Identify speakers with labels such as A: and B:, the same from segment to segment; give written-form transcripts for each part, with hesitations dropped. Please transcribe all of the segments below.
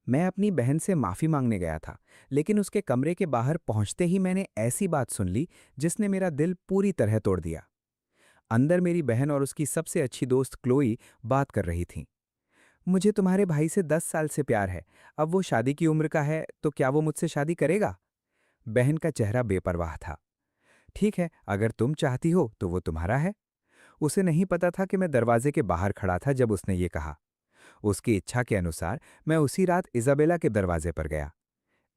A: मैं अपनी बहन से माफ़ी मांगने गया था, लेकिन उसके कमरे के बाहर पहुंचते ही मैंने ऐसी बात सुन ली जिसने मेरा दिल पूरी तरह तोड़ दिया। अंदर मेरी बहन और उसकी सबसे अच्छी दोस्त क्लोई बात कर रही थीं। मुझे तुम्हारे भाई से 10 साल से प्यार है। अब वो शादी की उम्र का है, तो क्या वो मुझसे शादी करेगा? बहन का चेहरा बेपरवाह था। ठीक है, अगर तुम चाहती हो तो वो तुम्हारा है। उसे नहीं पता था कि मैं दरवाजे के बाहर खड़ा था जब उसने ये कहा। उसकी इच्छा के अनुसार मैं उसी रात इज़ाबेला के दरवाजे पर गया।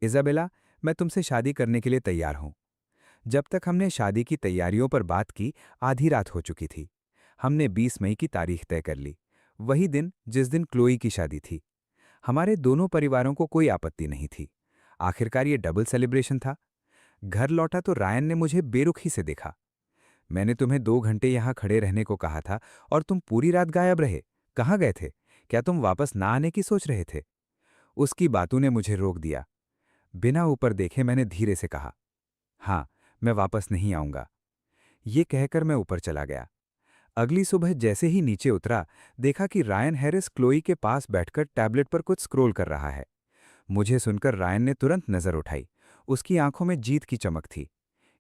A: इज़ाबेला, मैं तुमसे शादी करने के लिए तैयार हूं। जब तक हमने शादी की तैयारियों पर बात की, आधी रात हो चुकी थी। हमने 20 मई की तारीख तय कर ली, वही दिन जिस दिन क्लोई की शादी थी। हमारे दोनों परिवारों को कोई आपत्ति नहीं थी। आखिरकार ये डबल सेलिब्रेशन था। घर लौटा तो रायन ने मुझे बेरुखी से देखा। मैंने तुम्हें 2 घंटे यहाँ खड़े रहने को कहा था और तुम पूरी रात गायब रहे। कहाँ गए थे? क्या तुम वापस ना आने की सोच रहे थे? उसकी बातों ने मुझे रोक दिया। बिना ऊपर देखे मैंने धीरे से कहा, हाँ, मैं वापस नहीं आऊंगा। ये कहकर मैं ऊपर चला गया। अगली सुबह जैसे ही नीचे उतरा, देखा कि रायन हैरिस क्लोई के पास बैठकर टैबलेट पर कुछ स्क्रॉल कर रहा है। मुझे सुनकर रायन ने तुरंत नजर उठाई। उसकी आंखों में जीत की चमक थी।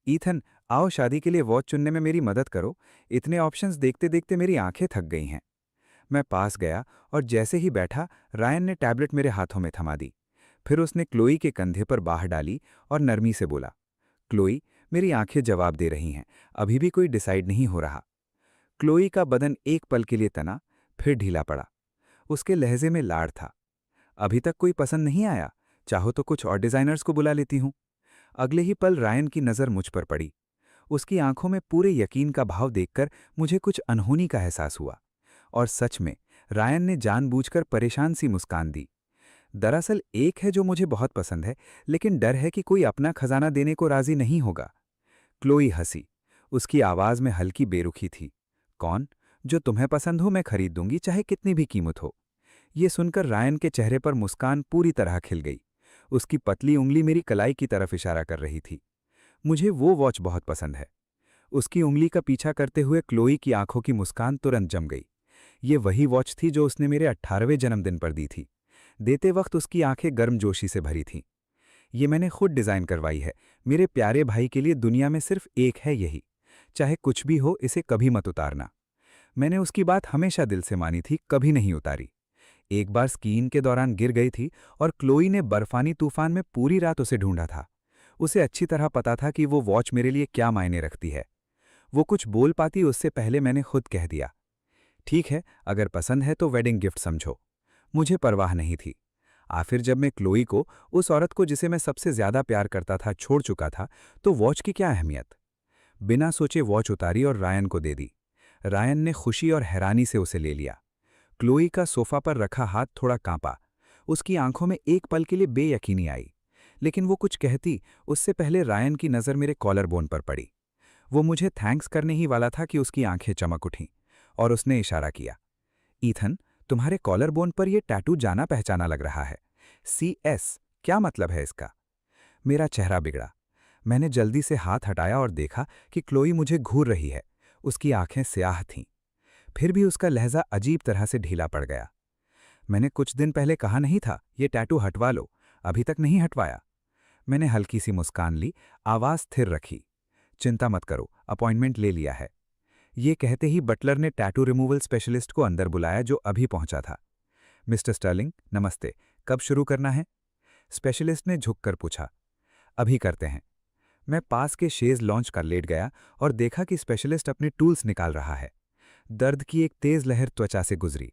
A: ईथन, आओ शादी के लिए वॉच चुनने में मेरी मदद करो। इतने ऑप्शंस देखते देखते मेरी आंखें थक गई हैं। मैं पास गया और जैसे ही बैठा, रायन ने टैबलेट मेरे हाथों में थमा दी। फिर उसने क्लोई के कंधे पर बाह डाली और नरमी से बोला, क्लोई, मेरी आंखें जवाब दे रही हैं, अभी भी कोई डिसाइड नहीं हो रहा। क्लोई का बदन एक पल के लिए तना, फिर ढीला पड़ा। उसके लहजे में लाड़ था। अभी तक कोई पसंद नहीं आया? चाहो तो कुछ और डिजाइनर्स को बुला लेती हूं। अगले ही पल रायन की नज़र मुझ पर पड़ी। उसकी आंखों में पूरे यकीन का भाव देखकर मुझे कुछ अनहोनी का एहसास हुआ। और सच में, रायन ने जानबूझकर परेशान सी मुस्कान दी। दरअसल एक है जो मुझे बहुत पसंद है, लेकिन डर है कि कोई अपना खजाना देने को राजी नहीं होगा। क्लोई हंसी। उसकी आवाज में हल्की बेरुखी थी। कौन? जो तुम्हें पसंद हो मैं खरीद दूंगी, चाहे कितनी भी कीमत हो। ये सुनकर रायन के चेहरे पर मुस्कान पूरी तरह खिल गई। उसकी पतली उंगली मेरी कलाई की तरफ इशारा कर रही थी। मुझे वो वॉच बहुत पसंद है। उसकी उंगली का पीछा करते हुए क्लोई की आंखों की मुस्कान तुरंत जम गई। ये वही वॉच थी जो उसने मेरे 18वें जन्मदिन पर दी थी। देते वक्त उसकी आंखें गर्मजोशी से भरी थीं। ये मैंने खुद डिजाइन करवाई है। मेरे प्यारे भाई के लिए दुनिया में सिर्फ एक है, यही। चाहे कुछ भी हो, इसे कभी मत उतारना। मैंने उसकी बात हमेशा दिल से मानी थी, कभी नहीं उतारी। एक बार स्कीइंग के दौरान गिर गई थी और क्लोई ने बर्फानी तूफान में पूरी रात उसे ढूंढा था। उसे अच्छी तरह पता था कि वो वॉच मेरे लिए क्या मायने रखती है। वो कुछ बोल पाती उससे पहले मैंने खुद कह दिया, ठीक है, अगर पसंद है तो वेडिंग गिफ्ट समझो। मुझे परवाह नहीं थी। आखिर जब मैं क्लोई को, उस औरत को जिसे मैं सबसे ज्यादा प्यार करता था, छोड़ चुका था, तो वॉच की क्या अहमियत। बिना सोचे वॉच उतारी और रायन को दे दी। रायन ने खुशी और हैरानी से उसे ले लिया। क्लोई का सोफा पर रखा हाथ थोड़ा कांपा। उसकी आंखों में एक पल के लिए बेयकीनी आई। लेकिन वो कुछ कहती उससे पहले रायन की नज़र मेरे कॉलर बोन पर पड़ी। वो मुझे थैंक्स करने ही वाला था कि उसकी आंखें चमक उठीं और उसने इशारा किया, ईथन, तुम्हारे कॉलर बोन पर यह टैटू जाना पहचाना लग रहा है। CS, क्या मतलब है इसका? मेरा चेहरा बिगड़ा। मैंने जल्दी से हाथ हटाया और देखा कि क्लोई मुझे घूर रही है। उसकी आंखें स्याह थीं। फिर भी उसका लहजा अजीब तरह से ढीला पड़ गया। मैंने कुछ दिन पहले कहा नहीं था, ये टैटू हटवा लो? अभी तक नहीं हटवाया। मैंने हल्की सी मुस्कान ली, आवाज स्थिर रखी। चिंता मत करो, अपॉइंटमेंट ले लिया है। ये कहते ही बटलर ने टैटू रिमूवल स्पेशलिस्ट को अंदर बुलाया, जो अभी पहुंचा था। मिस्टर स्टर्लिंग, नमस्ते। कब शुरू करना है? स्पेशलिस्ट ने झुककर पूछा। अभी करते हैं। मैं पास के शेज लॉन्च कर लेट गया और देखा कि स्पेशलिस्ट अपने टूल्स निकाल रहा है। दर्द की एक तेज लहर त्वचा से गुजरी।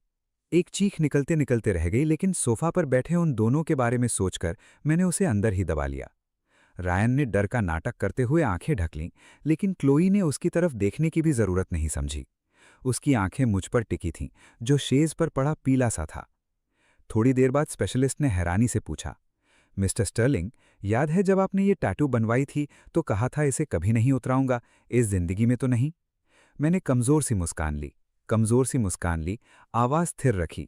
A: एक चीख निकलते निकलते रह गई, लेकिन सोफा पर बैठे उन दोनों के बारे में सोचकर मैंने उसे अंदर ही दबा लिया। रायन ने डर का नाटक करते हुए आंखें ढक लीं, लेकिन क्लोई ने उसकी तरफ देखने की भी जरूरत नहीं समझी। उसकी आंखें मुझ पर टिकी थीं, जो शेज पर पड़ा पीला सा था। थोड़ी देर बाद स्पेशलिस्ट ने हैरानी से पूछा, मिस्टर स्टर्लिंग, याद है जब आपने ये टैटू बनवाई थी तो कहा था इसे कभी नहीं उतराऊंगा, इस जिंदगी में तो नहीं? मैंने कमजोर सी मुस्कान ली, आवाज स्थिर रखी।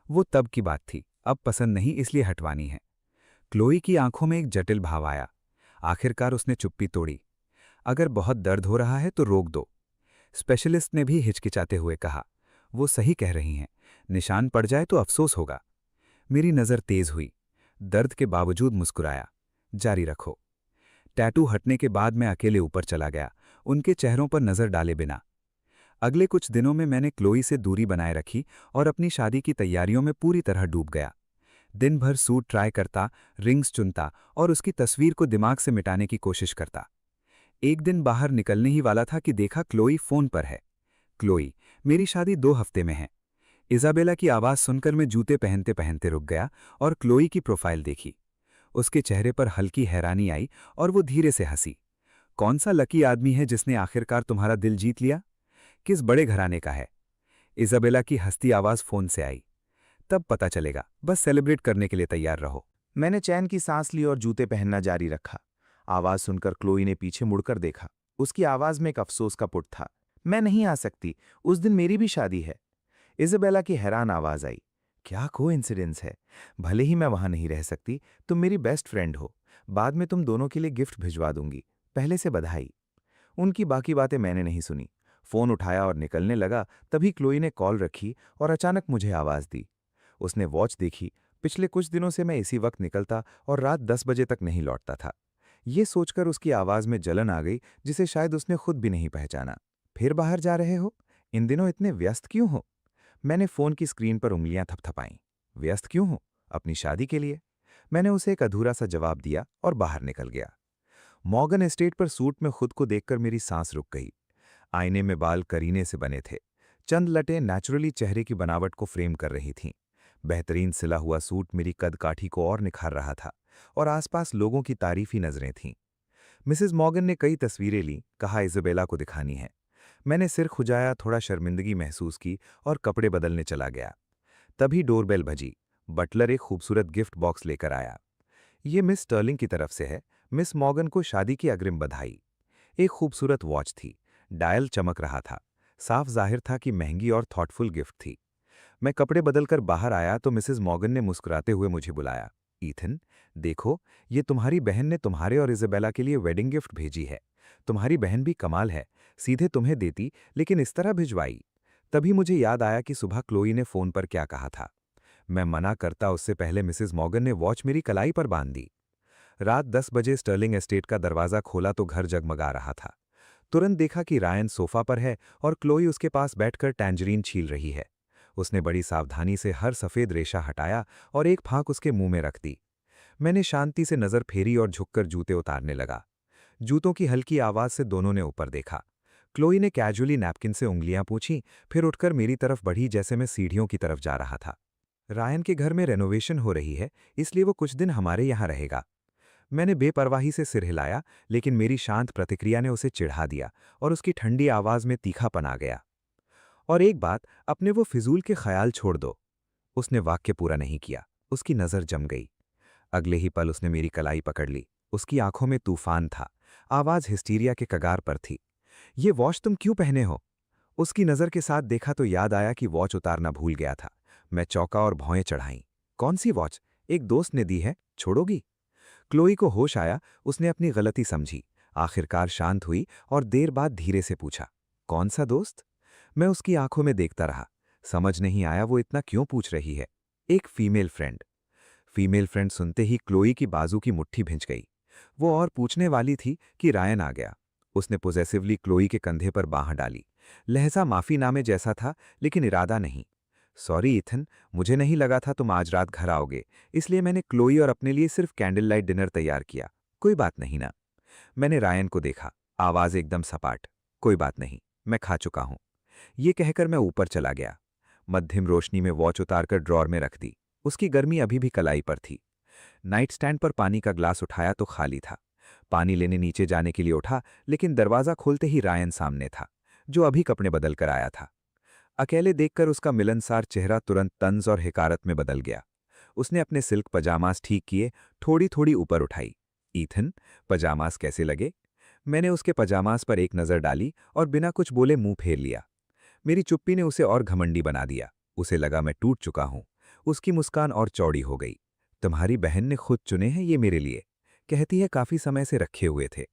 A: वो तब की बात थी, अब पसंद नहीं इसलिए हटवानी है। क्लोई की आंखों में एक जटिल भाव आया। आखिरकार उसने चुप्पी तोड़ी। अगर बहुत दर्द हो रहा है तो रोक दो। स्पेशलिस्ट ने भी हिचकिचाते हुए कहा, वो सही कह रही हैं, निशान पड़ जाए तो अफसोस होगा। मेरी नज़र तेज हुई। दर्द के बावजूद मुस्कुराया। जारी रखो। टैटू हटने के बाद मैं अकेले ऊपर चला गया, उनके चेहरों पर नजर डाले बिना। अगले कुछ दिनों में मैंने क्लोई से दूरी बनाए रखी और अपनी शादी की तैयारियों में पूरी तरह डूब गया। दिन भर सूट ट्राई करता, रिंग्स चुनता और उसकी तस्वीर को दिमाग से मिटाने की कोशिश करता। एक दिन बाहर निकलने ही वाला था कि देखा क्लोई फोन पर है। क्लोई, मेरी शादी 2 हफ्ते में है। इज़ाबेला की आवाज़ सुनकर मैं जूते पहनते पहनते रुक गया और क्लोई की प्रोफाइल देखी। उसके चेहरे पर हल्की हैरानी आई और वो धीरे से हंसी। कौन सा लकी आदमी है जिसने आखिरकार तुम्हारा दिल जीत लिया? किस बड़े घराने का है? इज़ाबेला की हंसती आवाज़ फोन से आई। तब पता चलेगा, बस सेलिब्रेट करने के लिए तैयार रहो।
B: मैंने चैन की सांस ली और जूते पहनना जारी रखा। आवाज सुनकर क्लोई ने पीछे मुड़कर देखा। उसकी आवाज में एक अफसोस का पुट था। मैं नहीं आ सकती, उस दिन मेरी भी शादी है। इज़ाबेला की हैरान आवाज आई। क्या कोइंसिडेंस है। भले ही मैं वहां नहीं रह सकती, तुम मेरी बेस्ट फ्रेंड हो। बाद में तुम दोनों के लिए गिफ्ट भिजवा दूंगी। पहले से बधाई। उनकी बाकी बातें मैंने नहीं सुनी। फोन उठाया और निकलने लगा, तभी क्लोई ने कॉल रखी और अचानक मुझे आवाज दी। उसने वॉच देखी। पिछले कुछ दिनों से मैं इसी वक्त निकलता और रात 10 बजे तक नहीं लौटता था। ये सोचकर उसकी आवाज में जलन आ गई, जिसे शायद उसने खुद भी नहीं पहचाना। फिर बाहर जा रहे हो? इन दिनों इतने व्यस्त क्यों हो? मैंने फोन की स्क्रीन पर उंगलियां थपथपाईं। व्यस्त क्यों हो? अपनी शादी के लिए। मैंने उसे एक अधूरा सा जवाब दिया और बाहर निकल गया। मॉर्गन एस्टेट पर सूट में खुद को देखकर मेरी सांस रुक गई। आईने में बाल करीने से बने थे। चंद लटें नेचुरली चेहरे की बनावट को फ्रेम कर रही थीं। बेहतरीन सिला हुआ सूट मेरी कद-काठी को और निखार रहा था और आसपास लोगों की तारीफी नजरें थीं। मिसेस मॉर्गन ने कई तस्वीरें लीं, कहा इज़ाबेला को दिखानी है। मैंने सिर खुजाया, थोड़ा शर्मिंदगी महसूस की और कपड़े बदलने चला गया। तभी डोरबेल बजी। बटलर एक खूबसूरत गिफ्ट बॉक्स लेकर आया। ये मिस स्टर्लिंग की तरफ से है। मिस मॉर्गन को शादी की अग्रिम बधाई। एक खूबसूरत वॉच थी। डायल चमक रहा था। साफ जाहिर था कि महंगी और थॉटफुल गिफ्ट थी। मैं कपड़े बदलकर बाहर आया तो मिसेस मॉर्गन ने मुस्कुराते हुए मुझे बुलाया। ईथन, देखो, ये तुम्हारी बहन ने तुम्हारे और इज़ाबेला के लिए वेडिंग गिफ्ट भेजी है। तुम्हारी बहन भी कमाल है। सीधे तुम्हें देती, लेकिन इस तरह भिजवाई। तभी मुझे याद आया कि सुबह क्लोई ने फोन पर क्या कहा था। मैं मना करता उससे पहले मिसेस मॉर्गन ने वॉच मेरी कलाई पर बांध दी। रात 10 बजे स्टर्लिंग एस्टेट का दरवाजा खोला तो घर जगमगा रहा था। तुरंत देखा कि रायन सोफा पर है और क्लोई उसके पास बैठकर टैंजरीन छील रही है। उसने बड़ी सावधानी से हर सफ़ेद रेशा हटाया और एक फांक उसके मुंह में रख दी। मैंने शांति से नज़र फेरी और झुककर जूते उतारने लगा। जूतों की हल्की आवाज़ से दोनों ने ऊपर देखा। क्लोई ने कैजुअली नैपकिन से उंगलियां पूछीं, फिर उठकर मेरी तरफ बढ़ी जैसे मैं सीढ़ियों की तरफ जा रहा था। रायन के घर में रेनोवेशन हो रही है, इसलिए वो कुछ दिन हमारे यहाँ रहेगा। मैंने बेपरवाही से सिर हिलाया, लेकिन मेरी शांत प्रतिक्रिया ने उसे चिढ़ा दिया और उसकी ठंडी आवाज़ में तीखापन आ गया। और एक बात, अपने वो फिजूल के ख्याल छोड़ दो। उसने वाक्य पूरा नहीं किया। उसकी नज़र जम गई। अगले ही पल उसने मेरी कलाई पकड़ ली। उसकी आंखों में तूफान था। आवाज़ हिस्टीरिया के कगार पर थी। ये वॉच तुम क्यों पहने हो? उसकी नज़र के साथ देखा तो याद आया कि वॉच उतारना भूल गया था। मैं चौंका और भौएं चढ़ाईं। कौन सी वॉच? एक दोस्त ने दी है, छोड़ोगी? क्लोई को होश आया। उसने अपनी गलती समझी। आखिरकार शांत हुई और देर बाद धीरे से पूछा, कौन सा दोस्त? मैं उसकी आंखों में देखता रहा। समझ नहीं आया वो इतना क्यों पूछ रही है। एक फीमेल फ्रेंड। फीमेल फ्रेंड सुनते ही क्लोई की बाजू की मुट्ठी भिंच गई। वो और पूछने वाली थी कि रायन आ गया। उसने पोजेसिवली क्लोई के कंधे पर बांह डाली। लहजा माफीनामे जैसा था, लेकिन इरादा नहीं। सॉरी इथन, मुझे नहीं लगा था तुम आज रात घर आओगे, इसलिए मैंने क्लोई और अपने लिए सिर्फ कैंडल लाइट डिनर तैयार किया। कोई बात नहीं ना। मैंने रायन को देखा। आवाज एकदम सपाट। कोई बात नहीं, मैं खा चुका हूं। ये कहकर मैं ऊपर चला गया। मध्यम रोशनी में वॉच उतारकर ड्रॉर में रख दी। उसकी गर्मी अभी भी कलाई पर थी। नाइट स्टैंड पर पानी का ग्लास उठाया तो खाली था। पानी लेने नीचे जाने के लिए उठा, लेकिन दरवाजा खोलते ही रायन सामने था, जो अभी कपड़े बदल कर आया था। अकेले देखकर उसका मिलनसार चेहरा तुरंत तंज और हिकारत में बदल गया। उसने अपने सिल्क पजामास ठीक किए, थोड़ी थोड़ी ऊपर उठाई। ईथन, पजामास कैसे लगे? मैंने उसके पजामास पर एक नज़र डाली और बिना कुछ बोले मुंह फेर लिया। मेरी चुप्पी ने उसे और घमंडी बना दिया। उसे लगा मैं टूट चुका हूं। उसकी मुस्कान और चौड़ी हो गई। तुम्हारी बहन ने खुद चुने हैं ये मेरे लिए। कहती है काफी समय से रखे हुए थे।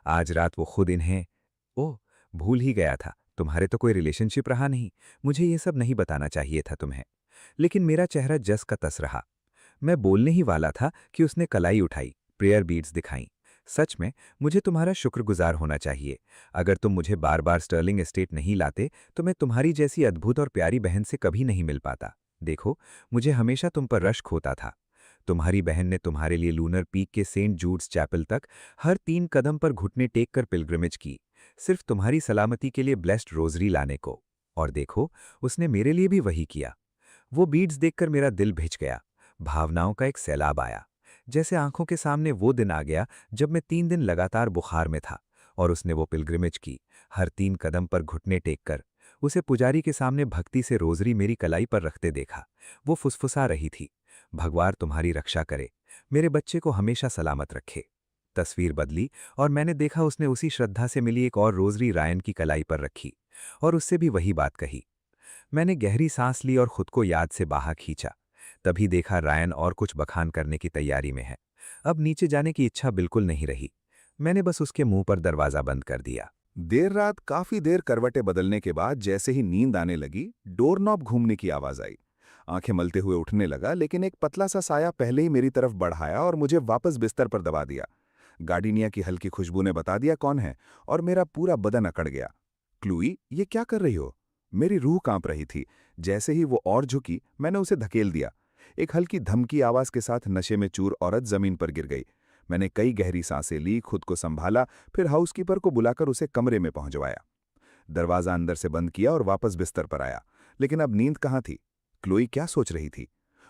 B: आज रात वो खुद इन्हें। ओह, भूल ही गया था, तुम्हारे तो कोई रिलेशनशिप रहा नहीं। मुझे ये सब नहीं बताना चाहिए था तुम्हें। लेकिन मेरा चेहरा जस का तस रहा।
A: मैं बोलने ही वाला था कि उसने कलाई उठाई, प्रेयर बीड्स दिखाई। सच में, मुझे तुम्हारा शुक्रगुजार होना चाहिए। अगर तुम मुझे बार बार स्टर्लिंग एस्टेट नहीं लाते तो मैं तुम्हारी जैसी अद्भुत और प्यारी बहन से कभी नहीं मिल पाता। देखो, मुझे हमेशा तुम पर रश्क होता था। तुम्हारी बहन ने तुम्हारे लिए लूनर पीक के सेंट जूड्स चैपल तक हर 3 कदम पर घुटने टेक कर पिलग्रिमेज की, सिर्फ तुम्हारी सलामती के लिए ब्लेस्ड रोजरी लाने को। और देखो, उसने मेरे लिए भी वही किया। वो बीड्स देखकर मेरा दिल भिज गया। भावनाओं का एक सैलाब आया। जैसे आंखों के सामने वो दिन आ गया जब मैं 3 दिन लगातार बुखार में था और उसने वो पिलग्रिमेज की, हर 3 कदम पर घुटने टेक कर। उसे पुजारी के सामने भक्ति से रोजरी मेरी कलाई पर रखते देखा। वो फुसफुसा रही थी, भगवान तुम्हारी रक्षा करे, मेरे बच्चे को हमेशा सलामत रखे। तस्वीर बदली और मैंने देखा उसने उसी श्रद्धा से मिली एक और रोजरी रायन की कलाई पर रखी और उससे भी वही बात कही। मैंने गहरी सांस ली और खुद को याद से बाहर खींचा। तभी देखा रायन और कुछ बखान करने की तैयारी में है। अब नीचे जाने की इच्छा बिल्कुल नहीं रही। मैंने बस उसके मुंह पर दरवाजा बंद कर दिया।
C: देर रात काफी देर करवटें बदलने के बाद जैसे ही नींद आने लगी, डोरनॉब घूमने की आवाज आई। आंखें मलते हुए उठने लगा, लेकिन एक पतला सा साया पहले ही मेरी तरफ बढ़ाया और मुझे वापस बिस्तर पर दबा दिया। गार्डिनिया की हल्की खुशबू ने बता दिया कौन है, और मेरा पूरा बदन अकड़ गया। क्लूई, ये क्या कर रही हो? मेरी रूह कांप रही थी। जैसे ही वो और झुकी, मैंने उसे धकेल दिया। एक हल्की धमकी आवाज के साथ नशे में चूर औरत जमीन पर गिर गई। मैंने कई गहरी सांसें ली, खुद को संभाला, फिर हाउसकीपर को बुलाकर उसे कमरे में पहुंचवाया। दरवाजा अंदर से बंद किया और वापस बिस्तर पर आया। लेकिन अब नींद कहाँ थी? क्लोई क्या सोच रही थी?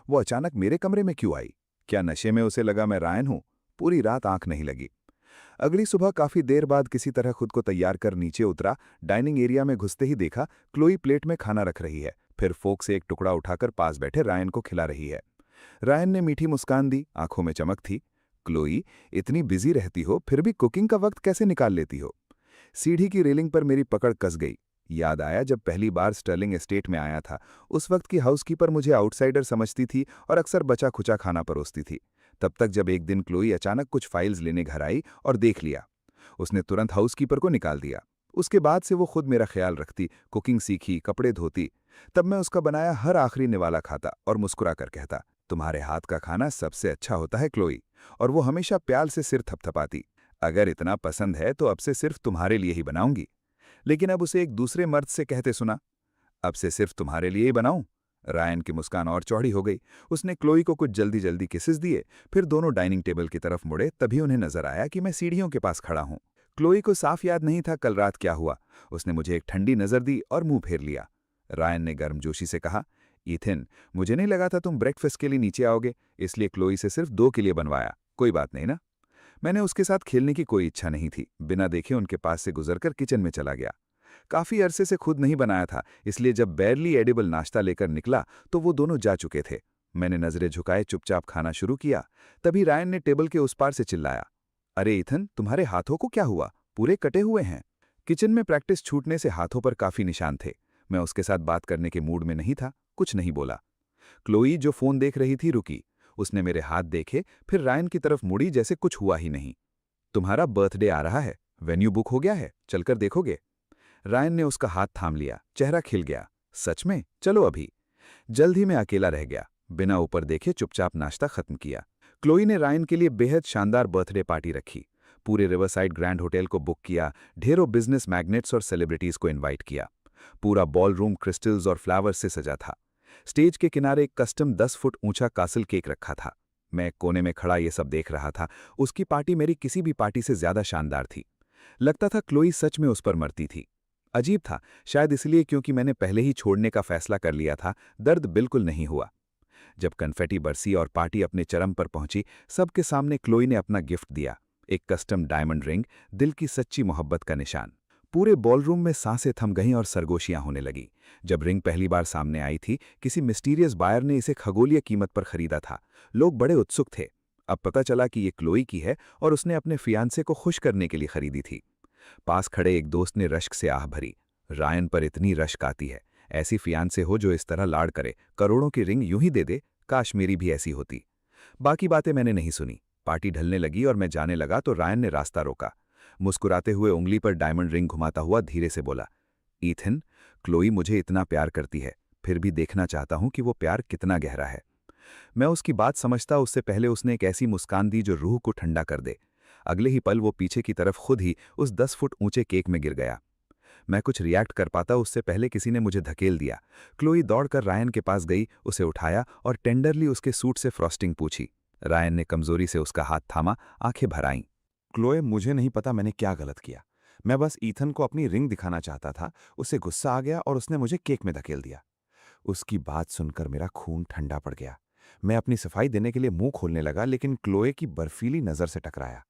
C: वो अचानक मेरे कमरे में क्यों आई? क्या नशे में उसे लगा मैं रायन हूं? पूरी रात आंख नहीं लगी। अगली सुबह काफी देर बाद किसी तरह खुद को तैयार कर नीचे उतरा। डाइनिंग एरिया में घुसते ही देखा क्लोई प्लेट में खाना रख रही है, फिर फोक से एक टुकड़ा उठाकर पास बैठे रायन को खिला रही है। रायन ने मीठी मुस्कान दी, आंखों में चमक थी। क्लोई, इतनी बिजी रहती हो फिर भी कुकिंग का वक्त कैसे निकाल लेती हो? सीढ़ी की रेलिंग पर मेरी पकड़ कस गई। याद आया जब पहली बार स्टर्लिंग एस्टेट में आया था। उस वक्त की हाउसकीपर मुझे आउटसाइडर समझती थी और अक्सर बचा खुचा खाना परोसती थी। तब तक जब एक दिन क्लोई अचानक कुछ फाइल्स लेने घर आई और देख लिया, उसने तुरंत हाउसकीपर को निकाल दिया। उसके बाद से वो खुद मेरा ख्याल रखती, कुकिंग सीखी, कपड़े धोती। तब मैं उसका बनाया हर आखिरी निवाला खाता और मुस्कुरा कर कहता, तुम्हारे हाथ का खाना सबसे अच्छा होता है क्लोई। और वो हमेशा प्याल से सिर थपथपाती, अगर इतना पसंद है तो अब से सिर्फ तुम्हारे लिए ही बनाऊंगी। लेकिन अब उसे एक दूसरे मर्द से कहते सुना, अब से सिर्फ तुम्हारे लिए ही बनाऊं। रायन की मुस्कान और चौड़ी हो गई। उसने क्लोई को कुछ जल्दी जल्दी किसेस दिए, फिर दोनों डाइनिंग टेबल की तरफ मुड़े। तभी उन्हें नजर आया कि मैं सीढ़ियों के पास खड़ा हूं। क्लोई को साफ याद नहीं था कल रात क्या हुआ। उसने मुझे एक ठंडी नजर दी और मुंह फेर लिया। रायन ने गर्मजोशी से कहा, ईथिन, मुझे नहीं लगा था तुम ब्रेकफास्ट के लिए नीचे आओगे, इसलिए क्लोई से सिर्फ 2 के लिए बनवाया। कोई बात नहीं ना? मैंने उसके साथ खेलने की कोई इच्छा नहीं थी। बिना देखे उनके पास से गुजरकर किचन में चला गया। काफी अरसे से खुद नहीं बनाया था, इसलिए जब बैरली एडिबल नाश्ता लेकर निकला तो वो दोनों जा चुके थे। मैंने नजरें झुकाए चुपचाप खाना शुरू किया। तभी रायन ने टेबल के उस पार से चिल्लाया, अरे ईथन, तुम्हारे हाथों को क्या हुआ? पूरे कटे हुए हैं। किचन में प्रैक्टिस छूटने से हाथों पर काफी निशान थे। मैं उसके साथ बात करने के मूड में नहीं था, कुछ नहीं बोला। क्लोई जो फोन देख रही थी रुकी। उसने मेरे हाथ देखे, फिर रायन की तरफ मुड़ी जैसे कुछ हुआ ही नहीं। तुम्हारा बर्थडे आ रहा है, वेन्यू बुक हो गया है, चलकर देखोगे? रायन ने उसका हाथ थाम लिया, चेहरा खिल गया। सच में? चलो अभी। जल्द ही मैं अकेला रह गया। बिना ऊपर देखे चुपचाप नाश्ता खत्म किया। क्लोई ने रायन के लिए बेहद शानदार बर्थडे पार्टी रखी। पूरे रिवरसाइड ग्रैंड होटल को बुक किया, ढेरों बिजनेस मैग्नेट्स और सेलिब्रिटीज को इनवाइट किया। पूरा बॉल रूम क्रिस्टल्स और फ्लावर्स से सजा था। स्टेज के किनारे एक कस्टम 10 फुट ऊंचा कासल केक रखा था। मैं एक कोने में खड़ा ये सब देख रहा था। उसकी पार्टी मेरी किसी भी पार्टी से ज्यादा शानदार थी। लगता था क्लोई सच में उस पर मरती थी। अजीब था, शायद इसलिए क्योंकि मैंने पहले ही छोड़ने का फैसला कर लिया था। दर्द बिल्कुल नहीं हुआ। जब कन्फेटी बरसी और पार्टी अपने चरम पर पहुंची, सबके सामने क्लोई ने अपना गिफ्ट दिया, एक कस्टम डायमंड रिंग, दिल की सच्ची मोहब्बत का निशान। पूरे बॉलरूम में सांसें थम गईं और सरगोशियां होने लगी। जब रिंग पहली बार सामने आई थी, किसी मिस्टीरियस बायर ने इसे खगोलीय कीमत पर खरीदा था। लोग बड़े उत्सुक थे। अब पता चला कि ये क्लोई की है और उसने अपने फियांसे को खुश करने के लिए खरीदी थी। पास खड़े एक दोस्त ने रश्क से आह भरी, रायन पर इतनी रश्क आती है, ऐसी फियांसे हो जो इस तरह लाड़ करे, करोड़ों की रिंग यूं ही दे दे, काश मेरी भी ऐसी होती। बाकी बातें मैंने नहीं सुनी। पार्टी ढलने लगी और मैं जाने लगा तो रायन ने रास्ता रोका। मुस्कुराते हुए उंगली पर डायमंड रिंग घुमाता हुआ धीरे से बोला, ईथिन, क्लोई मुझे इतना प्यार करती है, फिर भी देखना चाहता हूं कि वो प्यार कितना गहरा है। मैं उसकी बात समझता उससे पहले उसने एक ऐसी मुस्कान दी जो रूह को ठंडा कर दे। अगले ही पल वो पीछे की तरफ खुद ही उस 10 फुट ऊंचे केक में गिर गया। मैं कुछ रिएक्ट कर पाता उससे पहले किसी ने मुझे धकेल दिया। क्लोई दौड़कर रायन के पास गई, उसे उठाया और टेंडरली उसके सूट से फ्रॉस्टिंग पूछी। रायन ने कमजोरी से उसका हाथ थामा, आंखें भर आईं। क्लोए, मुझे नहीं पता मैंने क्या गलत किया। मैं बस ईथन को अपनी रिंग दिखाना चाहता था। उसे गुस्सा आ गया और उसने मुझे केक में धकेल दिया। उसकी बात सुनकर मेरा खून ठंडा पड़ गया। मैं अपनी सफाई देने के लिए मुंह खोलने लगा, लेकिन क्लोए की बर्फीली नजर से टकराया।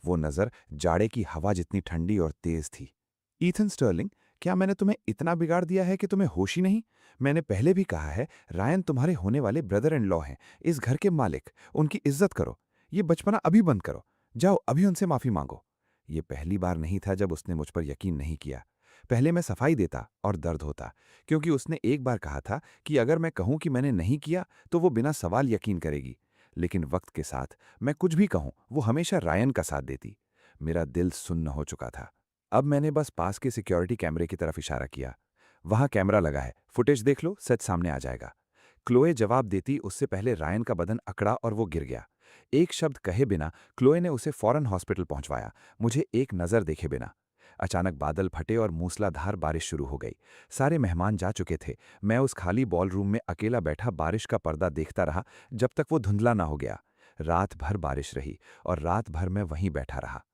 C: वो नजर जाड़े की हवा जितनी ठंडी और तेज थी। ईथन स्टर्लिंग, क्या मैंने तुम्हें इतना बिगाड़ दिया है कि तुम्हें होश ही नहीं? मैंने पहले भी कहा है, रायन तुम्हारे होने वाले ब्रदर इन लॉ हैं, इस घर के मालिक। उनकी इज्जत करो। ये बचपना अभी बंद करो। जाओ अभी उनसे माफी मांगो। ये पहली बार नहीं था जब उसने मुझ पर यकीन नहीं किया। पहले मैं सफाई देता और दर्द होता, क्योंकि उसने एक बार कहा था कि अगर मैं कहूं कि मैंने नहीं किया तो वो बिना सवाल यकीन करेगी। लेकिन वक्त के साथ मैं कुछ भी कहूं, वो हमेशा रायन का साथ देती। मेरा दिल सुन्न हो चुका था। अब मैंने बस पास के सिक्योरिटी कैमरे की तरफ इशारा किया। वहां कैमरा लगा है, फुटेज देख लो, सच सामने आ जाएगा। क्लोए जवाब देती उससे पहले रायन का बदन अकड़ा और वो गिर गया। एक शब्द कहे बिना क्लोए ने उसे फौरन हॉस्पिटल पहुंचवाया, मुझे एक नजर देखे बिना। अचानक बादल फटे और मूसलाधार बारिश शुरू हो गई। सारे मेहमान जा चुके थे। मैं उस खाली बॉल रूम में अकेला बैठा बारिश का पर्दा देखता रहा जब तक वो धुंधला ना हो गया। रात भर बारिश रही और रात भर मैं वहीं बैठा रहा।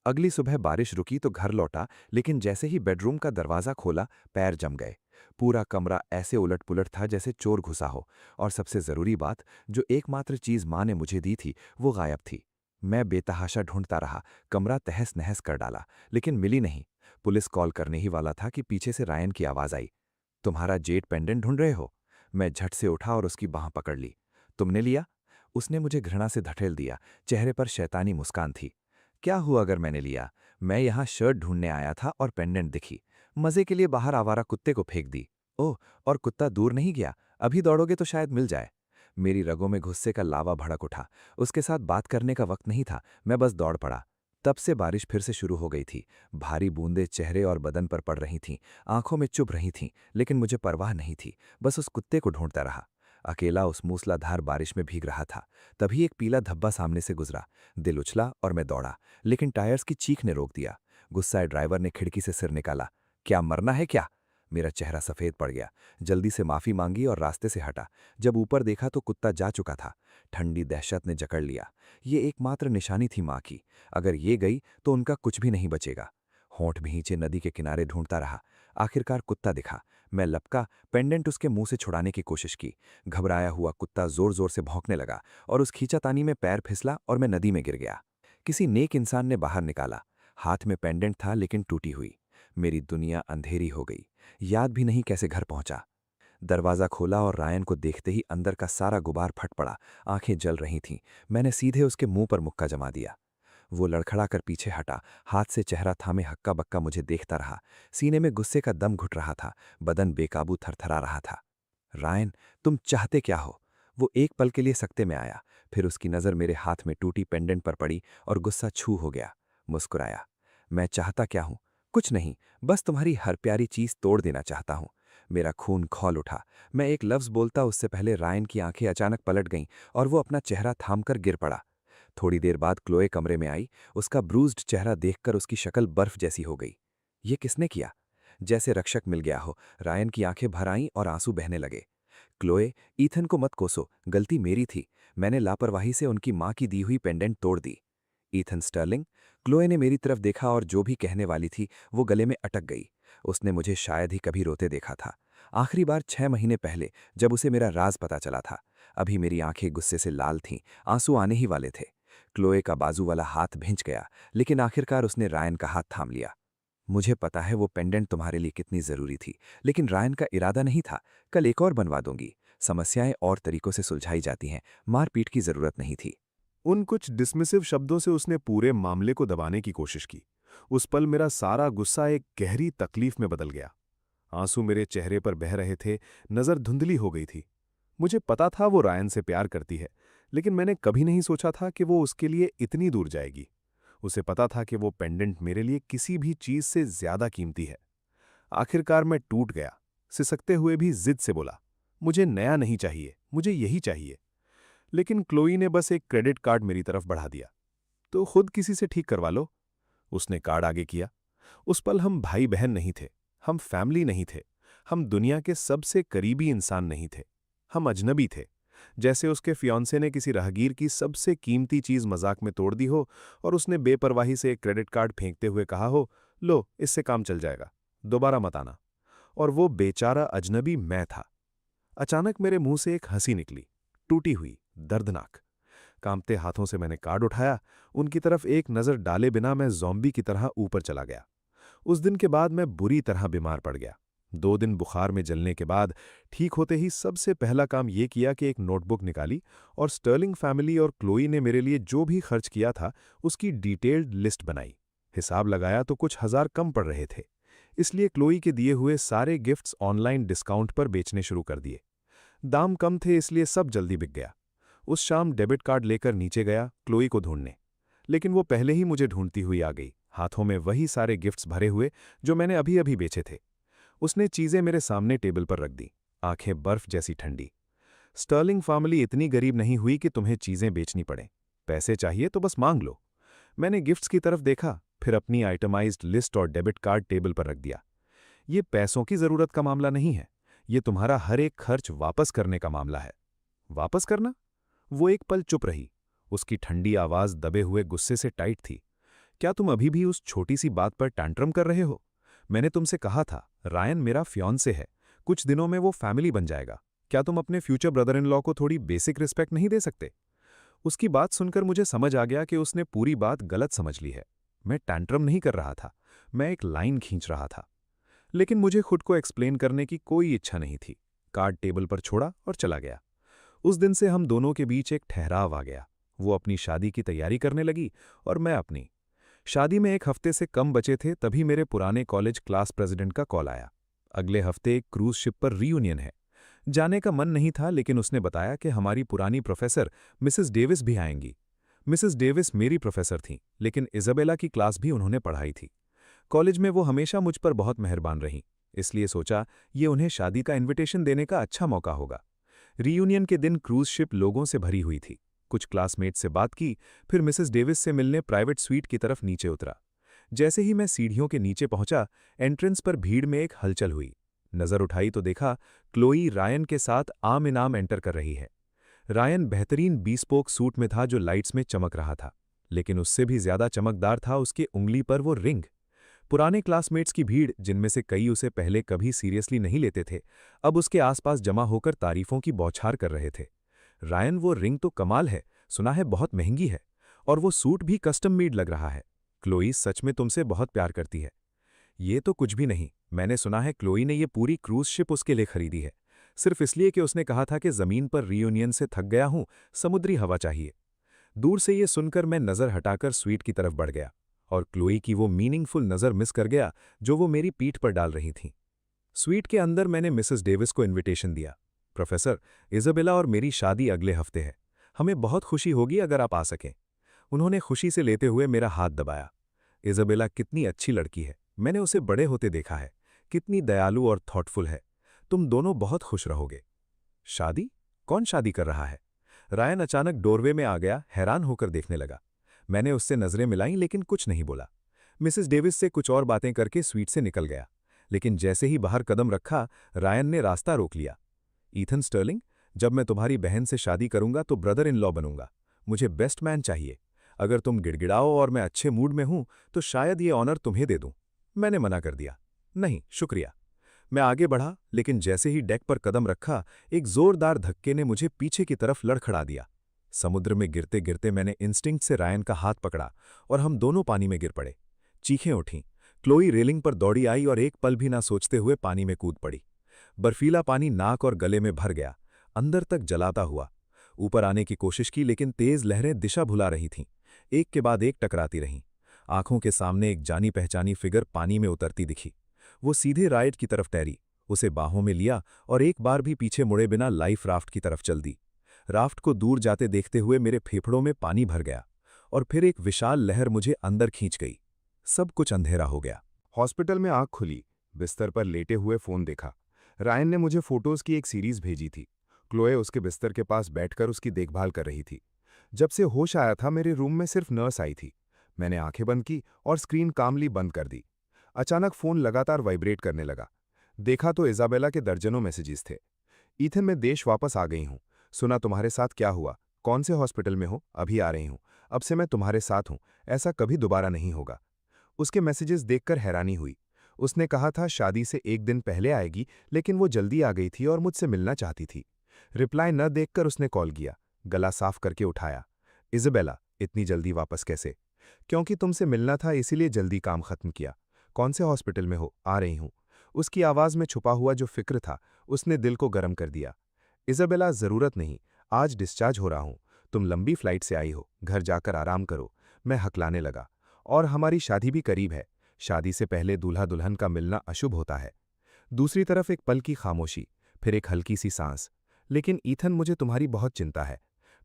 C: अगली सुबह बारिश रुकी तो घर लौटा, लेकिन जैसे ही बेडरूम का दरवाजा खोला, पैर जम गए। पूरा कमरा ऐसे उलट पुलट था जैसे चोर घुसा हो। और सबसे जरूरी बात, जो एकमात्र चीज मां ने मुझे दी थी वो गायब थी। मैं बेतहाशा ढूंढता रहा, कमरा तहस नहस कर डाला, लेकिन मिली नहीं। पुलिस कॉल करने ही वाला था कि पीछे से रायन की आवाज आई। तुम्हारा जेट पेंडेंट ढूंढ रहे हो? मैं झट से उठा और उसकी बांह पकड़ ली। तुमने लिया? उसने मुझे घृणा से धकेल दिया, चेहरे पर शैतानी मुस्कान थी। क्या हुआ अगर मैंने लिया? मैं यहां शर्ट ढूंढने आया था और पेंडेंट दिखी। मजे के लिए बाहर आवारा कुत्ते को फेंक दी। ओह, और कुत्ता दूर नहीं गया। अभी दौड़ोगे तो शायद मिल जाए। मेरी रगों में गुस्से का लावा भड़क उठा। उसके साथ बात करने का वक्त नहीं था, मैं बस दौड़ पड़ा। तब से बारिश फिर से शुरू हो गई थी। भारी बूंदें चेहरे और बदन पर पड़ रही थीं, आंखों में चुभ रही थीं, लेकिन मुझे परवाह नहीं थी। बस उस कुत्ते को ढूंढता रहा। अकेला उस मूसलाधार बारिश में भीग रहा था। तभी एक पीला धब्बा सामने से गुजरा। दिल उछला और मैं दौड़ा, लेकिन टायर्स की चीख ने रोक दिया। गुस्साए ड्राइवर ने खिड़की से सिर निकाला। क्या मरना है क्या? मेरा चेहरा सफेद पड़ गया। जल्दी से माफी मांगी और रास्ते से हटा। जब ऊपर देखा तो कुत्ता जा चुका था। ठंडी दहशत ने जकड़ लिया। ये एकमात्र निशानी थी मां की। अगर ये गई तो उनका कुछ भी नहीं बचेगा। होंठ भींचे नदी के किनारे ढूंढता रहा। आखिरकार कुत्ता दिखा। मैं लपका, पेंडेंट उसके मुंह से छुड़ाने की कोशिश की। घबराया हुआ कुत्ता जोर जोर से भौंकने लगा और उस खींचातानी में पैर फिसला और मैं नदी में गिर गया। किसी नेक इंसान ने बाहर निकाला। हाथ में पेंडेंट था, लेकिन टूटी हुई। मेरी दुनिया अंधेरी हो गई। याद भी नहीं कैसे घर पहुंचा। दरवाजा खोला और रायन को देखते ही अंदर का सारा गुबार फट पड़ा। आंखें जल रही थीं। मैंने सीधे उसके मुंह पर मुक्का जमा दिया। वो लड़खड़ा कर पीछे हटा, हाथ से चेहरा थामे हक्का बक्का मुझे देखता रहा। सीने में गुस्से का दम घुट रहा था, बदन बेकाबू थरथरा रहा था। रायन, तुम चाहते क्या हो? वो एक पल के लिए सकते में आया, फिर उसकी नज़र मेरे हाथ में टूटी पेंडेंट पर पड़ी और गुस्सा छू हो गया। मुस्कुराया। मैं चाहता क्या हूं? कुछ नहीं, बस तुम्हारी हर प्यारी चीज तोड़ देना चाहता हूं। मेरा खून खौल उठा। मैं एक लफ्ज बोलता उससे पहले रायन की आंखें अचानक पलट गईं और वो अपना चेहरा थामकर गिर पड़ा। थोड़ी देर बाद क्लोए कमरे में आई। उसका ब्रूज्ड चेहरा देखकर उसकी शक्ल बर्फ जैसी हो गई। ये किसने किया? जैसे रक्षक मिल गया हो, रायन की आंखें भर आईं और आंसू बहने लगे। क्लोए, ईथन को मत कोसो, गलती मेरी थी। मैंने लापरवाही से उनकी मां की दी हुई पेंडेंट तोड़ दी। Ethan Stirling. क्लोए ने मेरी तरफ देखा और जो भी कहने वाली थी वो गले में अटक गई। उसने मुझे शायद ही कभी रोते देखा था। आखिरी बार 6 महीने पहले, जब उसे मेरा राज पता चला था। अभी मेरी आंखें गुस्से से लाल थीं, आंसू आने ही वाले थे। क्लोए का बाजू वाला हाथ भिंच गया, लेकिन आखिरकार उसने रायन का हाथ थाम लिया। मुझे पता है वो पेंडेंट तुम्हारे लिए कितनी जरूरी थी, लेकिन रायन का इरादा नहीं था। कल एक और बनवा दूंगी। समस्याएं और तरीकों से सुलझाई जाती हैं, मारपीट की जरूरत नहीं थी।
D: उन कुछ डिसमिसिव शब्दों से उसने पूरे मामले को दबाने की कोशिश की। उस पल मेरा सारा गुस्सा एक गहरी तकलीफ में बदल गया। आंसू मेरे चेहरे पर बह रहे थे, नजर धुंधली हो गई थी। मुझे पता था वो रायन से प्यार करती है, लेकिन मैंने कभी नहीं सोचा था कि वो उसके लिए इतनी दूर जाएगी। उसे पता था कि वो पेंडेंट मेरे लिए किसी भी चीज से ज्यादा कीमती है। आखिरकार मैं टूट गया। सिसकते हुए भी जिद से बोला, मुझे नया नहीं चाहिए, मुझे यही चाहिए। लेकिन क्लोई ने बस एक क्रेडिट कार्ड मेरी तरफ बढ़ा दिया। तो खुद किसी से ठीक करवा लो। उसने कार्ड आगे किया। उस पल हम भाई बहन नहीं थे, हम फैमिली नहीं थे, हम दुनिया के सबसे करीबी इंसान नहीं थे, हम अजनबी थे। जैसे उसके फियांसे ने किसी राहगीर की सबसे कीमती चीज मजाक में तोड़ दी हो और उसने बेपरवाही से एक क्रेडिट कार्ड फेंकते हुए कहा हो, लो इससे काम चल जाएगा, दोबारा मत आना। और वो बेचारा अजनबी मैं था। अचानक मेरे मुंह से एक हंसी निकली, टूटी हुई, दर्दनाक। कांपते हाथों से मैंने कार्ड उठाया, उनकी तरफ एक नजर डाले बिना मैं ज़ॉम्बी की तरह ऊपर चला गया। उस दिन के बाद मैं बुरी तरह बीमार पड़ गया। 2 दिन बुखार में जलने के बाद ठीक होते ही सबसे पहला काम ये किया कि एक नोटबुक निकाली और स्टर्लिंग फैमिली और क्लोई ने मेरे लिए जो भी खर्च किया था उसकी डिटेल्ड लिस्ट बनाई। हिसाब लगाया तो कुछ हजार कम पड़ रहे थे, इसलिए क्लोई के दिए हुए सारे गिफ्ट्स ऑनलाइन डिस्काउंट पर बेचने शुरू कर दिए। दाम कम थे इसलिए सब जल्दी बिक गया। उस शाम डेबिट कार्ड लेकर नीचे गया क्लोई को ढूंढने, लेकिन वो पहले ही मुझे ढूंढती हुई आ गई, हाथों में वही सारे गिफ्ट्स भरे हुए जो मैंने अभी अभी बेचे थे। उसने चीजें मेरे सामने टेबल पर रख दी, आंखें बर्फ जैसी ठंडी। स्टर्लिंग फैमिली इतनी गरीब नहीं हुई कि तुम्हें चीजें बेचनी पड़े, पैसे चाहिए तो बस मांग लो। मैंने गिफ्ट्स की तरफ देखा, फिर अपनी आइटमाइज्ड लिस्ट और डेबिट कार्ड टेबल पर रख दिया। ये पैसों की जरूरत का मामला नहीं है, ये तुम्हारा हर एक खर्च वापस करने का मामला है। वापस करना? वो एक पल चुप रही। उसकी ठंडी आवाज दबे हुए गुस्से से टाइट थी। क्या तुम अभी भी उस छोटी सी बात पर टैंट्रम कर रहे हो? मैंने तुमसे कहा था, रायन मेरा फियांसे है, कुछ दिनों में वो फैमिली बन जाएगा। क्या तुम अपने फ्यूचर ब्रदर इन लॉ को थोड़ी बेसिक रिस्पेक्ट नहीं दे सकते? उसकी बात सुनकर मुझे समझ आ गया कि उसने पूरी बात गलत समझ ली है। मैं टैंट्रम नहीं कर रहा था, मैं एक लाइन खींच रहा था। लेकिन मुझे खुद को एक्सप्लेन करने की कोई इच्छा नहीं थी। कार्ड टेबल पर छोड़ा और चला गया। उस दिन से हम दोनों के बीच एक ठहराव आ गया। वो अपनी शादी की तैयारी करने लगी और मैं अपनी। शादी में 1 हफ्ते से कम बचे थे तभी मेरे पुराने कॉलेज क्लास प्रेसिडेंट का कॉल आया। अगले हफ्ते एक क्रूज शिप पर रीयूनियन है। जाने का मन नहीं था, लेकिन उसने बताया कि हमारी पुरानी प्रोफेसर मिसेस डेविस भी आएंगी। मिसेस डेविस मेरी प्रोफेसर थीं, लेकिन इज़ाबेला की क्लास भी उन्होंने पढ़ाई थी। कॉलेज में वो हमेशा मुझ पर बहुत मेहरबान रहीं, इसलिए सोचा ये उन्हें शादी का इन्विटेशन देने का अच्छा मौका होगा। रीयूनियन के दिन क्रूज शिप लोगों से भरी हुई थी। कुछ क्लासमेट से बात की, फिर मिसेस डेविस से मिलने प्राइवेट स्वीट की तरफ नीचे उतरा। जैसे ही मैं सीढ़ियों के नीचे पहुंचा, एंट्रेंस पर भीड़ में एक हलचल हुई। नजर उठाई तो देखा क्लोई रायन के साथ आम इन आम एंटर कर रही है। रायन बेहतरीन बीस्पोक सूट में था जो लाइट्स में चमक रहा था, लेकिन उससे भी ज्यादा चमकदार था उसके उंगली पर वो रिंग। पुराने क्लासमेट्स की भीड़, जिनमें से कई उसे पहले कभी सीरियसली नहीं लेते थे, अब उसके आसपास जमा होकर तारीफों की बौछार कर रहे थे। रायन, वो रिंग तो कमाल है, सुना है बहुत महंगी है, और वो सूट भी कस्टम मेड लग रहा है। क्लोई सच में तुमसे बहुत प्यार करती है। ये तो कुछ भी नहीं, मैंने सुना है क्लोई ने ये पूरी क्रूज शिप उसके लिए खरीदी है, सिर्फ इसलिए कि उसने कहा था कि जमीन पर रीयूनियन से थक गया हूं, समुद्री हवा चाहिए। दूर से ये सुनकर मैं नजर हटाकर स्वीट की तरफ बढ़ गया और क्लोई की वो मीनिंगफुल नजर मिस कर गया जो वो मेरी पीठ पर डाल रही थीं। स्वीट के अंदर मैंने मिसेस डेविस को इनविटेशन दिया। प्रोफेसर, इज़ाबेला और मेरी शादी अगले हफ्ते है, हमें बहुत खुशी होगी अगर आप आ सकें। उन्होंने खुशी से लेते हुए मेरा हाथ दबाया। इज़ाबेला कितनी अच्छी लड़की है, मैंने उसे बड़े होते देखा है, कितनी दयालु और थॉटफुल है। तुम दोनों बहुत खुश रहोगे। शादी? कौन शादी कर रहा है? रायन अचानक डोरवे में आ गया, हैरान होकर देखने लगा। मैंने उससे नजरें मिलाईं लेकिन कुछ नहीं बोला। मिसेस डेविस से कुछ और बातें करके स्वीट से निकल गया, लेकिन जैसे ही बाहर कदम रखा, रायन ने रास्ता रोक लिया। ईथन स्टर्लिंग, जब मैं तुम्हारी बहन से शादी करूंगा तो ब्रदर इन लॉ बनूंगा। मुझे बेस्ट मैन चाहिए। अगर तुम गिड़गिड़ाओ और मैं अच्छे मूड में हूं तो शायद ये ऑनर तुम्हें दे दूं। मैंने मना कर दिया, नहीं शुक्रिया। मैं आगे बढ़ा, लेकिन जैसे ही डेक पर कदम रखा, एक जोरदार धक्के ने मुझे पीछे की तरफ लड़खड़ा दिया। समुद्र में गिरते गिरते मैंने इंस्टिंक्ट से रायन का हाथ पकड़ा और हम दोनों पानी में गिर पड़े। चीखें उठीं। क्लोई रेलिंग पर दौड़ी आई और एक पल भी ना सोचते हुए पानी में कूद पड़ी। बर्फीला पानी नाक और गले में भर गया, अंदर तक जलाता हुआ। ऊपर आने की कोशिश की, लेकिन तेज लहरें दिशा भुला रही थीं, एक के बाद एक टकराती रहीं। आंखों के सामने एक जानी पहचानी फिगर पानी में उतरती दिखी। वो सीधे राइट की तरफ तैरी, उसे बाहों में लिया और एक बार भी पीछे मुड़े बिना लाइफ राफ्ट की तरफ चल दी। राफ्ट को दूर जाते देखते हुए मेरे फेफड़ों में पानी भर गया और फिर एक विशाल लहर मुझे अंदर खींच गई। सब कुछ अंधेरा हो गया।
C: हॉस्पिटल में आंख खुली, बिस्तर पर लेटे हुए फोन देखा। रायन ने मुझे फोटोज की एक सीरीज भेजी थी। क्लोए उसके बिस्तर के पास बैठकर उसकी देखभाल कर रही थी। जब से होश आया था मेरे रूम में सिर्फ नर्स आई थी। मैंने आंखें बंद की और स्क्रीन कामली बंद कर दी। अचानक फोन लगातार वाइब्रेट करने लगा। देखा तो इजाबेला के दर्जनों मैसेजेस थे। ईथन, मैं देश वापस आ गई हूँ। सुना तुम्हारे साथ क्या हुआ, कौन से हॉस्पिटल में हो, अभी आ रही हूँ। अब से मैं तुम्हारे साथ हूँ, ऐसा कभी दोबारा नहीं होगा। उसके मैसेजेस देखकर हैरानी हुई। उसने कहा था शादी से एक दिन पहले आएगी, लेकिन वो जल्दी आ गई थी और मुझसे मिलना चाहती थी। रिप्लाई न देखकर उसने कॉल किया, गला साफ करके उठाया। इज़ाबेला, इतनी जल्दी वापस कैसे? क्योंकि तुमसे मिलना था इसीलिए जल्दी काम खत्म किया। कौन से हॉस्पिटल में हो, आ रही हूँ। उसकी आवाज़ में छुपा हुआ जो फिक्र था उसने दिल को गर्म कर दिया। इज़ाबेला, ज़रूरत नहीं, आज डिस्चार्ज हो रहा हूँ। तुम लंबी फ्लाइट से आई हो, घर जाकर आराम करो। मैं हकलाने लगा। और हमारी शादी भी करीब है। शादी से पहले दूल्हा दुल्हन का मिलना अशुभ होता है। दूसरी तरफ एक पल की खामोशी, फिर एक हल्की सी सांस। लेकिन ईथन, मुझे तुम्हारी बहुत चिंता है।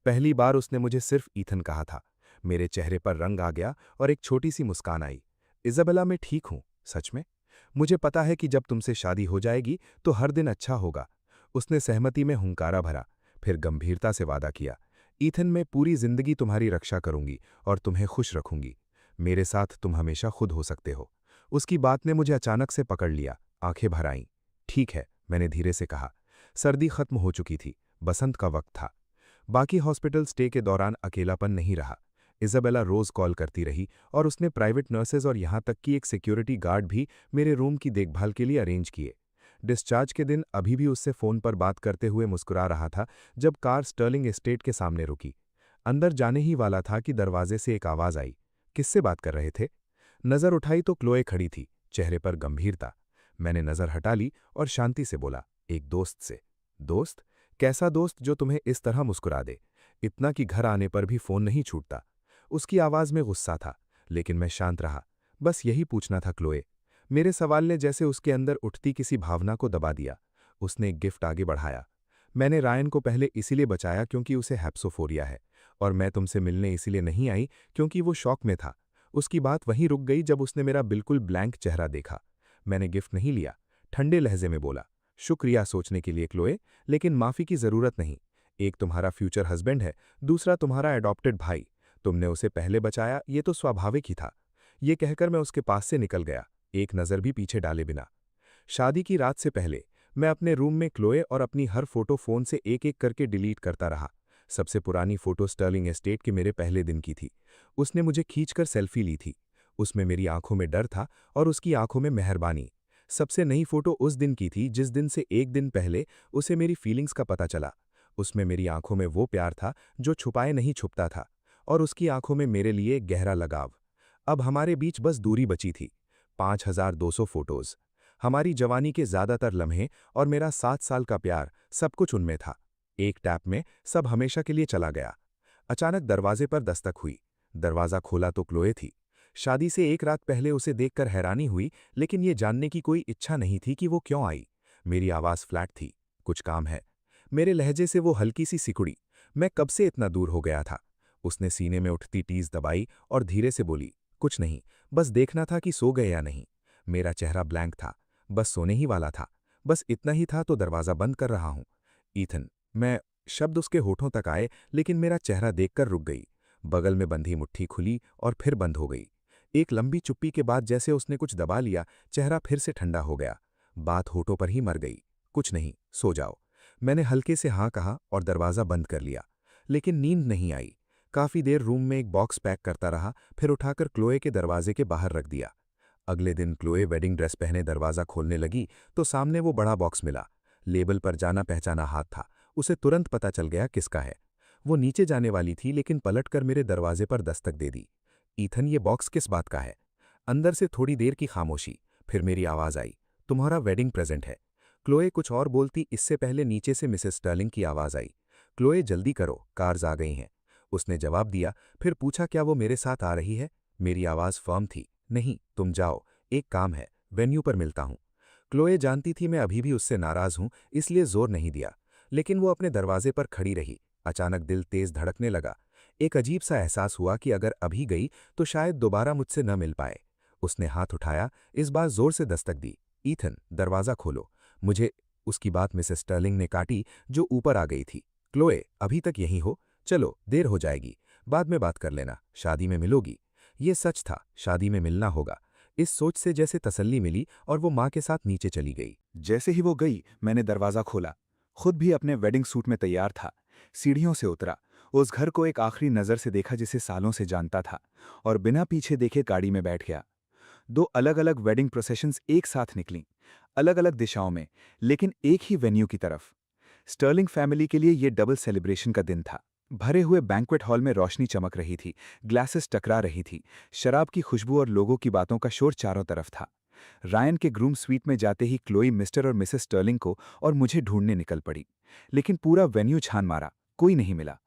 C: पहली बार उसने मुझे सिर्फ ईथन कहा था। मेरे चेहरे पर रंग आ गया और एक छोटी सी मुस्कान आई। इज़ाबेला, मैं ठीक हूँ, सच में। मुझे पता है कि जब तुमसे शादी हो जाएगी तो हर दिन अच्छा होगा। उसने सहमति में हुंकारा भरा, फिर गंभीरता से वादा किया। ईथन, मैं पूरी जिंदगी तुम्हारी रक्षा करूंगी और तुम्हें खुश रखूंगी। मेरे साथ तुम हमेशा खुद हो सकते हो। उसकी बात ने मुझे अचानक से पकड़ लिया, आंखें भर आईं। ठीक है, मैंने धीरे से कहा। सर्दी खत्म हो चुकी थी, बसंत का वक्त था। बाकी हॉस्पिटल स्टे के दौरान अकेलापन नहीं रहा। इज़ाबेला रोज कॉल करती रही और उसने प्राइवेट नर्सेज और यहां तक कि एक सिक्योरिटी गार्ड भी मेरे रूम की देखभाल के लिए अरेंज किए। डिस्चार्ज के दिन अभी भी उससे फोन पर बात करते हुए मुस्कुरा रहा था जब कार स्टर्लिंग एस्टेट के सामने रुकी। अंदर जाने ही वाला था कि दरवाजे से एक आवाज आई। किससे बात कर रहे थे? नजर उठाई तो क्लोए खड़ी थी, चेहरे पर गंभीरता। मैंने नजर हटा ली और शांति से बोला, एक दोस्त से। दोस्त? कैसा दोस्त जो तुम्हें इस तरह मुस्कुरा दे? इतना कि घर आने पर भी फोन नहीं छूटता। उसकी आवाज में गुस्सा था, लेकिन मैं शांत रहा। बस यही पूछना था क्लोए। मेरे सवाल ने जैसे उसके अंदर उठती किसी भावना को दबा दिया। उसने एक गिफ्ट आगे बढ़ाया। मैंने रायन को पहले इसीलिए बचाया क्योंकि उसे हैप्सोफोरिया है, और मैं तुमसे मिलने इसीलिए नहीं आई क्योंकि वो शौक में था। उसकी बात वहीं रुक गई जब उसने मेरा बिल्कुल ब्लैंक चेहरा देखा। मैंने गिफ्ट नहीं लिया, ठंडे लहजे में बोला, शुक्रिया सोचने के लिए क्लोए, लेकिन माफी की जरूरत नहीं। एक तुम्हारा फ्यूचर हस्बैंड है, दूसरा तुम्हारा एडॉप्टेड भाई। तुमने उसे पहले बचाया, ये तो स्वाभाविक ही था। ये कहकर मैं उसके पास से निकल गया, एक नज़र भी पीछे डाले बिना। शादी की रात से पहले मैं अपने रूम में क्लोए और अपनी हर फोटो फोन से एक एक करके डिलीट करता रहा। सबसे पुरानी फोटो स्टर्लिंग एस्टेट के मेरे पहले दिन की थी। उसने मुझे खींचकर सेल्फी ली थी। उसमें मेरी आंखों में डर था और उसकी आंखों में मेहरबानी। सबसे नई फोटो उस दिन की थी जिस दिन से एक दिन पहले उसे मेरी फीलिंग्स का पता चला। उसमें मेरी आंखों में वो प्यार था जो छुपाए नहीं छुपता था, और उसकी आंखों में मेरे लिए गहरा लगाव। अब हमारे बीच बस दूरी बची थी। 5200 फोटोज, हमारी जवानी के ज्यादातर लम्हे और मेरा 7 साल का प्यार, सब कुछ उनमें था। एक टैप में सब हमेशा के लिए चला गया। अचानक दरवाजे पर दस्तक हुई। दरवाजा खोला तो क्लोए थी। शादी से एक रात पहले उसे देखकर हैरानी हुई, लेकिन ये जानने की कोई इच्छा नहीं थी कि वो क्यों आई। मेरी आवाज फ्लैट थी, कुछ काम है। मेरे लहजे से वो हल्की सी सिकुड़ी, मैं कब से इतना दूर हो गया था। उसने सीने में उठती टीज दबाई और धीरे से बोली, कुछ नहीं, बस देखना था कि सो गए या नहीं। मेरा चेहरा ब्लैंक था, बस सोने ही वाला था। बस इतना ही था तो दरवाजा बंद कर रहा हूं। ईथन, मैं। शब्द उसके होठों तक आए, लेकिन मेरा चेहरा देखकर रुक गई। बगल में बंधी मुट्ठी खुली और फिर बंद हो गई। एक लंबी चुप्पी के बाद जैसे उसने कुछ दबा लिया, चेहरा फिर से ठंडा हो गया। बात होठों पर ही मर गई। कुछ नहीं, सो जाओ। मैंने हल्के से हाँ कहा और दरवाजा बंद कर लिया, लेकिन नींद नहीं आई। काफी देर रूम में एक बॉक्स पैक करता रहा, फिर उठाकर क्लोए के दरवाजे के बाहर रख दिया। अगले दिन क्लोए वेडिंग ड्रेस पहने दरवाजा खोलने लगी तो सामने वो बड़ा बॉक्स मिला। लेबल पर जाना पहचाना हाथ था। उसे तुरंत पता चल गया किसका है। वो नीचे जाने वाली थी, लेकिन पलटकर मेरे दरवाजे पर दस्तक दे दी। ईथन, ये बॉक्स किस बात का है? अंदर से थोड़ी देर की खामोशी, फिर मेरी आवाज आई, तुम्हारा वेडिंग प्रेजेंट है। क्लोए कुछ और बोलती इससे पहले नीचे से मिसेस स्टर्लिंग की आवाज आई, क्लोए जल्दी करो, कार्स आ गई हैं। उसने जवाब दिया, फिर पूछा क्या वो मेरे साथ आ रही है? मेरी आवाज फर्म थी, नहीं, तुम जाओ, एक काम है, वेन्यू पर मिलता हूं। क्लोए जानती थी मैं अभी भी उससे नाराज हूं, इसलिए जोर नहीं दिया, लेकिन वो अपने दरवाजे पर खड़ी रही। अचानक दिल तेज धड़कने लगा। एक अजीब सा एहसास हुआ कि अगर अभी गई तो शायद दोबारा मुझसे न मिल पाए। उसने हाथ उठाया, इस बार जोर से दस्तक दी। ईथन, दरवाजा खोलो, मुझे।
E: उसकी बात मिसेस स्टर्लिंग ने काटी, जो ऊपर आ गई थी। क्लोए, अभी तक यहीं हो? चलो, देर हो जाएगी। बाद में बात कर लेना, शादी में मिलोगी। ये सच था, शादी में मिलना होगा। इस सोच से जैसे तसल्ली मिली और वो माँ के साथ नीचे चली गई।
C: जैसे ही वो गई, मैंने दरवाज़ा खोला। खुद भी अपने वेडिंग सूट में तैयार था। सीढ़ियों से उतरा, उस घर को एक आखिरी नज़र से देखा जिसे सालों से जानता था, और बिना पीछे देखे गाड़ी में बैठ गया। दो अलग-अलग वेडिंग प्रोसेशंस एक साथ निकलीं, अलग-अलग दिशाओं में, लेकिन एक ही वेन्यू की तरफ। स्टर्लिंग फैमिली के लिए ये डबल सेलिब्रेशन का दिन था। भरे हुए बैंक्वेट हॉल में रोशनी चमक रही थी, ग्लासेस टकरा रही थी, शराब की खुशबू और लोगों की बातों का शोर चारों तरफ था। रायन के ग्रूम स्वीट में जाते ही क्लोई मिस्टर और मिसेस स्टर्लिंग को और मुझे ढूंढने निकल पड़ी। लेकिन पूरा वेन्यू छान मारा, कोई नहीं मिला।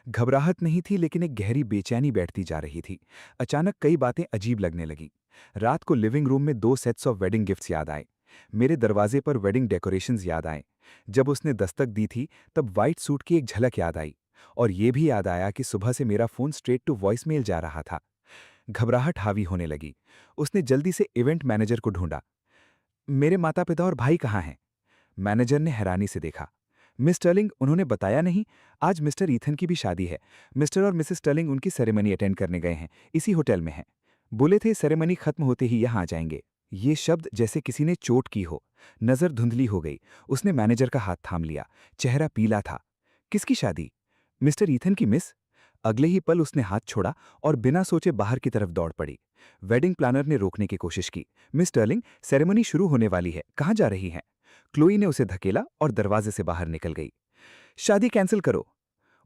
C: घबराहट नहीं थी, लेकिन एक गहरी बेचैनी बैठती जा रही थी। अचानक कई बातें अजीब लगने लगी। रात को लिविंग रूम में 2 सेट्स ऑफ वेडिंग गिफ्ट्स याद आए। मेरे दरवाजे पर वेडिंग डेकोरेशंस याद आए। जब उसने दस्तक दी थी, तब वाइट सूट की एक झलक याद आई। और ये भी याद आया कि सुबह से मेरा फ़ोन स्ट्रेट टू वॉइसमेल जा रहा था। घबराहट हावी होने लगी। उसने जल्दी से इवेंट मैनेजर को ढूंढा। मेरे माता पिता और भाई कहाँ हैं? मैनेजर ने हैरानी से देखा। मिस स्टर्लिंग, उन्होंने बताया नहीं? आज मिस्टर ईथन की भी शादी है। मिस्टर और मिसेस स्टर्लिंग उनकी सेरेमनी अटेंड करने गए हैं, इसी होटल में हैं। बोले थे सेरेमनी खत्म होते ही यहाँ आ जाएंगे। ये शब्द जैसे किसी ने चोट की हो। नजर धुंधली हो गई। उसने मैनेजर का हाथ थाम लिया। चेहरा पीला था। किसकी शादी? मिस्टर ईथन की मिस? अगले ही पल उसने हाथ छोड़ा और बिना सोचे बाहर की तरफ दौड़ पड़ी। वेडिंग प्लानर ने रोकने की कोशिश की। मिस स्टर्लिंग, सेरेमनी शुरू होने वाली है, कहाँ जा रही हैं? क्लोई ने उसे धकेला और दरवाजे से बाहर निकल गई। शादी कैंसिल करो।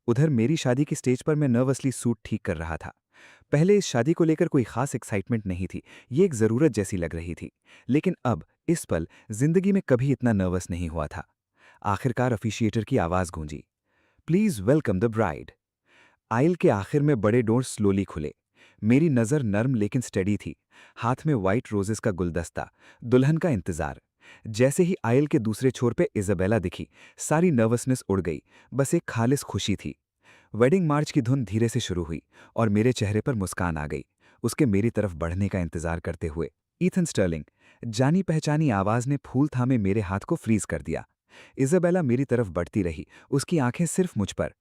C: उधर मेरी शादी की स्टेज पर मैं नर्वसली सूट ठीक कर रहा था। पहले इस शादी को लेकर कोई खास एक्साइटमेंट नहीं थी, ये एक ज़रूरत जैसी लग रही थी। लेकिन अब, इस पल, जिंदगी में कभी इतना नर्वस नहीं हुआ था। आखिरकार ऑफिशिएटर की आवाज़ गूंजी। Please welcome the bride. Aisle के आखिर में बड़े डोर स्लोली खुले। मेरी नज़र नर्म लेकिन स्टेडी थी। हाथ में व्हाइट रोजेस का गुलदस्ता, दुल्हन का इंतजार। जैसे ही आइल के दूसरे छोर पे इज़ाबेला दिखी, सारी नर्वसनेस उड़ गई। बस एक खालिस खुशी थी। वेडिंग मार्च की धुन धीरे से शुरू हुई और मेरे चेहरे पर मुस्कान आ गई, उसके मेरी तरफ बढ़ने का इंतजार करते हुए। Ethan Sterling. जानी पहचानी आवाज ने फूल थामे मेरे हाथ को फ्रीज कर दिया। इज़ाबेला मेरी तरफ बढ़ती रही, उसकी आंखें सिर्फ मुझ पर।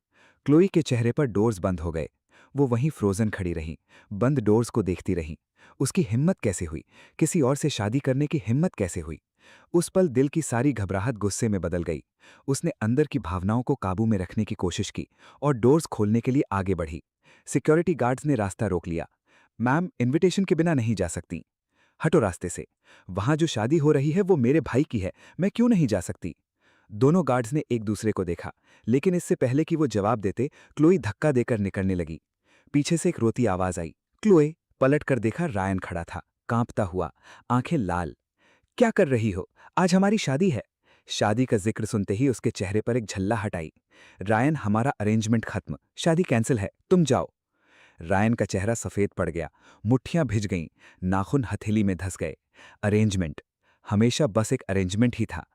C: क्लोई के चेहरे पर डोर्स बंद हो गए। वो वहीं फ्रोजन खड़ी रही, बंद डोर्स को देखती रही। उसकी हिम्मत कैसे हुई? किसी और से शादी करने की हिम्मत कैसे हुई? उस पल दिल की सारी घबराहट गुस्से में बदल गई। उसने अंदर की भावनाओं को काबू में रखने की कोशिश की और डोर्स खोलने के लिए आगे बढ़ी। सिक्योरिटी गार्ड्स ने रास्ता रोक लिया। मैम, इनविटेशन के बिना नहीं जा सकती। हटो रास्ते से। वहां जो शादी हो रही है वो मेरे भाई की है, मैं क्यों नहीं जा सकती? दोनों गार्ड्स ने एक दूसरे को देखा, लेकिन इससे पहले कि वो जवाब देते, क्लोई धक्का देकर निकलने लगी। पीछे से एक रोती आवाज आई, क्लोए। पलट कर देखा, रायन खड़ा था, कांपता हुआ, आंखें लाल। क्या कर रही हो? आज हमारी शादी है। शादी का जिक्र सुनते ही उसके चेहरे पर एक झल्लाहट आई। रायन, हमारा अरेंजमेंट खत्म, शादी कैंसिल है, तुम जाओ। रायन का चेहरा सफेद पड़ गया, मुट्ठियां भिज गईं, नाखून हथेली में धंस गए। अरेंजमेंट हमेशा बस एक अरेंजमेंट ही था।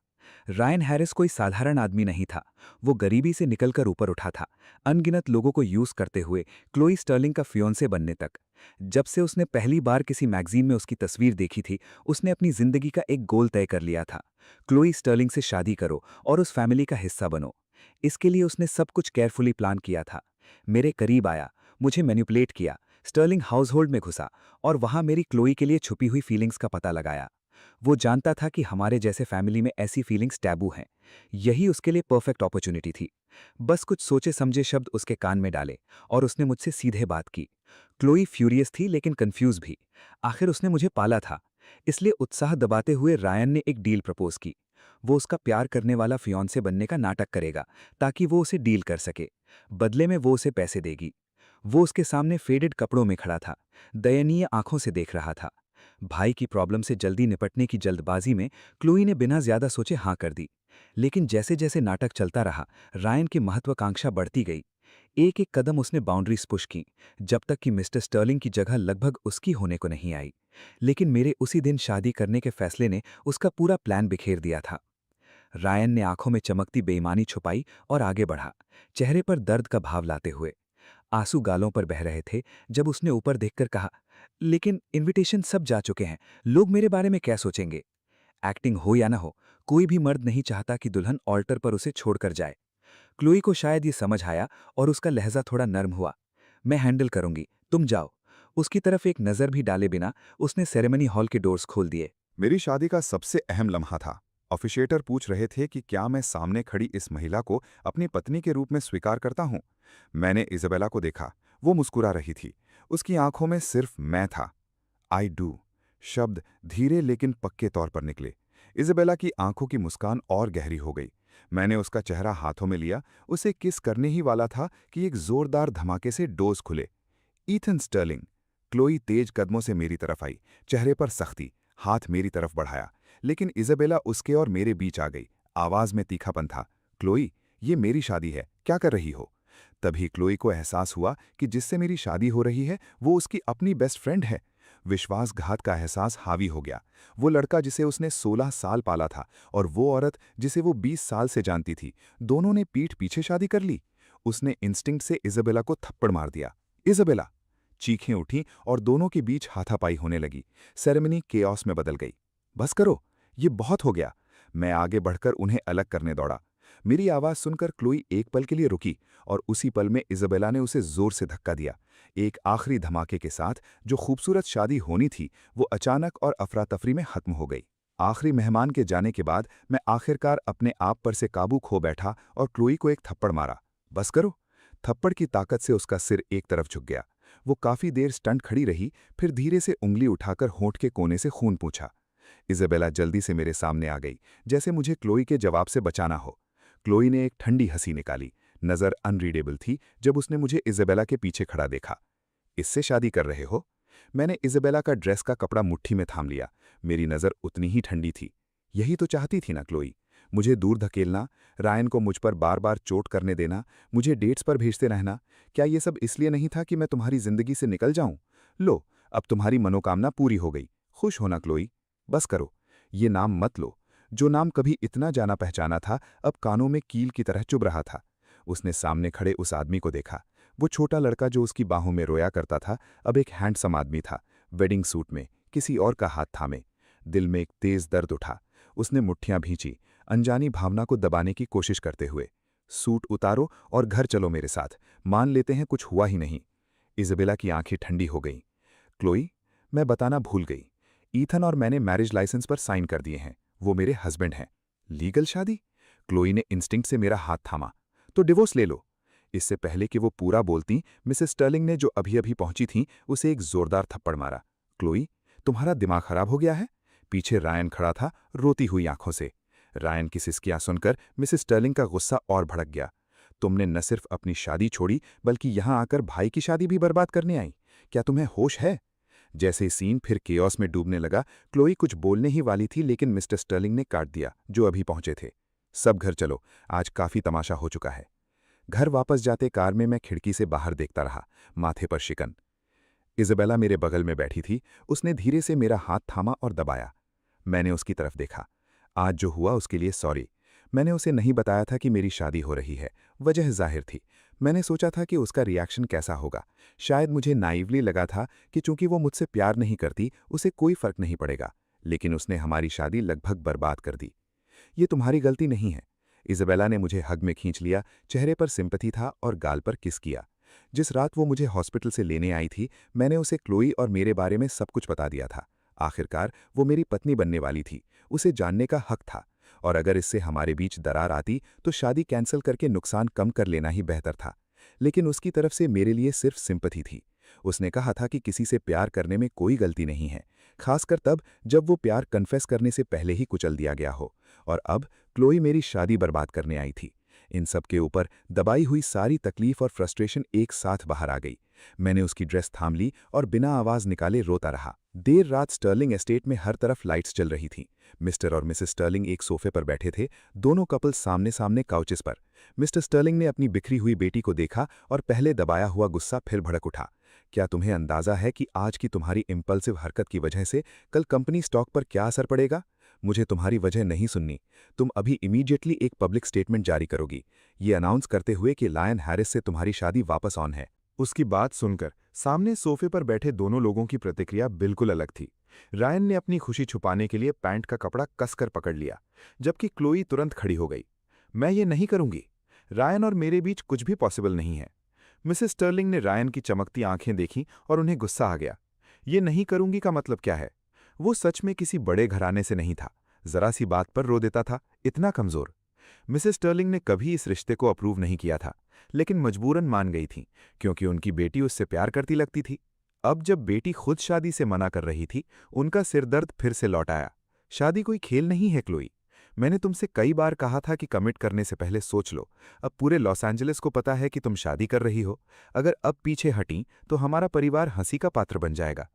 C: रायन हैरिस कोई साधारण आदमी नहीं था। वो गरीबी से निकलकर ऊपर उठा था, अनगिनत लोगों को यूज करते हुए क्लोई स्टर्लिंग का फियोंसे बनने तक। जब से उसने पहली बार किसी मैगजीन में उसकी तस्वीर देखी थी, उसने अपनी जिंदगी का एक गोल तय कर लिया था। क्लोई स्टर्लिंग से शादी करो और उस फैमिली का हिस्सा बनो। इसके लिए उसने सब कुछ केयरफुली प्लान किया था। मेरे करीब आया, मुझे मैनिपुलेट किया, स्टर्लिंग हाउसहोल्ड में घुसा और वहां मेरी क्लोई के लिए छुपी हुई फीलिंग्स का पता लगाया। वो जानता था कि हमारे जैसे फैमिली में ऐसी फीलिंग्स टैबू हैं। यही उसके लिए परफेक्ट अपॉर्चुनिटी थी। बस कुछ सोचे समझे शब्द उसके कान में डाले और उसने मुझसे सीधे बात की। क्लोई फ्यूरियस थी लेकिन कंफ्यूज भी। आखिर उसने मुझे पाला था। इसलिए उत्साह दबाते हुए रायन ने एक डील प्रपोज की। वो उसका प्यार करने वाला फियोंसे बनने का नाटक करेगा ताकि वो उसे डील कर सके। बदले में वो उसे पैसे देगी। वो उसके सामने फेडेड कपड़ों में खड़ा था, दयनीय आंखों से देख रहा था। भाई की प्रॉब्लम से जल्दी निपटने की जल्दबाजी में क्लोई ने बिना ज्यादा सोचे हाँ कर दी। लेकिन जैसे जैसे नाटक चलता रहा, रायन की महत्वाकांक्षा बढ़ती गई। एक एक कदम उसने बाउंड्रीज पुश की, जब तक कि मिस्टर स्टर्लिंग की जगह लगभग उसकी होने को नहीं आई। लेकिन मेरे उसी दिन शादी करने के फैसले ने उसका पूरा प्लान बिखेर दिया था। रायन ने आंखों में चमकती बेईमानी छुपाई और आगे बढ़ा, चेहरे पर दर्द का भाव लाते हुए। आंसू गालों पर बह रहे थे जब उसने ऊपर देखकर कहा, लेकिन इनविटेशन सब जा चुके हैं, लोग मेरे बारे में क्या सोचेंगे? एक्टिंग हो या ना हो,
F: कोई भी मर्द नहीं चाहता कि दुल्हन ऑल्टर पर उसे छोड़कर जाए। क्लोई को शायद ये समझ आया और उसका लहजा थोड़ा नर्म हुआ। मैं हैंडल करूंगी, तुम जाओ। उसकी तरफ एक नज़र भी डाले बिना उसने सेरेमनी हॉल के डोर्स खोल दिए।
C: मेरी शादी का सबसे अहम लम्हा था। ऑफिशिएटर पूछ रहे थे कि क्या मैं सामने खड़ी इस महिला को अपनी पत्नी के रूप में स्वीकार करता हूं। मैंने इज़ाबेला को देखा। वो मुस्कुरा रही थी। उसकी आंखों में सिर्फ मैं था। आई डू शब्द धीरे लेकिन पक्के तौर पर निकले। इज़ाबेला की आंखों की मुस्कान और गहरी हो गई। मैंने उसका चेहरा हाथों में लिया, उसे किस करने ही वाला था कि एक जोरदार धमाके से डोज खुले। Ethan Stirling. क्लोई तेज कदमों से मेरी तरफ आई, चेहरे पर सख्ती, हाथ मेरी तरफ बढ़ाया। लेकिन इज़ाबेला उसके और मेरे बीच आ गई। आवाज में तीखापन था। क्लोई, ये मेरी शादी है, क्या कर रही हो? तभी क्लोई को एहसास हुआ कि जिससे मेरी शादी हो रही है वो उसकी अपनी बेस्ट फ्रेंड है। विश्वासघात का एहसास हावी हो गया। वो लड़का जिसे उसने 16 साल पाला था और वो औरत जिसे वो 20 साल से जानती थी, दोनों ने पीठ पीछे शादी कर ली। उसने इंस्टिंक्ट से इज़ाबेला को थप्पड़ मार दिया। इज़ाबेला! चीखें उठीं और दोनों के बीच हाथापाई होने लगी। सेरेमनी केओस में बदल गई। बस करो, ये बहुत हो गया। मैं आगे बढ़कर उन्हें अलग करने दौड़ा। मेरी आवाज़ सुनकर क्लोई एक पल के लिए रुकी और उसी पल में इज़ाबेला ने उसे जोर से धक्का दिया। एक आखिरी धमाके के साथ जो खूबसूरत शादी होनी थी वो अचानक और अफरा तफरी में खत्म हो गई। आखिरी मेहमान के जाने के बाद मैं आखिरकार अपने आप पर से काबू खो बैठा और क्लोई को एक थप्पड़ मारा। बस करो। थप्पड़ की ताकत से उसका सिर एक तरफ झुक गया। वो काफी देर स्टंट खड़ी रही, फिर धीरे से उंगली उठाकर होंठ के कोने से खून पूछा। इज़ाबेला जल्दी से मेरे सामने आ गई, जैसे मुझे क्लोई के जवाब से बचाना हो। क्लोई ने एक ठंडी हंसी निकाली। नजर अनरीडेबल थी जब उसने मुझे इज़ाबेला के पीछे खड़ा देखा। इससे शादी कर रहे हो? मैंने इज़ाबेला का ड्रेस का कपड़ा मुट्ठी में थाम लिया। मेरी नज़र उतनी ही ठंडी थी। यही तो चाहती थी ना क्लोई? मुझे दूर धकेलना, रायन को मुझ पर बार बार चोट करने देना, मुझे डेट्स पर भेजते रहना। क्या ये सब इसलिए नहीं था कि मैं तुम्हारी जिंदगी से निकल जाऊं? लो, अब तुम्हारी मनोकामना पूरी हो गई। खुश होना क्लोई। बस करो। ये नाम मत लो। जो नाम कभी इतना जाना पहचाना था अब कानों में कील की तरह चुभ रहा था। उसने सामने खड़े उस आदमी को देखा। वो छोटा लड़का जो उसकी बाहों में रोया करता था अब एक हैंडसम आदमी था, वेडिंग सूट में, किसी और का हाथ थामे। दिल में एक तेज दर्द उठा। उसने मुट्ठियां भींची, अनजानी भावना को दबाने की कोशिश करते हुए। सूट उतारो और घर चलो मेरे साथ, मान लेते हैं कुछ हुआ ही नहीं। इज़ाबेला की आंखें ठंडी हो गईं। क्लोई, मैं बताना भूल गई। ईथन और मैंने मैरिज लाइसेंस पर साइन कर दिए हैं। वो मेरे हस्बैंड हैं। लीगल शादी? क्लोई ने इंस्टिंक्ट से मेरा हाथ थामा। तो डिवोर्स ले लो। इससे पहले कि वो पूरा बोलती, मिसेस स्टर्लिंग ने जो अभी अभी पहुंची थीं उसे एक जोरदार थप्पड़ मारा। क्लोई, तुम्हारा दिमाग खराब हो गया है? पीछे रायन खड़ा था, रोती हुई आंखों से। रायन की सिसकियां सुनकर मिसेस स्टर्लिंग का गुस्सा और भड़क गया। तुमने न सिर्फ अपनी शादी छोड़ी बल्कि यहां आकर भाई की शादी भी बर्बाद करने आई। क्या तुम्हें होश है? जैसे सीन फिर केओस में डूबने लगा, क्लोई कुछ बोलने ही वाली थी लेकिन मिस्टर स्टर्लिंग ने काट दिया, जो अभी पहुंचे थे। सब घर चलो, आज काफी तमाशा हो चुका है। घर वापस जाते कार में मैं खिड़की से बाहर देखता रहा, माथे पर शिकन। इज़ाबेला मेरे बगल में बैठी थी। उसने धीरे से मेरा हाथ थामा और दबाया। मैंने उसकी तरफ देखा। आज जो हुआ उसके लिए सॉरी। मैंने उसे नहीं बताया था कि मेरी शादी हो रही है। वजह जाहिर थी। मैंने सोचा था कि उसका रिएक्शन कैसा होगा। शायद मुझे नाइवली लगा था कि चूंकि वो मुझसे प्यार नहीं करती उसे कोई फर्क नहीं पड़ेगा, लेकिन उसने हमारी शादी लगभग बर्बाद कर दी। ये तुम्हारी गलती नहीं है। इज़ाबेला ने मुझे हग में खींच लिया, चेहरे पर सिंपैथी था और गाल पर किस किया। जिस रात वो मुझे हॉस्पिटल से लेने आई थी मैंने उसे क्लोई और मेरे बारे में सब कुछ बता दिया था। आखिरकार वो मेरी पत्नी बनने वाली थी, उसे जानने का हक था, और अगर इससे हमारे बीच दरार आती तो शादी कैंसिल करके नुकसान कम कर लेना ही बेहतर था। लेकिन उसकी तरफ से मेरे लिए सिर्फ सिंपैथी थी। उसने कहा था कि किसी से प्यार करने में कोई गलती नहीं है, खासकर तब जब वो प्यार कन्फेस करने से पहले ही कुचल दिया गया हो। और अब क्लोई मेरी शादी बर्बाद करने आई थी। इन सब के ऊपर दबाई हुई सारी तकलीफ और फ्रस्ट्रेशन एक साथ बाहर आ गई। मैंने उसकी ड्रेस थाम ली और बिना आवाज निकाले रोता रहा। देर रात स्टर्लिंग एस्टेट में हर तरफ लाइट्स जल रही थीं। मिस्टर और मिसेस स्टर्लिंग एक सोफे पर बैठे थे, दोनों कपल सामने सामने काउचेस पर। मिस्टर स्टर्लिंग ने अपनी बिखरी हुई बेटी को देखा और पहले दबाया हुआ गुस्सा फिर भड़क उठा। क्या तुम्हें अंदाजा है कि आज की तुम्हारी इम्पल्सिव हरकत की वजह से कल कंपनी स्टॉक पर क्या असर पड़ेगा? मुझे तुम्हारी वजह नहीं सुननी। तुम अभी इमीडिएटली एक पब्लिक स्टेटमेंट जारी करोगी, ये अनाउंस करते हुए कि लायन हैरिस से तुम्हारी शादी वापस ऑन है।
D: उसकी बात सुनकर सामने सोफे पर बैठे दोनों लोगों की प्रतिक्रिया बिल्कुल अलग थी। रायन ने अपनी खुशी छुपाने के लिए पैंट का कपड़ा कसकर पकड़ लिया, जबकि क्लोई तुरंत खड़ी हो गई। मैं ये नहीं करूंगी। रायन और मेरे बीच कुछ भी पॉसिबल नहीं है। मिसेस स्टर्लिंग ने रायन की चमकती आंखें देखीं और उन्हें गुस्सा आ गया। ये नहीं करूंगी का मतलब क्या है? वो सच में किसी बड़े घराने से नहीं था, जरा सी बात पर रो देता था, इतना कमजोर। मिसेस स्टर्लिंग ने कभी इस रिश्ते को अप्रूव नहीं किया था, लेकिन मजबूरन मान गई थी, क्योंकि उनकी बेटी उससे प्यार करती लगती थी। अब जब बेटी खुद शादी से मना कर रही थी, उनका सिरदर्द फिर से लौट आया। शादी कोई खेल नहीं है क्लोई। मैंने तुमसे कई बार कहा था कि कमिट करने से पहले सोच लो। अब पूरे लॉस एंजलिस को पता है कि तुम शादी कर रही हो। अगर अब पीछे हटीं तो हमारा परिवार हंसी का पात्र बन जाएगा।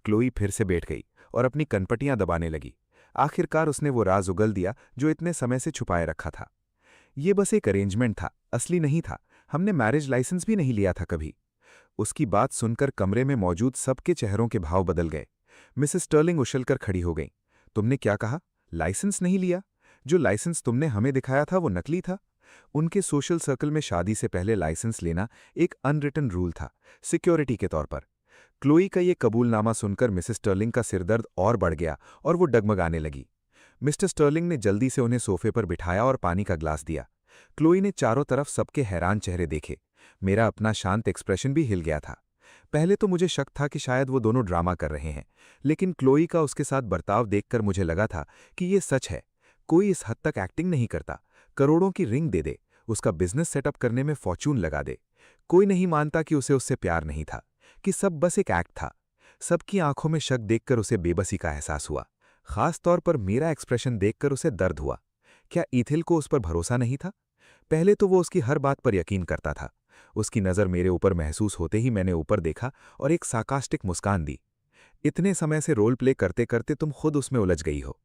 D: क्लोई फिर से बैठ गई और अपनी कनपटियां दबाने लगी। आखिरकार उसने वो राज उगल दिया जो इतने समय से छुपाए रखा था। ये बस एक अरेंजमेंट था, असली नहीं था। हमने मैरिज लाइसेंस भी नहीं लिया था कभी। उसकी बात सुनकर कमरे में मौजूद सबके चेहरों के भाव बदल गए। मिसेस स्टर्लिंग उछलकर खड़ी हो गईं। तुमने क्या कहा? लाइसेंस नहीं लिया? जो लाइसेंस तुमने हमें दिखाया था वो नकली था। उनके सोशल सर्कल में शादी से पहले लाइसेंस लेना एक अनरिटन रूल था, सिक्योरिटी के तौर पर। क्लोई का ये कबूलनामा सुनकर मिसेस स्टर्लिंग का सिरदर्द और बढ़ गया और वो डगमगाने लगी। मिस्टर स्टर्लिंग ने जल्दी से उन्हें सोफे पर बिठाया और पानी का ग्लास दिया। क्लोई ने चारों तरफ सबके हैरान चेहरे देखे। मेरा अपना शांत एक्सप्रेशन भी हिल गया था। पहले तो मुझे शक था कि शायद वो दोनों ड्रामा कर रहे हैं, लेकिन क्लोई का उसके साथ बर्ताव देखकर मुझे लगा था कि ये सच है। कोई इस हद तक एक्टिंग नहीं करता। करोड़ों की रिंग दे दे, उसका बिजनेस सेटअप करने में फॉर्चून लगा दे, कोई नहीं मानता कि उसे उससे प्यार नहीं था, कि सब बस एक एक्ट था। सबकी आंखों में शक देखकर उसे बेबसी का एहसास हुआ। खास तौर पर मेरा एक्सप्रेशन देखकर उसे दर्द हुआ। क्या ईथिल को उस पर भरोसा नहीं था? पहले तो वो उसकी हर बात पर यकीन करता था। उसकी नज़र मेरे ऊपर महसूस होते ही मैंने ऊपर देखा और एक साकास्टिक मुस्कान दी। इतने समय से रोल प्ले करते करते तुम खुद उसमें उलझ गई हो।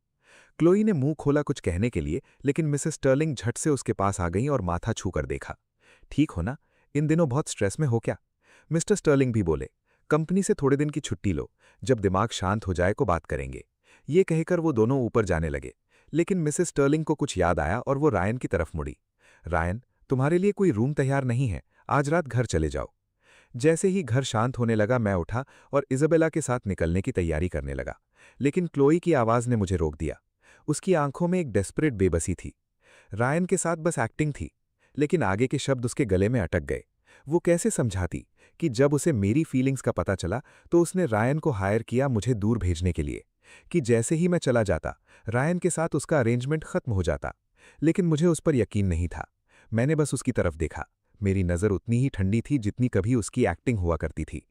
D: क्लोई ने मुंह खोला कुछ कहने के लिए, लेकिन मिसेस स्टर्लिंग झट से उसके पास आ गई और माथा छूकर देखा। ठीक हो ना? इन दिनों बहुत स्ट्रेस में हो क्या? मिस्टर स्टर्लिंग भी बोले, कंपनी से थोड़े दिन की छुट्टी लो, जब दिमाग शांत हो जाए को बात करेंगे। ये कहकर वो दोनों ऊपर जाने लगे, लेकिन मिसेस स्टर्लिंग को कुछ याद आया और वो रायन की तरफ मुड़ी। रायन, तुम्हारे लिए कोई रूम तैयार नहीं है, आज रात घर चले जाओ। जैसे ही घर शांत होने लगा मैं उठा और इज़ाबेला के साथ निकलने की तैयारी करने लगा, लेकिन क्लोई की आवाज़ ने मुझे रोक दिया। उसकी आंखों में एक डेस्परेट बेबसी थी। रायन के साथ बस एक्टिंग थी, लेकिन आगे के शब्द उसके गले में अटक गए। वो कैसे समझाती कि जब उसे मेरी फीलिंग्स का पता चला तो उसने रायन को हायर किया मुझे दूर भेजने के लिए, कि जैसे ही मैं चला जाता रायन के साथ उसका अरेंजमेंट खत्म हो जाता। लेकिन मुझे उस पर यकीन नहीं था। मैंने बस उसकी तरफ देखा। मेरी नज़र उतनी ही ठंडी थी जितनी कभी उसकी एक्टिंग हुआ करती थी।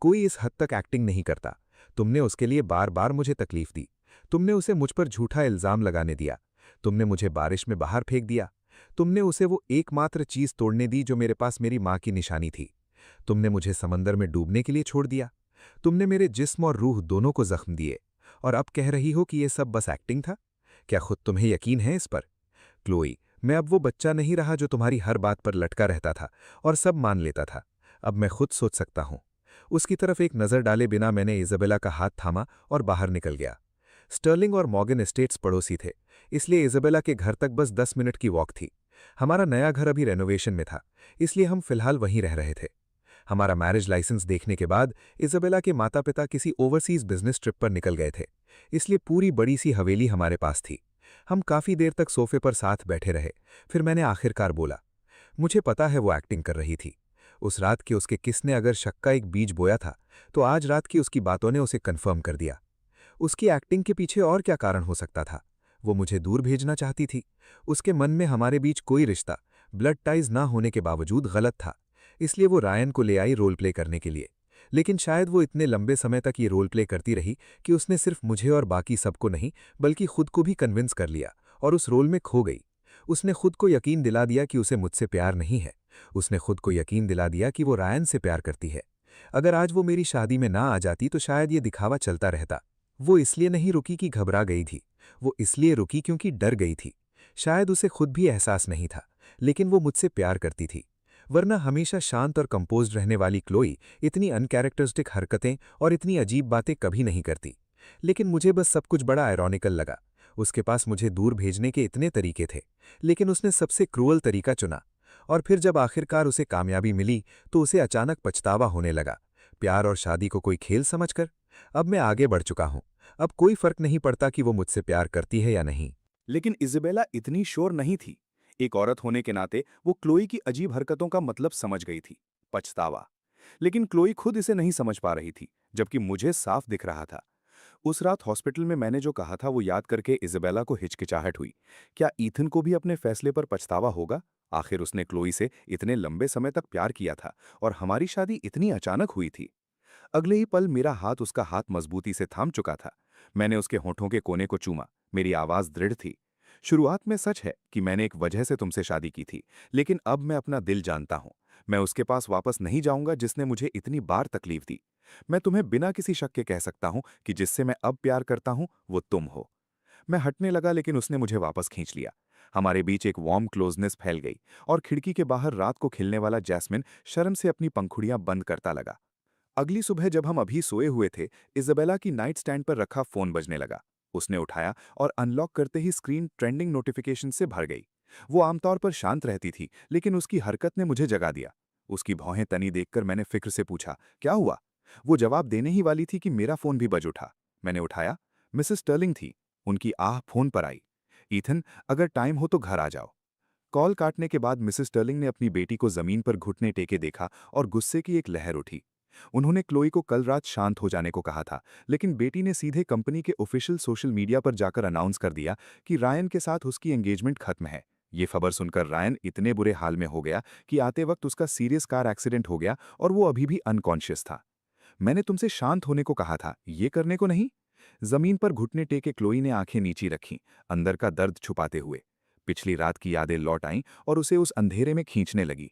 D: कोई इस हद तक एक्टिंग नहीं करता। तुमने उसके लिए बार बार मुझे तकलीफ दी। तुमने उसे मुझ पर झूठा इल्ज़ाम लगाने दिया। तुमने मुझे बारिश में बाहर फेंक दिया। तुमने उसे वो एकमात्र चीज़ तोड़ने दी जो मेरे पास मेरी माँ की निशानी थी। तुमने मुझे समंदर में डूबने के लिए छोड़ दिया। तुमने मेरे जिस्म और रूह दोनों को जख्म दिए, और अब कह रही हो कि ये सब बस एक्टिंग था? क्या खुद तुम्हें यकीन है इस पर? क्लोई, मैं अब वो बच्चा नहीं रहा जो तुम्हारी हर बात पर लटका रहता था और सब मान लेता था। अब मैं खुद सोच सकता हूँ। उसकी तरफ एक नज़र डाले बिना मैंने इज़ाबेला का हाथ थामा और बाहर निकल गया। स्टर्लिंग और मॉर्गन एस्टेट्स पड़ोसी थे, इसलिए इज़ाबेला के घर तक बस 10 मिनट की वॉक थी। हमारा नया घर अभी रेनोवेशन में था, इसलिए हम फिलहाल वहीं रह रहे थे। हमारा मैरिज लाइसेंस देखने के बाद इज़ाबेला के माता पिता किसी ओवरसीज बिजनेस ट्रिप पर निकल गए थे, इसलिए पूरी बड़ी सी हवेली हमारे पास थी। हम काफ़ी देर तक सोफे पर साथ बैठे रहे। फिर मैंने आखिरकार बोला, मुझे पता है वो एक्टिंग कर रही थी। उस रात के उसके किस ने अगर शक का एक बीज बोया था, तो आज रात की उसकी बातों ने उसे कन्फर्म कर दिया। उसकी एक्टिंग के पीछे और क्या कारण हो सकता था? वो मुझे दूर भेजना चाहती थी। उसके मन में हमारे बीच कोई रिश्ता, ब्लड टाइज ना होने के बावजूद गलत था, इसलिए वो रायन को ले आई रोल प्ले करने के लिए। लेकिन शायद वो इतने लंबे समय तक ये रोल प्ले करती रही कि उसने सिर्फ मुझे और बाकी सबको नहीं, बल्कि खुद को भी कन्विंस कर लिया और उस रोल में खो गई। उसने खुद को यकीन दिला दिया कि उसे मुझसे प्यार नहीं है। उसने खुद को यकीन दिला दिया कि वो रायन से प्यार करती है। अगर आज वो मेरी शादी में ना आ जाती तो शायद ये दिखावा चलता रहता। वो इसलिए नहीं रुकी कि घबरा गई थी, वो इसलिए रुकी क्योंकि डर गई थी। शायद उसे खुद भी एहसास नहीं था, लेकिन वो मुझसे प्यार करती थी। वरना हमेशा शांत और कंपोज्ड रहने वाली क्लोई इतनी अनकैरेक्टरिस्टिक हरकतें और इतनी अजीब बातें कभी नहीं करती। लेकिन मुझे बस सब कुछ बड़ा आयरॉनिकल लगा। उसके पास मुझे दूर भेजने के इतने तरीके थे, लेकिन उसने सबसे क्रूअल तरीका चुना। और फिर जब आखिरकार उसे कामयाबी मिली तो उसे अचानक पछतावा होने लगा।
E: प्यार और शादी को कोई खेल समझकर? अब मैं आगे बढ़ चुका हूं। अब कोई फर्क नहीं पड़ता कि वो मुझसे प्यार करती है या नहीं।
C: लेकिन इज़ाबेला इतनी श्योर नहीं थी। एक औरत होने के नाते वो क्लोई की अजीब हरकतों का मतलब समझ गई थी, पछतावा। लेकिन क्लोई खुद इसे नहीं समझ पा रही थी, जबकि मुझे साफ दिख रहा था। उस रात हॉस्पिटल में मैंने जो कहा था वो याद करके इज़ाबेला को हिचकिचाहट हुई। क्या ईथन को भी अपने फैसले पर पछतावा होगा? आखिर उसने क्लोई से इतने लंबे समय तक प्यार किया था और हमारी शादी इतनी अचानक हुई थी। अगले ही पल मेरा हाथ उसका हाथ मजबूती से थाम चुका था। मैंने उसके होठों के कोने को चूमा। मेरी आवाज दृढ़ थी। शुरुआत में सच है कि मैंने एक वजह से तुमसे शादी की थी, लेकिन अब मैं अपना दिल जानता हूं। मैं उसके पास वापस नहीं जाऊंगा जिसने मुझे इतनी बार तकलीफ दी। मैं तुम्हें बिना किसी शक के कह सकता हूं कि जिससे मैं अब प्यार करता हूं वो तुम हो। मैं हटने लगा लेकिन उसने मुझे वापस खींच लिया। हमारे बीच एक वार्म क्लोजनेस फैल गई और खिड़की के बाहर रात को खिलने वाला जैस्मिन शर्म से अपनी पंखुड़ियां बंद करता लगा। अगली सुबह जब हम अभी सोए हुए थे, इज़ाबेला की नाइट स्टैंड पर रखा फोन बजने लगा। उसने उठाया और अनलॉक करते ही स्क्रीन ट्रेंडिंग नोटिफिकेशन से भर गई। वो आमतौर पर शांत रहती थी, लेकिन उसकी हरकत ने मुझे जगा दिया। उसकी भौहें तनी देखकर मैंने फिक्र से पूछा, क्या हुआ? वो जवाब देने ही वाली थी कि मेरा फोन भी बज उठा। मैंने उठाया। मिसेस स्टर्लिंग थी। उनकी आह फोन पर आई। ईथन, अगर टाइम हो तो घर आ जाओ। कॉल काटने के बाद मिसेस स्टर्लिंग ने अपनी बेटी को जमीन पर घुटने टेके देखा और गुस्से की एक लहर उठी। उन्होंने क्लोई को कल रात शांत हो जाने को कहा था, लेकिन बेटी ने सीधे कंपनी के ऑफिशियल सोशल मीडिया पर जाकर अनाउंस कर दिया कि रायन के साथ उसकी एंगेजमेंट खत्म है। ये खबर सुनकर रायन इतने बुरे हाल में हो गया कि आते वक्त उसका सीरियस कार एक्सीडेंट हो गया और वो अभी भी अनकॉन्शियस था। मैंने तुमसे शांत होने को कहा था, ये करने को नहीं। जमीन पर घुटने टेके क्लोई ने आंखें नीची रखीं, अंदर का दर्द छुपाते हुए। पिछली रात की यादें लौट आईं और उसे उस अंधेरे में खींचने लगी।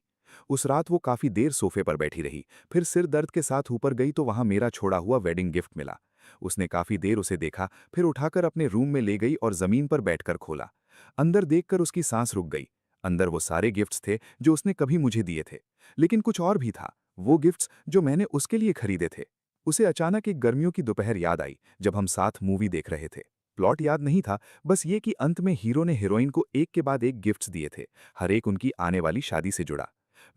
C: उस रात वो काफी देर सोफे पर बैठी रही, फिर सिर दर्द के साथ ऊपर गई तो वहां मेरा छोड़ा हुआ वेडिंग गिफ्ट मिला। उसने काफी देर उसे देखा, फिर उठाकर अपने रूम में ले गई और जमीन पर बैठकर खोला। अंदर देखकर उसकी सांस रुक गई। अंदर वो सारे गिफ्ट्स थे जो उसने कभी मुझे दिए थे, लेकिन कुछ और भी था, वो गिफ्ट्स जो मैंने उसके लिए खरीदे थे। उसे अचानक एक गर्मियों की दोपहर याद आई जब हम साथ मूवी देख रहे थे। प्लॉट याद नहीं था, बस ये कि अंत में हीरो ने हीरोइन को एक के बाद एक गिफ्ट्स दिए थे, हर एक उनकी आने वाली शादी से जुड़ा।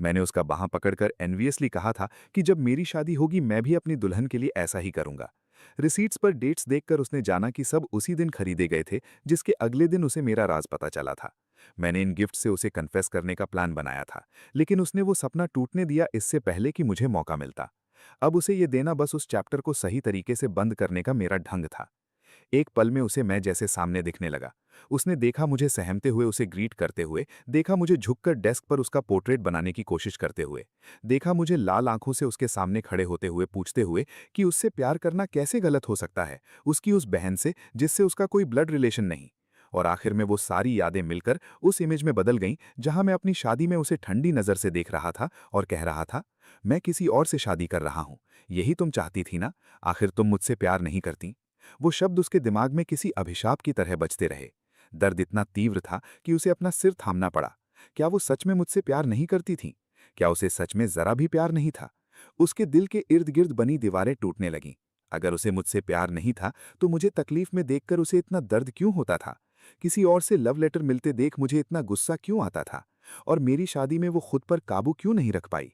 C: मैंने उसका बाहां पकड़कर एनवियसली कहा था कि जब मेरी शादी होगी मैं भी अपनी दुल्हन के लिए ऐसा ही करूंगा। रिसीट्स पर डेट्स देखकर उसने जाना कि सब उसी दिन खरीदे गए थे जिसके अगले दिन उसे मेरा राज पता चला था। मैंने इन गिफ्ट से उसे कन्फेस करने का प्लान बनाया था, लेकिन उसने वो सपना टूटने दिया इससे पहले कि मुझे मौका मिलता। अब उसे ये देना बस उस चैप्टर को सही तरीके से बंद करने का मेरा ढंग था। एक पल में उसे मैं जैसे सामने दिखने लगा। उसने देखा मुझे सहमते हुए उसे ग्रीट करते हुए, देखा मुझे झुककर डेस्क पर उसका पोर्ट्रेट बनाने की कोशिश करते हुए, देखा मुझे लाल आंखों से उसके सामने खड़े होते हुए पूछते हुए कि उससे प्यार करना कैसे गलत हो सकता है, उसकी उस बहन से जिससे उसका कोई ब्लड रिलेशन नहीं। और आखिर में वो सारी यादें मिलकर उस इमेज में बदल गईं जहां मैं अपनी शादी में उसे ठंडी नजर से देख रहा था और कह रहा था, मैं किसी और से शादी कर रहा हूं। यही तुम चाहती थी ना? आखिर तुम मुझसे प्यार नहीं करती? वो शब्द उसके दिमाग में किसी अभिशाप की तरह बजते रहे। दर्द इतना तीव्र था कि उसे अपना सिर थामना पड़ा। क्या वो सच में मुझसे प्यार नहीं करती थी? क्या उसे सच में जरा भी प्यार नहीं था? उसके दिल के इर्द गिर्द बनी दीवारें टूटने लगीं। अगर उसे मुझसे प्यार नहीं था तो मुझे तकलीफ में देखकर उसे इतना दर्द क्यों होता था? किसी और से लव लेटर मिलते देख मुझे इतना गुस्सा क्यों आता था? और मेरी शादी में वो खुद पर काबू क्यों नहीं रख पाई?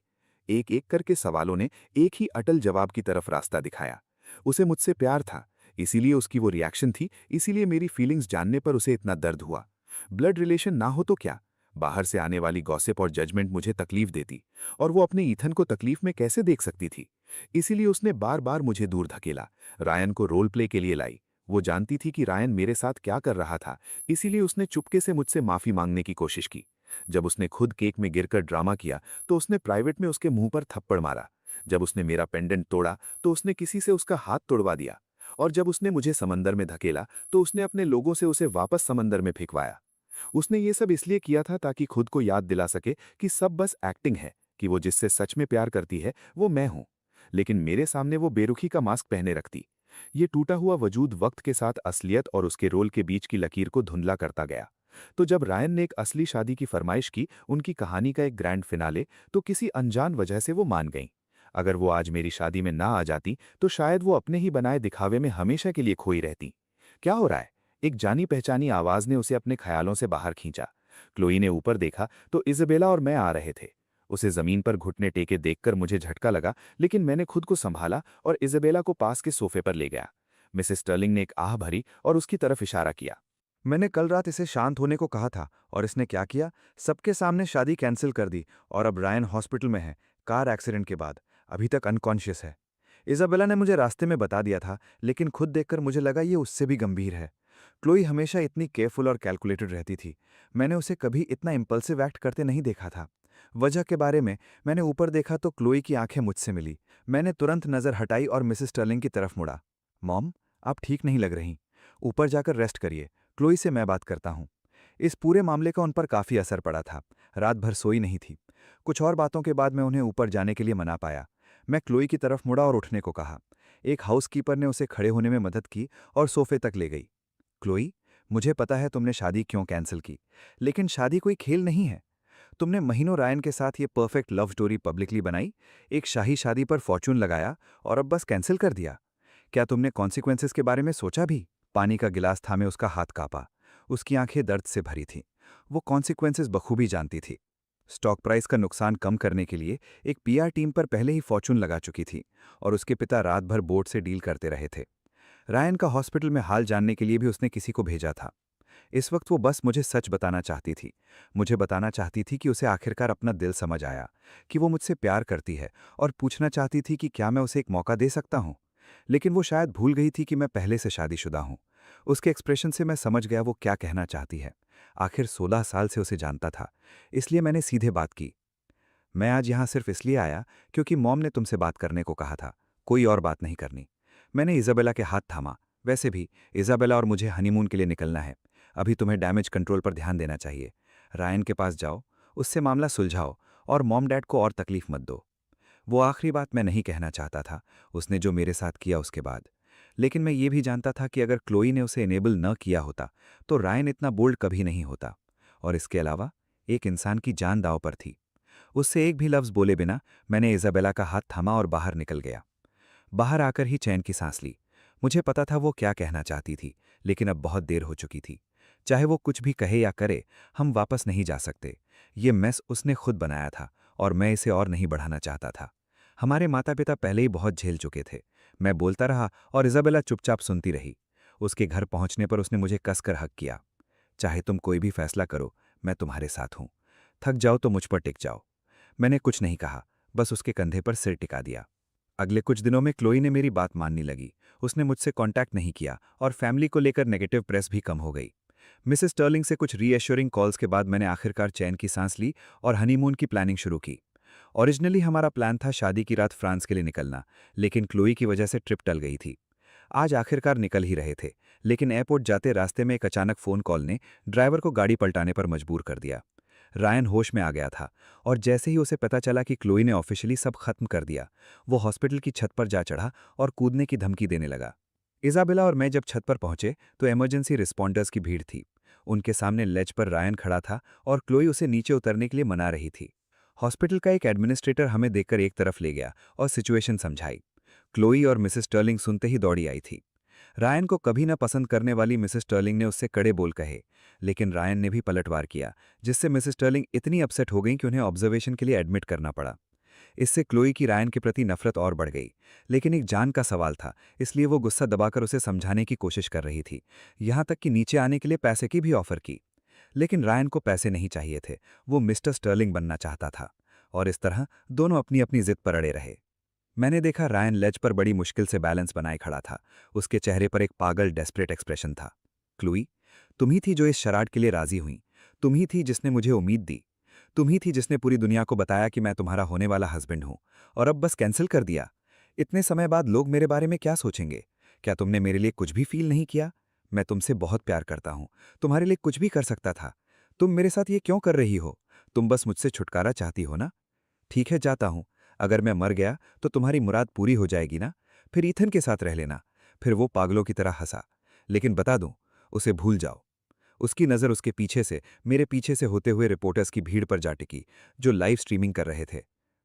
C: एक एक करके सवालों ने एक ही अटल जवाब की तरफ रास्ता दिखाया। उसे मुझसे प्यार था, इसीलिए उसकी वो रिएक्शन थी, इसीलिए मेरी फीलिंग्स जानने पर उसे इतना दर्द हुआ। ब्लड रिलेशन ना हो तो क्या, बाहर से आने वाली गॉसिप और जजमेंट मुझे तकलीफ देती, और वो अपने ईथन को तकलीफ में कैसे देख सकती थी? इसीलिए उसने बार बार मुझे दूर धकेला, रायन को रोल प्ले के लिए लाई। वो जानती थी कि रायन मेरे साथ क्या कर रहा था, इसीलिए उसने चुपके से मुझसे माफी मांगने की कोशिश की। जब उसने खुद केक में गिरकर ड्रामा किया तो उसने प्राइवेट में उसके मुंह पर थप्पड़ मारा। जब उसने मेरा पेंडेंट तोड़ा तो उसने किसी से उसका हाथ तोड़वा दिया। और जब उसने मुझे समंदर में धकेला तो उसने अपने लोगों से उसे वापस समंदर में फेंकवाया। उसने ये सब इसलिए किया था ताकि खुद को याद दिला सके कि सब बस एक्टिंग है, कि वो जिससे सच में प्यार करती है वो मैं हूं। लेकिन मेरे सामने वो बेरुखी का मास्क पहने रखती। ये टूटा हुआ वजूद वक्त के साथ असलियत और उसके रोल के बीच की लकीर को धुंधला करता गया। तो जब रायन ने एक असली शादी की फरमाइश की, उनकी कहानी का एक ग्रैंड फिनाले, तो किसी अनजान वजह से वो मान गईं। अगर वो आज मेरी शादी में ना आ जाती तो शायद वो अपने ही बनाए दिखावे में हमेशा के लिए खोई रहती। क्या हो रहा है? एक जानी पहचानी आवाज ने उसे अपने ख्यालों से बाहर खींचा। क्लोई ने ऊपर देखा तो इज़ाबेला और मैं आ रहे थे।
B: उसे जमीन पर घुटने टेके देखकर मुझे झटका लगा, लेकिन मैंने खुद को संभाला और इजाबेला को पास के सोफे पर ले गया। मिसेस स्टर्लिंग ने एक आह भरी और उसकी तरफ इशारा किया। मैंने कल रात इसे शांत होने को कहा था और इसने क्या किया? सबके सामने शादी कैंसिल कर दी और अब रायन हॉस्पिटल में है, कार एक्सीडेंट के बाद। अभी तक अनकॉन्शियस है। इजाबेला ने मुझे रास्ते में बता दिया था, लेकिन खुद देखकर मुझे लगा ये उससे भी गंभीर है। क्लोई हमेशा इतनी केयरफुल और कैलकुलेटेड रहती थी। मैंने उसे कभी इतना इम्पल्सिव एक्ट करते नहीं देखा था। वजह के बारे में मैंने ऊपर देखा तो क्लोई की आंखें मुझसे मिली। मैंने तुरंत नजर हटाई और मिसेस स्टर्लिंग की तरफ मुड़ा। मॉम, आप ठीक नहीं लग रही। ऊपर जाकर रेस्ट करिए, क्लोई से मैं बात करता हूँ। इस पूरे मामले का उन पर काफ़ी असर पड़ा था। रात भर सोई नहीं थी। कुछ और बातों के बाद मैं उन्हें ऊपर जाने के लिए मना पाया। मैं क्लोई की तरफ मुड़ा और उठने को कहा। एक हाउसकीपर ने उसे खड़े होने में मदद की और सोफे तक ले गई। क्लोई, मुझे पता है तुमने शादी क्यों कैंसिल की, लेकिन शादी कोई खेल नहीं है। तुमने महीनों रायन के साथ ये परफेक्ट लव स्टोरी पब्लिकली बनाई, एक शाही शादी पर फॉर्चून लगाया और अब बस कैंसिल कर दिया। क्या तुमने कॉन्सिक्वेंसेस के बारे में सोचा भी? पानी का गिलास थामे उसका हाथ कांपा। उसकी आंखें दर्द से भरी थीं। वो कॉन्सिक्वेंसेस बखूबी जानती थी। स्टॉक प्राइस का नुकसान कम करने के लिए एक पीआर टीम पर पहले ही फॉर्चून लगा चुकी थी और उसके पिता रात भर बोर्ड से डील करते रहे थे। रायन का हॉस्पिटल में हाल जानने के लिए भी उसने किसी को भेजा था। इस वक्त वो बस मुझे सच बताना चाहती थी। मुझे बताना चाहती थी कि उसे आखिरकार अपना दिल समझ आया, कि वो मुझसे प्यार करती है, और पूछना चाहती थी कि क्या मैं उसे एक मौका दे सकता हूँ। लेकिन वो शायद भूल गई थी कि मैं पहले से शादीशुदा हूँ। उसके एक्सप्रेशन से मैं समझ गया वो क्या कहना चाहती है। आखिर 16 साल से उसे जानता था, इसलिए मैंने सीधे बात की। मैं आज यहाँ सिर्फ इसलिए आया क्योंकि मॉम ने तुमसे बात करने को कहा था, कोई और बात नहीं करनी। मैंने इजाबेला के हाथ थामा। वैसे भी इजाबेला और मुझे हनीमून के लिए निकलना है। अभी तुम्हें डैमेज कंट्रोल पर ध्यान देना चाहिए। रायन के पास जाओ, उससे मामला सुलझाओ और मॉम डैड को और तकलीफ मत दो। वो आखिरी बात मैं नहीं कहना चाहता था, उसने जो मेरे साथ किया उसके बाद। लेकिन मैं ये भी जानता था कि अगर क्लोई ने उसे इनेबल न किया होता तो रायन इतना बोल्ड कभी नहीं होता। और इसके अलावा एक इंसान की जान दांव पर थी। उससे एक भी लफ्ज़ बोले बिना मैंने इजाबेला का हाथ थामा और बाहर निकल गया। बाहर आकर ही चैन की सांस ली। मुझे पता था वो क्या कहना चाहती थी, लेकिन अब बहुत देर हो चुकी थी। चाहे वो कुछ भी कहे या करे, हम वापस नहीं जा सकते। ये मेस उसने खुद बनाया था और मैं इसे और नहीं बढ़ाना चाहता था। हमारे माता पिता पहले ही बहुत झेल चुके थे। मैं बोलता रहा और इजाबेला चुपचाप सुनती रही। उसके घर पहुंचने पर उसने मुझे कसकर हक किया। चाहे तुम कोई भी फैसला करो, मैं तुम्हारे साथ हूं। थक जाओ तो मुझ पर टिक जाओ। मैंने कुछ नहीं कहा, बस उसके कंधे पर सिर टिका दिया। अगले कुछ दिनों में क्लोई ने मेरी बात मानने लगी। उसने मुझसे कांटेक्ट नहीं किया और फैमिली को लेकर नेगेटिव प्रेस भी कम हो गई। मिसेस स्टर्लिंग से कुछ रीएश्योरिंग कॉल्स के बाद मैंने आखिरकार चैन की सांस ली और हनीमून की प्लानिंग शुरू की। ओरिजिनली हमारा प्लान था शादी की रात फ्रांस के लिए निकलना, लेकिन क्लोई की वजह से ट्रिप टल गई थी। आज आखिरकार निकल ही रहे थे, लेकिन एयरपोर्ट जाते रास्ते में एक अचानक फ़ोन कॉल ने ड्राइवर को गाड़ी पलटाने पर मजबूर कर दिया। रायन होश में आ गया था और जैसे ही उसे पता चला कि क्लोई ने ऑफिशियली सब खत्म कर दिया, वो हॉस्पिटल की छत पर जा चढ़ा और कूदने की धमकी देने लगा। इजाबेला और मैं जब छत पर पहुंचे तो इमरजेंसी रिस्पॉन्डर्स की भीड़ थी। उनके सामने लेज पर रायन खड़ा था और क्लोई उसे नीचे उतरने के लिए मना रही थी। हॉस्पिटल का एक एडमिनिस्ट्रेटर हमें देखकर एक तरफ ले गया और सिचुएशन समझाई। क्लोई और मिसेस स्टर्लिंग सुनते ही दौड़ी आई थी। रायन को कभी न पसंद करने वाली मिसेस स्टर्लिंग ने उससे कड़े बोल कहे, लेकिन रायन ने भी पलटवार किया, जिससे मिसेस स्टर्लिंग इतनी अपसेट हो गई कि उन्हें ऑब्जर्वेशन के लिए एडमिट करना पड़ा। इससे क्लोई की रायन के प्रति नफरत और बढ़ गई, लेकिन एक जान का सवाल था, इसलिए वो गुस्सा दबाकर उसे समझाने की कोशिश कर रही थी, यहाँ तक कि नीचे आने के लिए पैसे की भी ऑफर की। लेकिन रायन को पैसे नहीं चाहिए थे, वो मिस्टर स्टर्लिंग बनना चाहता था, और इस तरह दोनों अपनी अपनी जिद पर अड़े रहे। मैंने देखा रायन लेज पर बड़ी मुश्किल से बैलेंस बनाए खड़ा था। उसके चेहरे पर एक पागल डेस्परेट एक्सप्रेशन था। क्लोई, तुम ही थी जो इस शराड के लिए राजी हुई। तुम ही थी जिसने मुझे उम्मीद दी। तुम ही थी जिसने पूरी दुनिया को बताया कि मैं तुम्हारा होने वाला हस्बैंड हूं, और अब बस कैंसिल कर दिया। इतने समय बाद लोग मेरे बारे में क्या सोचेंगे? क्या तुमने मेरे लिए कुछ भी फील नहीं किया? मैं तुमसे बहुत प्यार करता हूं, तुम्हारे लिए कुछ भी कर सकता था। तुम मेरे साथ ये क्यों कर रही हो? तुम बस मुझसे छुटकारा चाहती हो ना? ठीक है, जाता हूं। अगर मैं मर गया तो तुम्हारी मुराद पूरी हो जाएगी ना? फिर ईथन के साथ रह लेना। फिर वो पागलों की तरह हंसा। लेकिन बता दूं, उसे भूल जाओ। उसकी नज़र उसके पीछे से, मेरे पीछे से होते हुए रिपोर्टर्स की भीड़ पर जा टिकी, जो लाइव स्ट्रीमिंग कर रहे थे।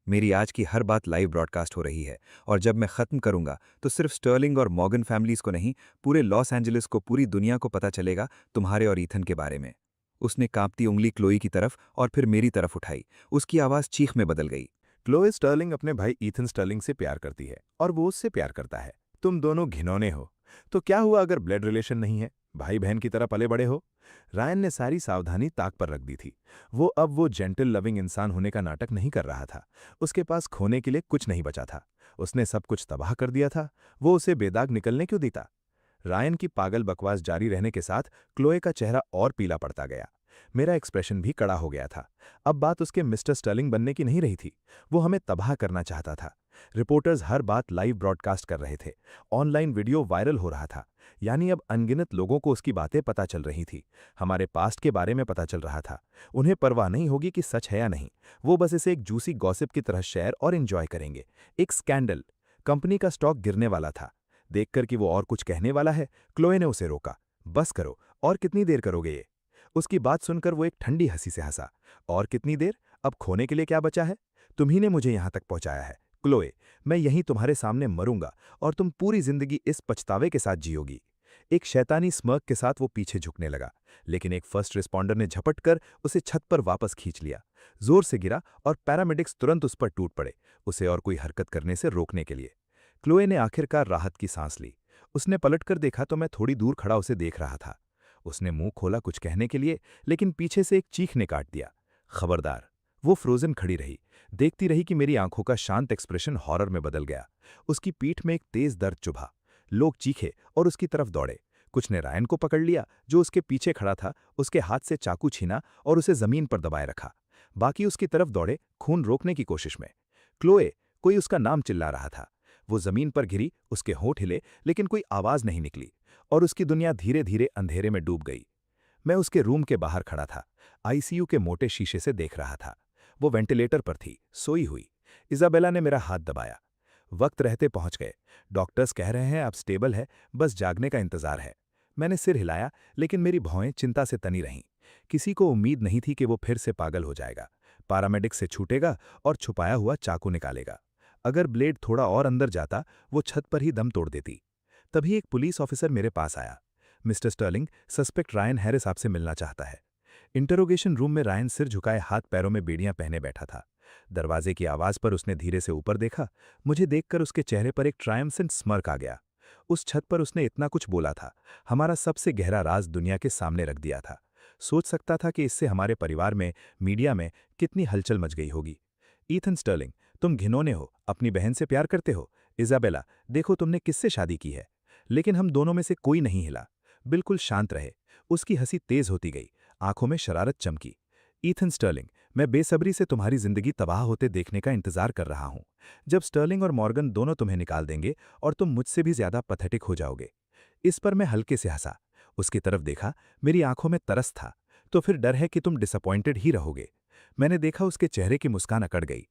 B: मेरी आज की हर बात लाइव ब्रॉडकास्ट हो रही है, और जब मैं ख़त्म करूंगा तो सिर्फ स्टर्लिंग और मॉर्गन फैमिलीज़ को नहीं, पूरे लॉस एंजलिस को, पूरी दुनिया को पता चलेगा तुम्हारे और ईथन के बारे में।
F: उसने कांपती उंगली क्लोई की तरफ और फिर मेरी तरफ उठाई। उसकी आवाज़ चीख में बदल गई।
D: क्लोए स्टर्लिंग अपने भाई ईथन स्टर्लिंग से प्यार करती है और वो उससे प्यार करता है। तुम दोनों घिनौने हो। तो क्या हुआ अगर ब्लड रिलेशन नहीं है, भाई बहन की तरह पले बड़े हो? रायन ने सारी सावधानी ताक पर रख दी थी। वो जेंटल लविंग इंसान होने का नाटक नहीं कर रहा था। उसके पास खोने के लिए कुछ नहीं बचा था। उसने सब कुछ तबाह कर दिया था। वो उसे बेदाग निकलने क्यों देता? रायन की पागल बकवास जारी रहने के साथ क्लोए का चेहरा और पीला पड़ता गया। मेरा एक्सप्रेशन भी कड़ा हो गया था। अब बात उसके मिस्टर स्टर्लिंग बनने की नहीं रही थी। वो हमें तबाह करना चाहता था। रिपोर्टर्स हर बात लाइव ब्रॉडकास्ट कर रहे थे। ऑनलाइन वीडियो वायरल हो रहा था। यानी अब अनगिनत लोगों को उसकी बातें पता चल रही थी। हमारे पास्ट के बारे में पता चल रहा था। उन्हें परवाह नहीं होगी कि सच है या नहीं। वो बस इसे एक जूसी गॉसिप की तरह शेयर और एंजॉय करेंगे। एक स्कैंडल। कंपनी का स्टॉक गिरने वाला था। देखकर कि वो और कुछ कहने वाला है, क्लोए ने उसे रोका। बस करो, और कितनी देर करोगे ये? उसकी बात सुनकर वो एक ठंडी हंसी से हंसा। और कितनी देर? अब खोने के लिए क्या बचा है? तुम्ही ने मुझे यहां तक पहुंचाया है क्लोए। मैं यहीं तुम्हारे सामने मरूंगा और तुम पूरी जिंदगी इस पछतावे के साथ जियोगी। एक शैतानी स्मर्क के साथ वो पीछे झुकने लगा, लेकिन एक फर्स्ट रिस्पॉन्डर ने झपट कर उसे छत पर वापस खींच लिया। जोर से गिरा और पैरामेडिक्स तुरंत उस पर टूट पड़े, उसे और कोई हरकत करने से रोकने के लिए। क्लोए ने आखिरकार राहत की सांस ली। उसने पलटकर देखा तो मैं थोड़ी दूर खड़ा उसे देख रहा था। उसने मुंह खोला कुछ कहने के लिए, लेकिन पीछे से एक चीख ने काट दिया। खबरदार! वो फ्रोजन खड़ी रही, देखती रही कि मेरी आंखों का शांत एक्सप्रेशन हॉरर में बदल गया। उसकी पीठ में एक तेज दर्द चुभा। लोग चीखे और उसकी तरफ दौड़े। कुछ ने रायन को पकड़ लिया, जो उसके पीछे खड़ा था, उसके हाथ से चाकू छीना और उसे जमीन पर दबाए रखा। बाकी उसकी तरफ दौड़े, खून रोकने की कोशिश में। क्लोए! कोई उसका नाम चिल्ला रहा था। वो जमीन पर गिरी, उसके होंठ हिले, लेकिन कोई आवाज नहीं निकली, और उसकी दुनिया धीरे धीरे अंधेरे में डूब गई। मैं उसके रूम के बाहर खड़ा था, आईसीयू के मोटे शीशे से देख रहा था। वो वेंटिलेटर पर थी, सोई हुई। इजाबेला ने मेरा हाथ दबाया। वक्त रहते पहुंच गए। डॉक्टर्स कह रहे हैं अब स्टेबल है, बस जागने का इंतजार है। मैंने सिर हिलाया, लेकिन मेरी भौएं चिंता से तनी रहीं। किसी को उम्मीद नहीं थी कि वो फिर से पागल हो जाएगा, पैरामेडिक से छूटेगा और छुपाया हुआ चाकू निकालेगा। अगर ब्लेड थोड़ा और अंदर जाता, वो छत पर ही दम तोड़ देती। तभी एक पुलिस ऑफिसर मेरे पास आया। Mister Sterling, suspect Ryan Harris आपसे मिलना चाहता है। इंटरोगेशन रूम में रायन सिर झुकाए हाथ पैरों में बेड़ियां पहने बैठा था। दरवाजे की आवाज पर उसने धीरे से ऊपर देखा। मुझे देखकर उसके चेहरे पर एक ट्रायम्फेंट स्मर्क आ गया। उस छत पर उसने इतना कुछ बोला था, हमारा सबसे गहरा राज दुनिया के सामने रख दिया था। सोच सकता था कि इससे हमारे परिवार में, मीडिया में कितनी हलचल मच गई होगी। ईथन स्टर्लिंग, तुम घिनौने हो, अपनी बहन से प्यार करते हो। इजाबेला, देखो तुमने किससे शादी की है। लेकिन हम दोनों में से कोई नहीं हिला, बिल्कुल शांत रहे। उसकी हंसी तेज होती गई, आंखों में शरारत चमकी। ईथन स्टर्लिंग, मैं बेसब्री से तुम्हारी जिंदगी तबाह होते देखने का इंतजार कर रहा हूं। जब स्टर्लिंग और मॉर्गन दोनों तुम्हें निकाल देंगे और तुम मुझसे भी ज्यादा पथेटिक हो जाओगे। इस पर मैं हल्के से हंसा। उसकी तरफ देखा, मेरी आंखों में तरस था। तो फिर डर है कि तुम डिसअपॉइंटेड ही रहोगे। मैंने देखा उसके चेहरे की मुस्कान अकड़ गई।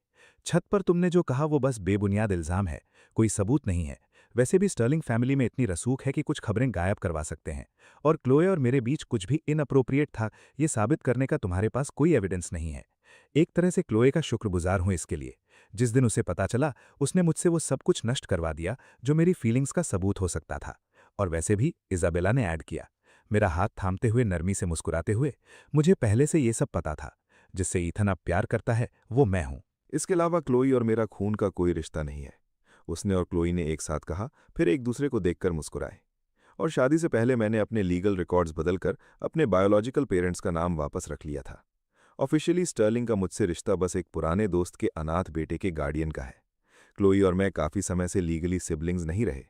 D: छत पर तुमने जो कहा वो बस बेबुनियाद इल्जाम है, कोई सबूत नहीं है। वैसे भी स्टर्लिंग फैमिली में इतनी रसूख है कि कुछ खबरें गायब करवा सकते हैं, और क्लोए और मेरे बीच कुछ भी इनअप्रोप्रिएट था, ये साबित करने का तुम्हारे पास कोई एविडेंस नहीं है। एक तरह से क्लोए का शुक्रगुजार हूं इसके लिए। जिस दिन उसे पता चला, उसने मुझसे वो सब कुछ नष्ट करवा दिया जो मेरी फीलिंग्स का सबूत हो सकता था। और वैसे भी, इजाबेला ने ऐड किया, मेरा हाथ थामते हुए नरमी से मुस्कुराते हुए, मुझे पहले से ये सब पता था। जिससे ईथन अब प्यार करता है, वो मैं हूं।
C: इसके अलावा क्लोई और मेरा खून का कोई रिश्ता नहीं है। उसने और क्लोई ने एक साथ कहा, फिर एक दूसरे को देखकर मुस्कुराए। और शादी से पहले मैंने अपने लीगल रिकॉर्ड्स बदलकर अपने बायोलॉजिकल पेरेंट्स का नाम वापस रख लिया था। ऑफिशियली स्टर्लिंग का मुझसे रिश्ता बस एक पुराने दोस्त के अनाथ बेटे के गार्डियन का है। क्लोई और मैं काफी समय से लीगली सिबलिंग्स नहीं रहे।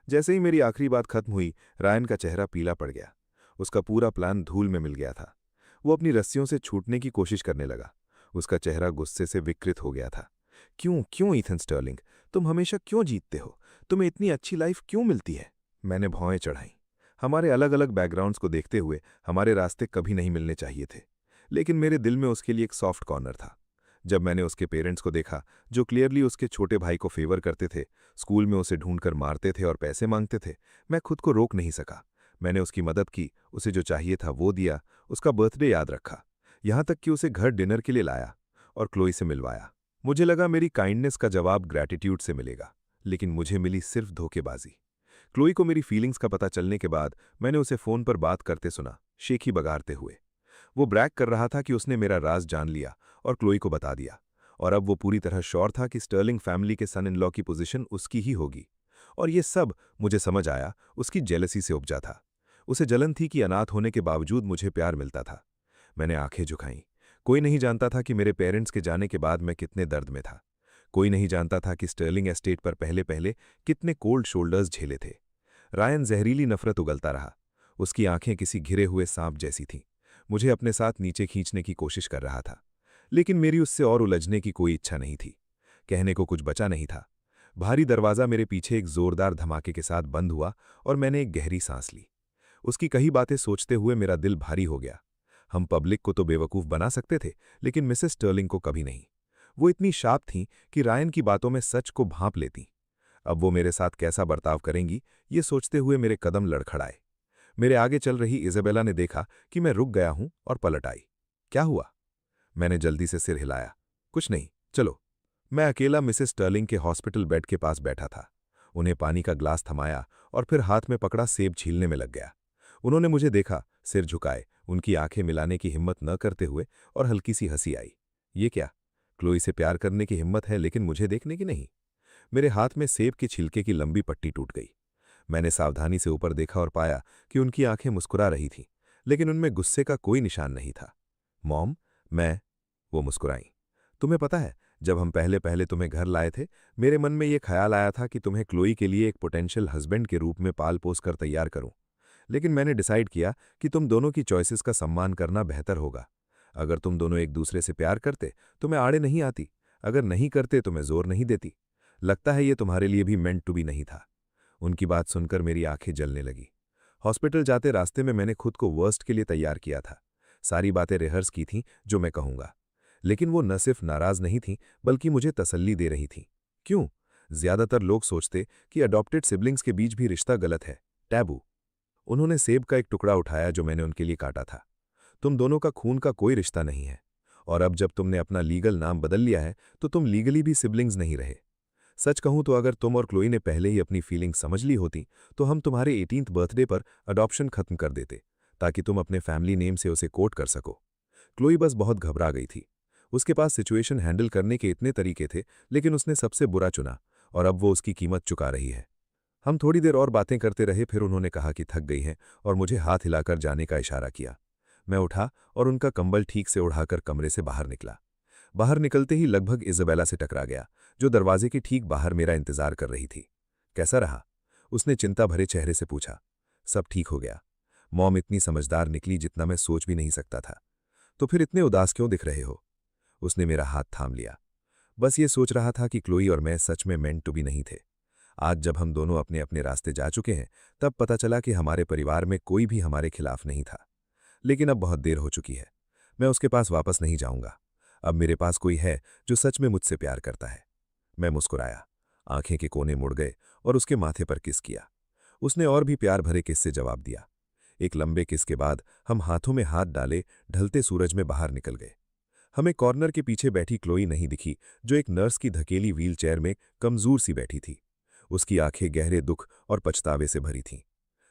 C: जैसे ही मेरी आखिरी बात खत्म हुई, रायन का चेहरा पीला पड़ गया। उसका पूरा प्लान धूल में मिल गया था। वो अपनी रस्सियों से छूटने की कोशिश करने लगा। उसका चेहरा गुस्से से विकृत हो गया था। क्यों ईथन स्टर्लिंग, तुम हमेशा क्यों जीतते हो? तुम्हें इतनी अच्छी लाइफ क्यों मिलती है? मैंने भौएं चढ़ाई। हमारे अलग अलग बैकग्राउंड्स को देखते हुए हमारे रास्ते कभी नहीं मिलने चाहिए थे, लेकिन मेरे दिल में उसके लिए एक सॉफ्ट कॉर्नर था। जब मैंने उसके पेरेंट्स को देखा, जो क्लियरली उसके छोटे भाई को फेवर करते थे, स्कूल में उसे ढूंढकर मारते थे और पैसे मांगते थे, मैं खुद को रोक नहीं सका। मैंने उसकी मदद की, उसे जो चाहिए था वो दिया, उसका बर्थडे याद रखा, यहां तक कि उसे घर डिनर के लिए लाया और क्लोई से मिलवाया। मुझे लगा मेरी काइंडनेस का जवाब ग्रैटिट्यूड से मिलेगा, लेकिन मुझे मिली सिर्फ धोखेबाजी। क्लोई को मेरी फीलिंग्स का पता चलने के बाद मैंने उसे फोन पर बात करते सुना, शेखी बगारते हुए।
D: वो ब्रैग कर रहा था कि उसने मेरा राज जान लिया और क्लोई को बता दिया, और अब वो पूरी तरह श्योर था कि स्टर्लिंग फैमिली के सन इन लॉ की पोजीशन उसकी ही होगी। और ये सब, मुझे समझ आया, उसकी जेलसी से उपजा था। उसे जलन थी कि अनाथ होने के बावजूद मुझे प्यार मिलता था। मैंने आंखें झुकाईं। कोई नहीं जानता था कि मेरे पेरेंट्स के जाने के बाद मैं कितने दर्द में था। कोई नहीं जानता था कि स्टर्लिंग एस्टेट पर पहले पहले कितने कोल्ड शोल्डर्स झेले थे। रायन जहरीली नफरत उगलता रहा। उसकी आंखें किसी घिरे हुए सांप जैसी थीं। मुझे अपने साथ नीचे खींचने की कोशिश कर रहा था, लेकिन मेरी उससे और उलझने की कोई इच्छा नहीं थी। कहने को कुछ बचा नहीं था। भारी दरवाज़ा मेरे पीछे एक जोरदार धमाके के साथ बंद हुआ और मैंने एक गहरी सांस ली। उसकी कई बातें सोचते हुए मेरा दिल भारी हो गया। हम पब्लिक को तो बेवकूफ़ बना सकते थे, लेकिन मिसेस स्टर्लिंग को कभी नहीं। वो इतनी शार्प थीं कि रायन की बातों में सच को भांप लेतीं। अब वो मेरे साथ कैसा बर्ताव करेंगी, ये सोचते हुए मेरे कदम लड़खड़ाए। मेरे आगे चल रही इज़ाबेला ने देखा कि मैं रुक गया हूं और पलट आई। क्या हुआ? मैंने जल्दी से सिर हिलाया। कुछ नहीं, चलो। मैं अकेला मिसेस स्टर्लिंग के हॉस्पिटल बेड के पास बैठा था। उन्हें पानी का ग्लास थमाया और फिर हाथ में पकड़ा सेब छीलने में लग गया। उन्होंने मुझे देखा, सिर झुकाए, उनकी आंखें मिलाने की हिम्मत न करते हुए, और हल्की सी हंसी आई। ये क्या? क्लोई से प्यार करने की हिम्मत है, लेकिन मुझे देखने की नहीं। मेरे हाथ में सेब के छिलके की लंबी पट्टी टूट गई। मैंने सावधानी से ऊपर देखा और पाया कि उनकी आंखें मुस्कुरा रही थीं, लेकिन उनमें गुस्से का कोई निशान नहीं था। मॉम, वो मुस्कुराई। तुम्हें पता है, जब हम पहले पहले तुम्हें घर लाए थे, मेरे मन में ये ख्याल आया था कि तुम्हें क्लोई के लिए एक पोटेंशियल हस्बैंड के रूप में पाल पोस कर तैयार करूं। लेकिन मैंने डिसाइड किया कि तुम दोनों की चॉइसेस का सम्मान करना बेहतर होगा। अगर तुम दोनों एक दूसरे से प्यार करते तो मैं आड़े नहीं आती, अगर नहीं करते तो मैं जोर नहीं देती। लगता है ये तुम्हारे लिए भी मेंट टू बी नहीं था। उनकी बात सुनकर मेरी आंखें जलने लगी। हॉस्पिटल जाते रास्ते में मैंने खुद को वर्स्ट के लिए तैयार किया था। सारी बातें रिहर्स की थीं जो मैं कहूंगा। लेकिन वो न सिर्फ नाराज नहीं थीं, बल्कि मुझे तसल्ली दे रही थीं। क्यों? ज्यादातर लोग सोचते कि अडॉप्टेड सिबलिंग्स के बीच भी रिश्ता गलत है, टैबू। उन्होंने सेब का एक टुकड़ा उठाया जो मैंने उनके लिए काटा था। तुम दोनों का खून का कोई रिश्ता नहीं है, और अब जब तुमने अपना लीगल नाम बदल लिया है तो तुम लीगली भी सिबलिंग्स नहीं रहे। सच कहूं तो अगर तुम और क्लोई ने पहले ही अपनी फीलिंग समझ ली होती तो हम तुम्हारे 18th बर्थडे पर अडॉप्शन खत्म कर देते, ताकि तुम अपने फैमिली नेम से उसे कोट कर सको। क्लोई बस बहुत घबरा गई थी। उसके पास सिचुएशन हैंडल करने के इतने तरीके थे, लेकिन उसने सबसे बुरा चुना, और अब वो उसकी कीमत चुका रही है। हम थोड़ी देर और बातें करते रहे, फिर उन्होंने कहा कि थक गई हैं और मुझे हाथ हिलाकर जाने का इशारा किया। मैं उठा और उनका कंबल ठीक से उड़ाकर कमरे से बाहर निकला। बाहर निकलते ही लगभग इज़ाबेला से टकरा गया, जो दरवाजे के ठीक बाहर मेरा इंतजार कर रही थी। कैसा रहा? उसने चिंता भरे चेहरे से पूछा। सब ठीक हो गया। मॉम इतनी समझदार निकली जितना मैं सोच भी नहीं सकता था। तो फिर इतने उदास क्यों दिख रहे हो? उसने मेरा हाथ थाम लिया। बस ये सोच रहा था कि क्लोई और मैं सच में मेंट टू बी नहीं थे। आज जब हम दोनों अपने अपने रास्ते जा चुके हैं, तब पता चला कि हमारे परिवार में कोई भी हमारे खिलाफ नहीं था। लेकिन अब बहुत देर हो चुकी है। मैं उसके पास वापस नहीं जाऊंगा। अब मेरे पास कोई है जो सच में मुझसे प्यार करता है। मैं मुस्कुराया, आंखें के कोने मुड़ गए और उसके माथे पर किस किया। उसने और भी प्यार भरे किस से जवाब दिया। एक लंबे किस के बाद हम हाथों में हाथ डाले ढलते सूरज में बाहर निकल गए। हमें कॉर्नर के पीछे बैठी क्लोई नहीं दिखी, जो एक नर्स की धकेली व्हीलचेयर में कमजोर सी बैठी थी। उसकी आंखें गहरे दुख और पछतावे से भरी थीं।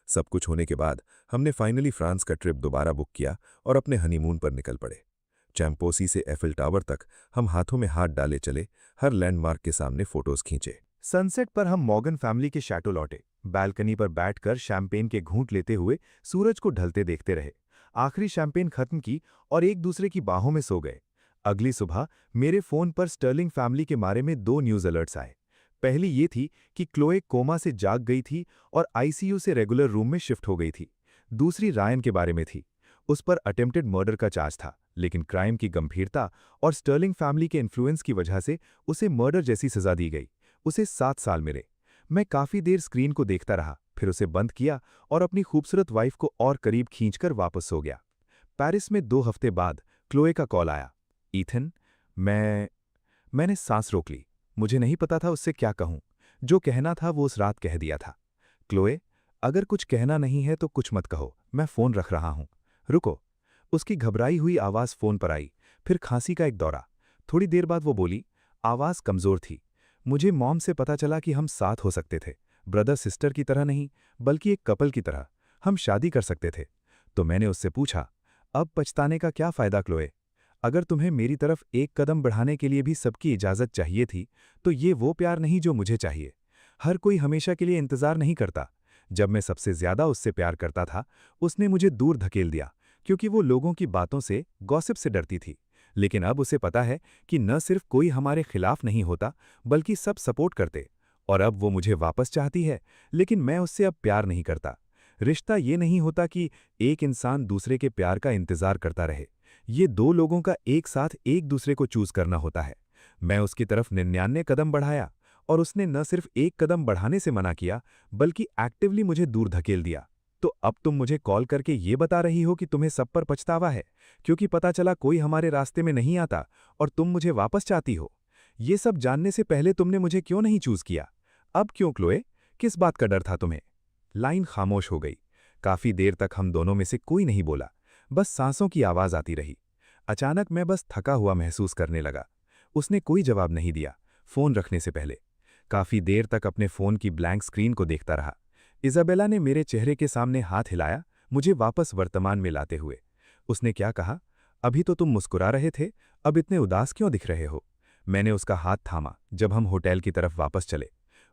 D: सब कुछ होने के बाद हमने फाइनली फ्रांस का ट्रिप दोबारा बुक किया और अपने हनीमून पर निकल पड़े। चैम्पोसी से एफिल टावर तक हम हाथों में हाथ डाले चले, हर लैंडमार्क के सामने फोटोज खींचे।
B: सनसेट पर हम मॉर्गन फैमिली के शैटो लौटे। बालकनी पर बैठकर शैंपेन के घूंट लेते हुए सूरज को ढलते देखते रहे। आखिरी शैंपेन खत्म की और एक दूसरे की बाहों में सो गए। अगली सुबह मेरे फोन पर स्टर्लिंग फैमिली के बारे में 2 न्यूज अलर्ट्स आए। पहली ये थी कि क्लोए कोमा से जाग गई थी और आईसीयू से रेगुलर रूम में शिफ्ट हो गई थी। दूसरी रायन के बारे में थी। उस पर अटेम्प्टेड मर्डर का चार्ज था, लेकिन क्राइम की गंभीरता और स्टर्लिंग फैमिली के इन्फ्लुएंस की वजह से उसे मर्डर जैसी सजा दी गई। उसे 7 साल मिले। मैं काफी देर स्क्रीन को देखता रहा, फिर उसे बंद किया और अपनी खूबसूरत वाइफ को और करीब खींचकर वापस सो गया। पेरिस में 2 हफ्ते बाद क्लोए का कॉल आया। ईथन, मैंने सांस रोक ली। मुझे नहीं पता था उससे क्या कहूं। जो कहना था वो उस रात कह दिया था। क्लोए, अगर कुछ कहना नहीं है तो कुछ मत कहो, मैं फोन रख रहा हूं। रुको। उसकी घबराई हुई आवाज फोन पर आई, फिर खांसी का एक दौरा। थोड़ी देर बाद वो बोली। आवाज कमजोर थी। मुझे मॉम से पता चला कि हम साथ हो सकते थे, ब्रदर सिस्टर की तरह नहीं, बल्कि एक कपल की तरह। हम शादी कर सकते थे। तो मैंने उससे पूछा,
D: अब पछताने का क्या फ़ायदा क्लोए? अगर तुम्हें मेरी तरफ एक कदम बढ़ाने के लिए भी सबकी इजाज़त चाहिए थी, तो ये वो प्यार नहीं जो मुझे चाहिए। हर कोई हमेशा के लिए इंतज़ार नहीं करता। जब मैं सबसे ज़्यादा उससे प्यार करता था, उसने मुझे दूर धकेल दिया, क्योंकि वो लोगों की बातों से, गॉसिप से डरती थी। लेकिन अब उसे पता है कि न सिर्फ कोई हमारे खिलाफ नहीं होता, बल्कि सब सपोर्ट करते। और अब वो मुझे वापस चाहती है, लेकिन मैं उससे अब प्यार नहीं करता। रिश्ता ये नहीं होता कि एक इंसान दूसरे के प्यार का इंतज़ार करता रहे। ये दो लोगों का एक साथ एक दूसरे को चूज करना होता है। मैं उसकी तरफ 99 कदम बढ़ाया, और उसने न सिर्फ एक कदम बढ़ाने से मना किया, बल्कि एक्टिवली मुझे दूर धकेल दिया। तो अब तुम मुझे कॉल करके ये बता रही हो कि तुम्हें सब पर पछतावा है, क्योंकि पता चला कोई हमारे रास्ते में नहीं आता और तुम मुझे वापस चाहती हो। ये सब जानने से पहले तुमने मुझे क्यों नहीं चूज किया? अब क्यों क्लोए? किस बात का डर था तुम्हें? लाइन खामोश हो गई। काफी देर तक हम दोनों में से कोई नहीं बोला, बस सांसों की आवाज आती रही। अचानक मैं बस थका हुआ महसूस करने लगा। उसने कोई जवाब नहीं दिया, फोन रखने से पहले। काफी देर तक अपने फोन की ब्लैंक स्क्रीन को देखता रहा। इज़ाबेला ने मेरे चेहरे के सामने हाथ हिलाया, मुझे वापस वर्तमान में लाते हुए। उसने क्या कहा? अभी तो तुम मुस्कुरा रहे थे, अब इतने उदास क्यों दिख रहे हो? मैंने उसका हाथ थामा जब हम होटल की तरफ वापस चले।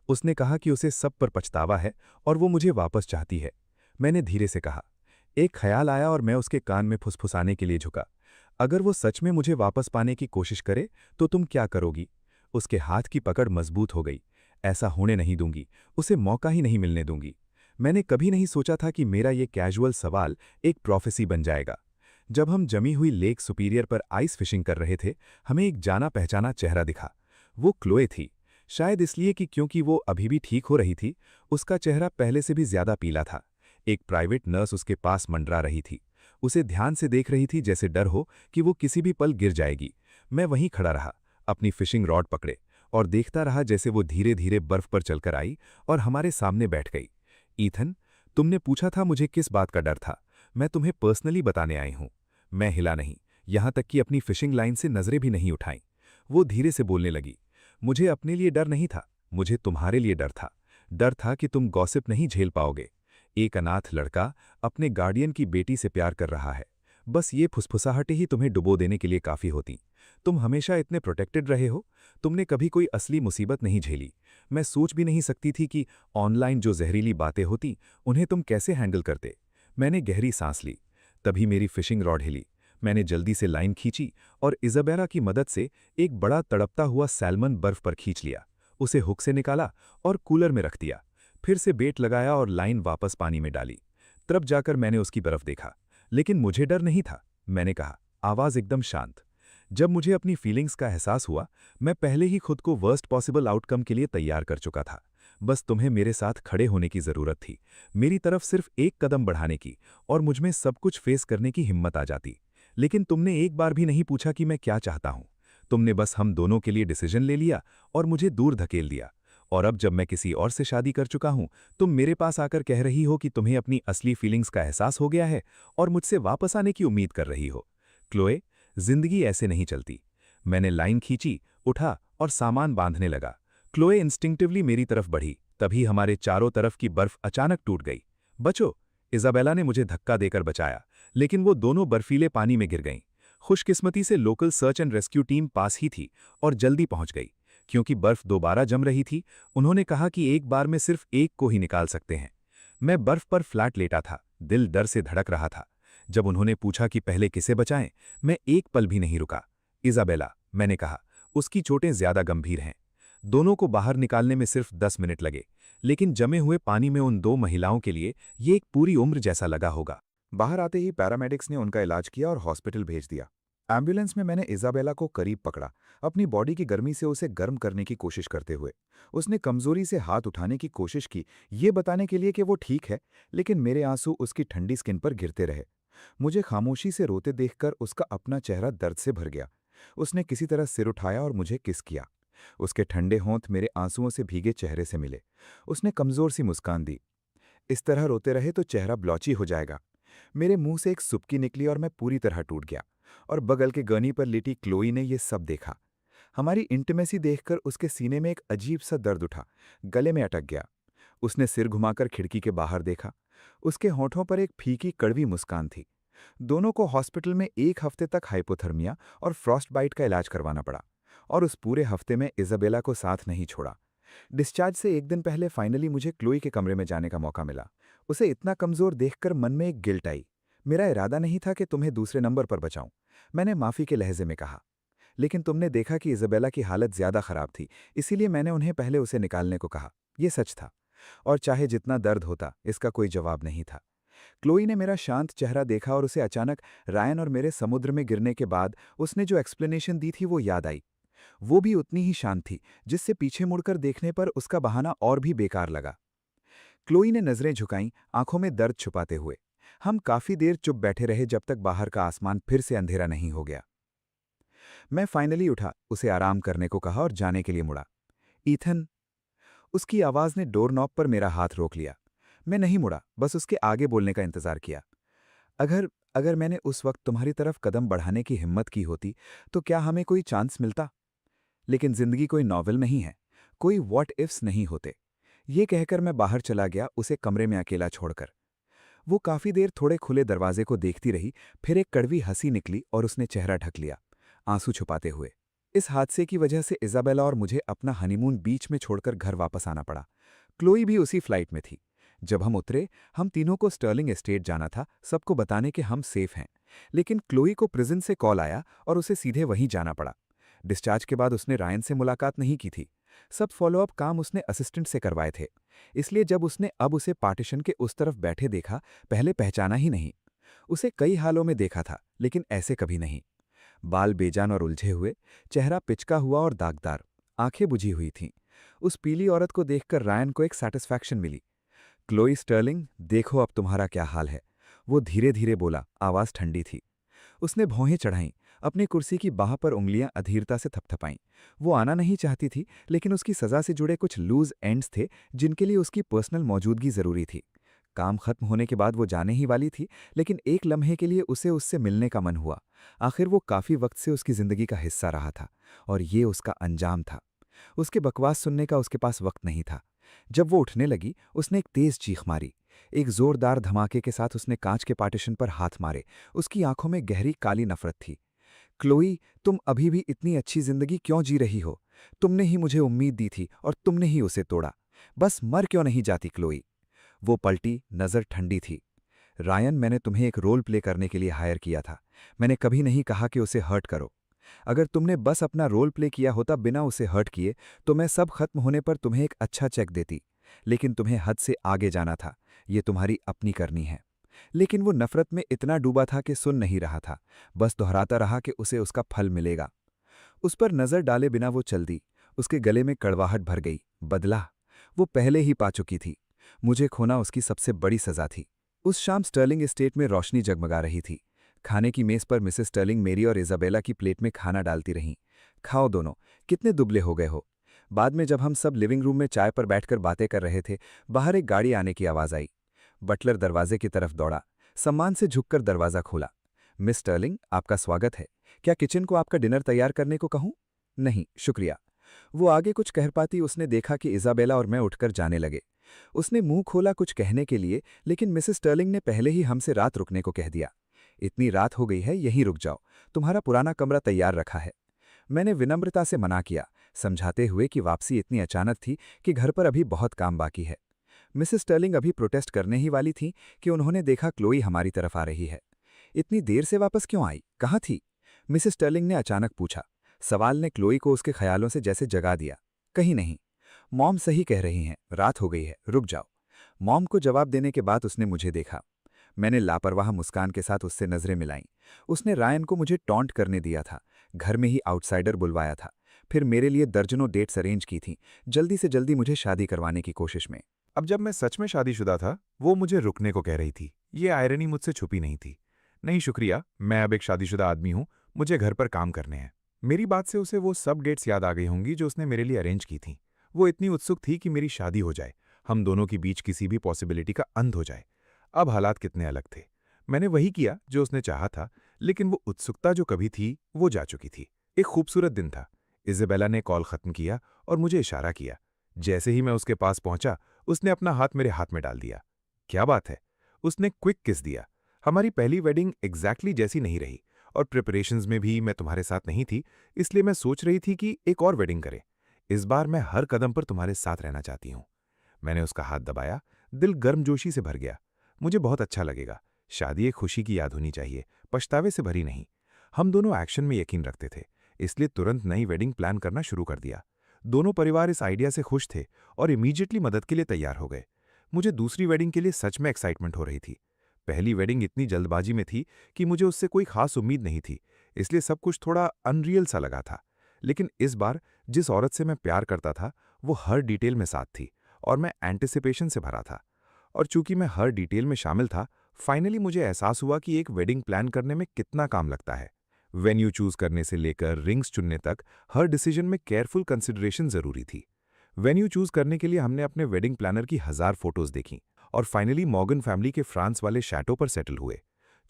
D: उसने कहा कि उसे सब पर पछतावा है और वो मुझे वापस चाहती है। मैंने धीरे से कहा। एक ख्याल आया और मैं उसके कान में फुसफुसाने के लिए झुका। अगर वो सच में मुझे वापस पाने की कोशिश करे, तो तुम क्या करोगी? उसके हाथ की पकड़ मजबूत हो गई। ऐसा होने नहीं दूंगी, उसे मौका ही नहीं मिलने दूंगी। मैंने कभी नहीं सोचा था कि मेरा ये कैजुअल सवाल एक प्रोफेसी बन जाएगा। जब हम जमी हुई लेक सुपीरियर पर आइस फिशिंग कर रहे थे, हमें एक जाना पहचाना चेहरा दिखा। वो क्लोए थी। शायद इसलिए कि क्योंकि वो अभी भी ठीक हो रही थी, उसका चेहरा पहले से भी ज्यादा पीला था। एक प्राइवेट नर्स उसके पास मंडरा रही थी। उसे ध्यान से देख रही थी, जैसे डर हो कि वो किसी भी पल गिर जाएगी। मैं वहीं खड़ा रहा, अपनी फिशिंग रॉड पकड़े, और देखता रहा जैसे वो धीरे धीरे बर्फ पर चलकर आई और हमारे सामने बैठ गई। ईथन, तुमने पूछा था मुझे किस बात का डर था। मैं तुम्हें पर्सनली बताने आई हूं। मैं हिला नहीं, यहां तक कि अपनी फिशिंग लाइन से नजरें भी नहीं उठाईं। वो धीरे से बोलने लगी। मुझे अपने लिए डर नहीं था, मुझे तुम्हारे लिए डर था। डर था कि तुम गॉसिप नहीं झेल पाओगे। एक अनाथ लड़का अपने गार्डियन की बेटी से प्यार कर रहा है। बस ये फुसफुसाहटें ही तुम्हें डुबो देने के लिए काफी होती। तुम हमेशा इतने प्रोटेक्टेड रहे हो, तुमने कभी कोई असली मुसीबत नहीं झेली। मैं सोच भी नहीं सकती थी कि ऑनलाइन जो जहरीली बातें होती, उन्हें तुम कैसे हैंडल करते। मैंने गहरी सांस ली। तभी मेरी फिशिंग रॉड हिली। मैंने जल्दी से लाइन खींची और इज़ाबेला की मदद से एक बड़ा तड़पता हुआ सैल्मन बर्फ पर खींच लिया। उसे हुक से निकाला और कूलर में रख दिया। फिर से बेट लगाया और लाइन वापस पानी में डाली। तब जाकर मैंने उसकी बर्फ देखा, लेकिन मुझे डर नहीं था। मैंने कहा, आवाज एकदम शांत। जब मुझे अपनी फीलिंग्स का एहसास हुआ, मैं पहले ही खुद को वर्स्ट पॉसिबल आउटकम के लिए तैयार कर चुका था। बस तुम्हें मेरे साथ खड़े होने की जरूरत थी, मेरी तरफ सिर्फ एक कदम बढ़ाने की, और मुझमें सब कुछ फेस करने की हिम्मत आ जाती। लेकिन तुमने एक बार भी नहीं पूछा कि मैं क्या चाहता हूं। तुमने बस हम दोनों के लिए डिसीजन ले लिया और मुझे दूर धकेल दिया। और अब जब मैं किसी और से शादी कर चुका हूं, तुम मेरे पास आकर कह रही हो कि तुम्हें अपनी असली फीलिंग्स का एहसास हो गया है और मुझसे वापस आने की उम्मीद कर रही हो। क्लोए, जिंदगी ऐसे नहीं चलती। मैंने लाइन खींची, उठा और सामान बांधने लगा। क्लोए इंस्टिंक्टिवली मेरी तरफ बढ़ी। तभी हमारे चारों तरफ की बर्फ अचानक टूट गई। बचो! इज़ाबेला ने मुझे धक्का देकर बचाया, लेकिन वो दोनों बर्फीले पानी में गिर गईं। खुशकिस्मती से local search and rescue team पास ही थी और जल्दी पहुंच गई। क्योंकि बर्फ दोबारा जम रही थी, उन्होंने कहा कि एक बार में सिर्फ एक को ही निकाल सकते हैं। मैं बर्फ पर फ्लैट लेटा था, दिल डर से धड़क रहा था। जब उन्होंने पूछा कि पहले किसे बचाएं, मैं एक पल भी नहीं रुका। इज़ाबेला, मैंने कहा, उसकी चोटें ज्यादा गंभीर हैं। दोनों को बाहर निकालने में सिर्फ 10 मिनट लगे, लेकिन जमे हुए पानी में उन दो महिलाओं के लिए ये एक पूरी उम्र जैसा लगा होगा।
C: बाहर आते ही पैरामेडिक्स ने उनका इलाज किया और हॉस्पिटल भेज दिया। एम्बुलेंस में मैंने इज़ाबेला को करीब पकड़ा, अपनी बॉडी की गर्मी से उसे गर्म करने की कोशिश करते हुए। उसने कमजोरी से हाथ उठाने की कोशिश की, ये बताने के लिए कि वो ठीक है, लेकिन मेरे आंसू उसकी ठंडी स्किन पर गिरते रहे। मुझे खामोशी से रोते देखकर उसका अपना चेहरा दर्द से भर गया। उसने किसी तरह सिर उठाया और मुझे किस किया। उसके ठंडे होंठ मेरे आंसुओं से भीगे चेहरे से मिले। उसने कमजोर सी मुस्कान दी। इस तरह रोते रहे तो चेहरा ब्लॉची हो जाएगा। मेरे मुंह से एक सुबकी निकली और मैं पूरी तरह टूट गया। और बगल के गनी पर लेटी क्लोई ने यह सब देखा। हमारी इंटिमेसी देखकर उसके सीने में एक अजीब सा दर्द उठा, गले में अटक गया। उसने सिर घुमाकर खिड़की के बाहर देखा। उसके होठों पर एक फीकी कड़वी मुस्कान थी। दोनों को हॉस्पिटल में 1 हफ्ते तक हाइपोथर्मिया और फ्रॉस्ट बाइट का इलाज करवाना पड़ा, और उस पूरे हफ्ते में इजाबेला को साथ नहीं छोड़ा। डिस्चार्ज से 1 दिन पहले फाइनली मुझे क्लोई के कमरे में जाने का मौका मिला। उसे इतना कमज़ोर देखकर मन में एक गिल्ट आई। मेरा इरादा नहीं था कि तुम्हें दूसरे नंबर पर बचाऊं, मैंने माफ़ी के लहजे में कहा। लेकिन तुमने देखा कि इजाबेला की हालत ज़्यादा ख़राब थी, इसीलिए मैंने उन्हें पहले उसे निकालने को कहा। ये सच था, और चाहे जितना दर्द होता, इसका कोई जवाब नहीं था। क्लोई ने मेरा शांत चेहरा देखा और उसे अचानक रायन और मेरे समुद्र में गिरने के बाद उसने जो एक्सप्लेनेशन दी थी वो याद आई। वो भी उतनी ही शांत थी, जिससे पीछे मुड़कर देखने पर उसका बहाना और भी बेकार लगा। क्लोई ने नजरें झुकाईं, आंखों में दर्द छुपाते हुए। हम काफी देर चुप बैठे रहे जब तक बाहर का आसमान फिर से अंधेरा नहीं हो गया। मैं फाइनली उठा, उसे आराम करने को कहा और जाने के लिए मुड़ा। ईथन, उसकी आवाज ने डोरनॉब पर मेरा हाथ रोक लिया। मैं नहीं मुड़ा, बस उसके आगे बोलने का इंतजार किया। अगर अगर मैंने उस वक्त तुम्हारी तरफ कदम बढ़ाने की हिम्मत की होती तो क्या हमें कोई चांस मिलता? लेकिन जिंदगी कोई नॉवेल नहीं है, कोई व्हाट इफ्स नहीं होते। ये कहकर मैं बाहर चला गया, उसे कमरे में अकेला छोड़कर। वो काफी देर थोड़े खुले दरवाजे को देखती रही, फिर एक कड़वी हंसी निकली और उसने चेहरा ढक लिया, आंसू छुपाते हुए। इस हादसे की वजह से इजाबेला और मुझे अपना हनीमून बीच में छोड़कर घर वापस आना पड़ा। क्लोई भी उसी फ्लाइट में थी। जब हम उतरे, हम तीनों को स्टर्लिंग एस्टेट जाना था, सबको बताने कि हम सेफ हैं। लेकिन क्लोई को प्रिजन से कॉल आया और उसे सीधे वहीं जाना पड़ा। डिस्चार्ज के बाद उसने रायन से मुलाकात नहीं की थी। सब फॉलोअप काम उसने असिस्टेंट से करवाए थे, इसलिए जब उसने अब उसे पार्टीशन के उस तरफ बैठे देखा, पहले पहचाना ही नहीं। उसे कई हालों में देखा था, लेकिन ऐसे कभी नहीं। बाल बेजान और उलझे हुए, चेहरा पिचका हुआ और दागदार, आंखें बुझी हुई थीं। उस पीली औरत को देखकर रायन को एक सैटिस्फैक्शन मिली। क्लोई स्टर्लिंग, देखो अब तुम्हारा क्या हाल है, वो धीरे धीरे बोला, आवाज ठंडी थी। उसने भौहें चढ़ाईं, अपनी कुर्सी की बाह पर उंगलियां अधीरता से थपथपाईं। वो आना नहीं चाहती थी, लेकिन उसकी सजा से जुड़े कुछ लूज एंड्स थे जिनके लिए उसकी पर्सनल मौजूदगी जरूरी थी। काम खत्म होने के बाद वो जाने ही वाली थी, लेकिन एक लम्हे के लिए उसे उससे मिलने का मन हुआ। आखिर वो काफी वक्त से उसकी जिंदगी का हिस्सा रहा था, और ये उसका अंजाम था। उसके बकवास सुनने का उसके पास वक्त नहीं था। जब वो उठने लगी, उसने एक तेज चीख मारी। एक जोरदार धमाके के साथ उसने कांच के पार्टीशन पर हाथ मारे। उसकी आंखों में गहरी काली नफरत थी। क्लोई, तुम अभी भी इतनी अच्छी जिंदगी क्यों जी रही हो? तुमने ही मुझे उम्मीद दी थी और तुमने ही उसे तोड़ा। बस मर क्यों नहीं जाती क्लोई? वो पलटी, नजर ठंडी थी। रायन, मैंने तुम्हें एक रोल प्ले करने के लिए हायर किया था। मैंने कभी नहीं कहा कि उसे हर्ट करो। अगर तुमने बस अपना रोल प्ले किया होता बिना उसे हर्ट किए, तो मैं सब खत्म होने पर तुम्हें एक अच्छा चेक देती। लेकिन तुम्हें हद से आगे जाना था, ये तुम्हारी अपनी करनी है। लेकिन वो नफरत में इतना डूबा था कि सुन नहीं रहा था, बस दोहराता रहा कि उसे उसका फल मिलेगा। उस पर नजर डाले बिना वो चल दी। उसके गले में कड़वाहट भर गई। बदला वो पहले ही पा चुकी थी। मुझे खोना उसकी सबसे बड़ी सजा थी। उस शाम स्टर्लिंग एस्टेट में रोशनी जगमगा रही थी। खाने की मेज पर मिसेस स्टर्लिंग मेरी और इजाबेला की प्लेट में खाना डालती रहीं। खाओ दोनों, कितने दुबले हो गए हो। बाद में जब हम सब लिविंग रूम में चाय पर बैठकर बातें कर रहे थे, बाहर एक गाड़ी आने की आवाज आई। बटलर दरवाजे की तरफ दौड़ा, सम्मान से झुककर दरवाजा खोला। मिस स्टर्लिंग, आपका स्वागत है। क्या किचन को आपका डिनर तैयार करने को कहूं? नहीं, शुक्रिया। वो आगे कुछ कह पाती, उसने देखा कि इजाबेला और मैं उठकर जाने लगे। उसने मुंह खोला कुछ कहने के लिए, लेकिन मिसेस स्टर्लिंग ने पहले ही हमसे रात रुकने को कह दिया। इतनी रात हो गई है, यहीं रुक जाओ, तुम्हारा पुराना कमरा तैयार रखा है। मैंने विनम्रता से मना किया, समझाते हुए कि वापसी इतनी अचानक थी कि घर पर अभी बहुत काम बाकी है। मिसेस स्टर्लिंग अभी प्रोटेस्ट करने ही वाली थी कि उन्होंने देखा क्लोई हमारी तरफ आ रही है। इतनी देर से वापस क्यों आई, कहाँ थी? मिसेस स्टर्लिंग ने अचानक पूछा। सवाल ने क्लोई को उसके ख्यालों से जैसे जगा दिया। कहीं नहीं, मॉम सही कह रही हैं, रात हो गई है, रुक जाओ। मॉम को जवाब देने के बाद उसने मुझे देखा। मैंने लापरवाह मुस्कान के साथ उससे नजरें मिलाईं। उसने रायन को मुझे टॉन्ट करने दिया था, घर में ही आउटसाइडर बुलवाया था, फिर मेरे लिए दर्जनों डेट्स अरेंज की थीं, जल्दी से जल्दी मुझे शादी करवाने की कोशिश में।
D: अब जब मैं सच में शादीशुदा था, वो मुझे रुकने को कह रही थी। ये आयरनी मुझसे छुपी नहीं थी। नहीं शुक्रिया, मैं अब एक शादीशुदा आदमी हूं, मुझे घर पर काम करने हैं। मेरी बात से उसे वो सब डेट्स याद आ गई होंगी जो उसने मेरे लिए अरेंज की थीं। वो इतनी उत्सुक थी कि मेरी शादी हो जाए, हम दोनों के बीच किसी भी पॉसिबिलिटी का अंत हो जाए। अब हालात कितने अलग थे। मैंने वही किया जो उसने चाहा था, लेकिन वो उत्सुकता जो कभी थी वो जा चुकी थी। एक खूबसूरत दिन था। इजाबेला ने कॉल खत्म किया और मुझे इशारा किया। जैसे ही मैं उसके पास पहुंचा, उसने अपना हाथ मेरे हाथ में डाल दिया। क्या बात है? उसने क्विक किस दिया। हमारी पहली वेडिंग एग्जैक्टली जैसी नहीं रही और प्रिपरेशंस में भी मैं तुम्हारे साथ नहीं थी, इसलिए मैं सोच रही थी कि एक और वेडिंग करें। इस बार मैं हर कदम पर तुम्हारे साथ रहना चाहती हूँ। मैंने उसका हाथ दबाया, दिल गर्मजोशी से भर गया। मुझे बहुत अच्छा लगेगा। शादी एक खुशी की याद होनी चाहिए, पछतावे से भरी नहीं। हम दोनों एक्शन में यकीन रखते थे, इसलिए तुरंत नई वेडिंग प्लान करना शुरू कर दिया। दोनों परिवार इस आइडिया से खुश थे और इमीडिएटली मदद के लिए तैयार हो गए। मुझे दूसरी वेडिंग के लिए सच में एक्साइटमेंट हो रही थी। पहली वेडिंग इतनी जल्दबाजी में थी कि मुझे उससे कोई खास उम्मीद नहीं थी, इसलिए सब कुछ थोड़ा अनरियल सा लगा था। लेकिन इस बार जिस औरत से मैं प्यार करता था वो हर डिटेल में साथ थी और मैं एंटिसिपेशन से भरा था। और चूंकि मैं हर डिटेल में शामिल था, फाइनली मुझे एहसास हुआ कि एक वेडिंग प्लान करने में कितना काम लगता है। वेन्यू चूज करने से लेकर रिंग्स चुनने तक हर डिसीजन में केयरफुल कंसिडरेशन जरूरी थी। वेन्यू चूज करने के लिए हमने अपने वेडिंग प्लानर की 1000 फोटोज देखीं और फाइनली मॉर्गन फैमिली के फ्रांस वाले शैटो पर सेटल हुए।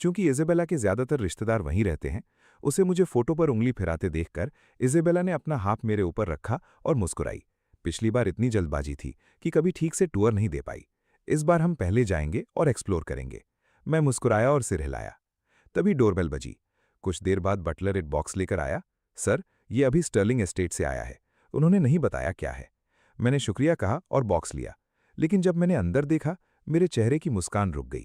D: चूंकि इजेबेला के ज्यादातर रिश्तेदार वहीं रहते हैं, उसे मुझे फोटो पर उंगली फिराते देखकर इजेबेला ने अपना हाथ मेरे ऊपर रखा और मुस्कुराई। पिछली बार इतनी जल्दबाजी थी कि कभी ठीक से टूर नहीं दे पाई। इस बार हम पहले जाएंगे और एक्सप्लोर करेंगे। मैं मुस्कुराया और सिर हिलाया। तभी डोरबेल बजी। कुछ देर बाद बटलर एक बॉक्स लेकर आया। सर, ये अभी स्टर्लिंग एस्टेट से आया है। उन्होंने नहीं बताया क्या है। मैंने शुक्रिया कहा और बॉक्स लिया, लेकिन जब मैंने अंदर देखा, मेरे चेहरे की मुस्कान रुक गई।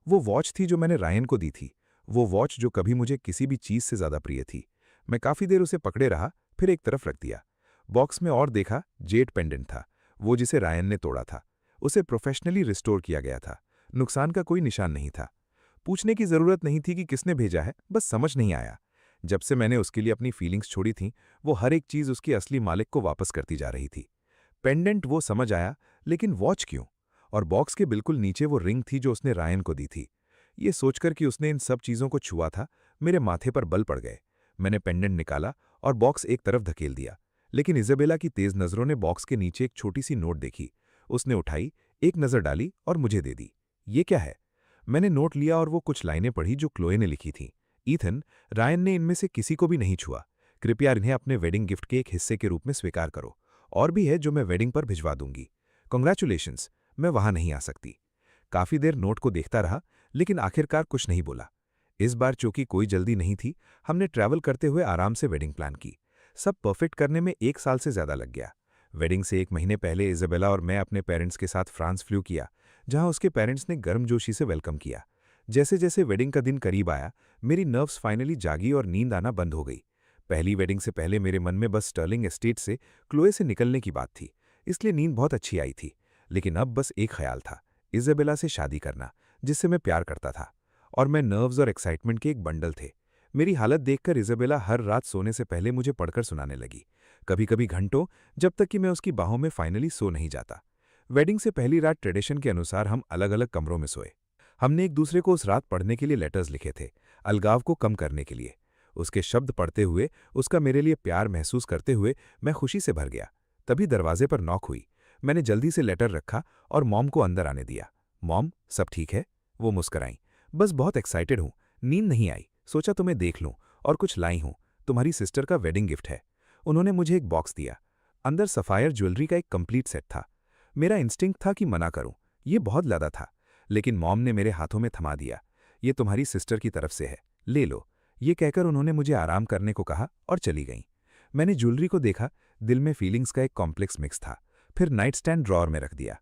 D: वो वॉच थी जो मैंने रायन को दी थी, वो वॉच जो कभी मुझे किसी भी चीज से ज्यादा प्रिय थी। मैं काफी देर उसे पकड़े रहा, फिर एक तरफ रख दिया। बॉक्स में और देखा, जेड पेंडेंट था, वो जिसे रायन ने तोड़ा था। उसे प्रोफेशनली रिस्टोर किया गया था, नुकसान का कोई निशान नहीं था। पूछने की जरूरत नहीं थी कि किसने भेजा है, बस समझ नहीं आया। जब से मैंने उसके लिए अपनी फीलिंग्स छोड़ी थीं, वो हर एक चीज उसकी असली मालिक को वापस करती जा रही थी। पेंडेंट वो समझ आया, लेकिन वॉच क्यों? और बॉक्स के बिल्कुल नीचे वो रिंग थी जो उसने रायन को दी थी। ये सोचकर कि उसने इन सब चीजों को छुआ था, मेरे माथे पर बल पड़ गए। मैंने पेंडेंट निकाला और बॉक्स एक तरफ धकेल दिया, लेकिन इजेबेला की तेज नजरों ने बॉक्स के नीचे एक छोटी सी नोट देखी। उसने उठाई, एक नजर डाली और मुझे दे दी। ये क्या है? मैंने नोट लिया और वो कुछ लाइनें पढ़ी जो क्लोए ने लिखी थीं। ईथन, रायन ने इनमें से किसी को भी नहीं छुआ। कृपया इन्हें अपने वेडिंग गिफ्ट के एक हिस्से के रूप में स्वीकार करो। और भी है जो मैं वेडिंग पर भिजवा दूंगी। कॉन्ग्रेचुलेशंस, मैं वहां नहीं आ सकती। काफी देर नोट को देखता रहा, लेकिन आखिरकार कुछ नहीं बोला। इस बार चूंकि कोई जल्दी नहीं थी, हमने ट्रैवल करते हुए आराम से वेडिंग प्लान की। सब परफेक्ट करने में 1 साल से ज्यादा लग गया। वेडिंग से 1 महीने पहले इजेबेला और मैं अपने पेरेंट्स के साथ फ्रांस फ्लू किया, जहां उसके पेरेंट्स ने गर्मजोशी से वेलकम किया। जैसे जैसे वेडिंग का दिन करीब आया, मेरी नर्व्स फाइनली जागी और नींद आना बंद हो गई। पहली वेडिंग से पहले मेरे मन में बस स्टर्लिंग एस्टेट से क्लोए से निकलने की बात थी, इसलिए नींद बहुत अच्छी आई थी। लेकिन अब बस एक ख्याल था, इजेबेला से शादी करना, जिससे मैं प्यार करता था। और मैं नर्व्स और एक्साइटमेंट के एक बंडल थे। मेरी हालत देखकर इजेबेला हर रात सोने से पहले मुझे पढ़कर सुनाने लगी, कभी कभी घंटों, जब तक कि मैं उसकी बाहों में फाइनली सो नहीं जाता। वेडिंग से पहली रात ट्रेडिशन के अनुसार हम अलग अलग कमरों में सोए। हमने एक दूसरे को उस रात पढ़ने के लिए लेटर्स लिखे थे, अलगाव को कम करने के लिए। उसके शब्द पढ़ते हुए, उसका मेरे लिए प्यार महसूस करते हुए मैं खुशी से भर गया। तभी दरवाजे पर नॉक हुई। मैंने जल्दी से लेटर रखा और मॉम को अंदर आने दिया। मॉम, सब ठीक है? वो मुस्कराईं। बस बहुत एक्साइटेड हूँ, नींद नहीं आई, सोचा तुम्हें देख लूं, और कुछ लाई हूं, तुम्हारी सिस्टर का वेडिंग गिफ्ट है। उन्होंने मुझे एक बॉक्स दिया। अंदर सफायर ज्वेलरी का एक कंप्लीट सेट था। मेरा इंस्टिंक्ट था कि मना करूं, ये बहुत ज़्यादा था, लेकिन मॉम ने मेरे हाथों में थमा दिया। ये तुम्हारी सिस्टर की तरफ से है, ले लो। ये कहकर उन्होंने मुझे आराम करने को कहा और चली गईं। मैंने ज्वेलरी को देखा, दिल में फीलिंग्स का एक कॉम्प्लेक्स मिक्स था। फिर नाइट स्टैंड ड्रॉअर में रख दिया।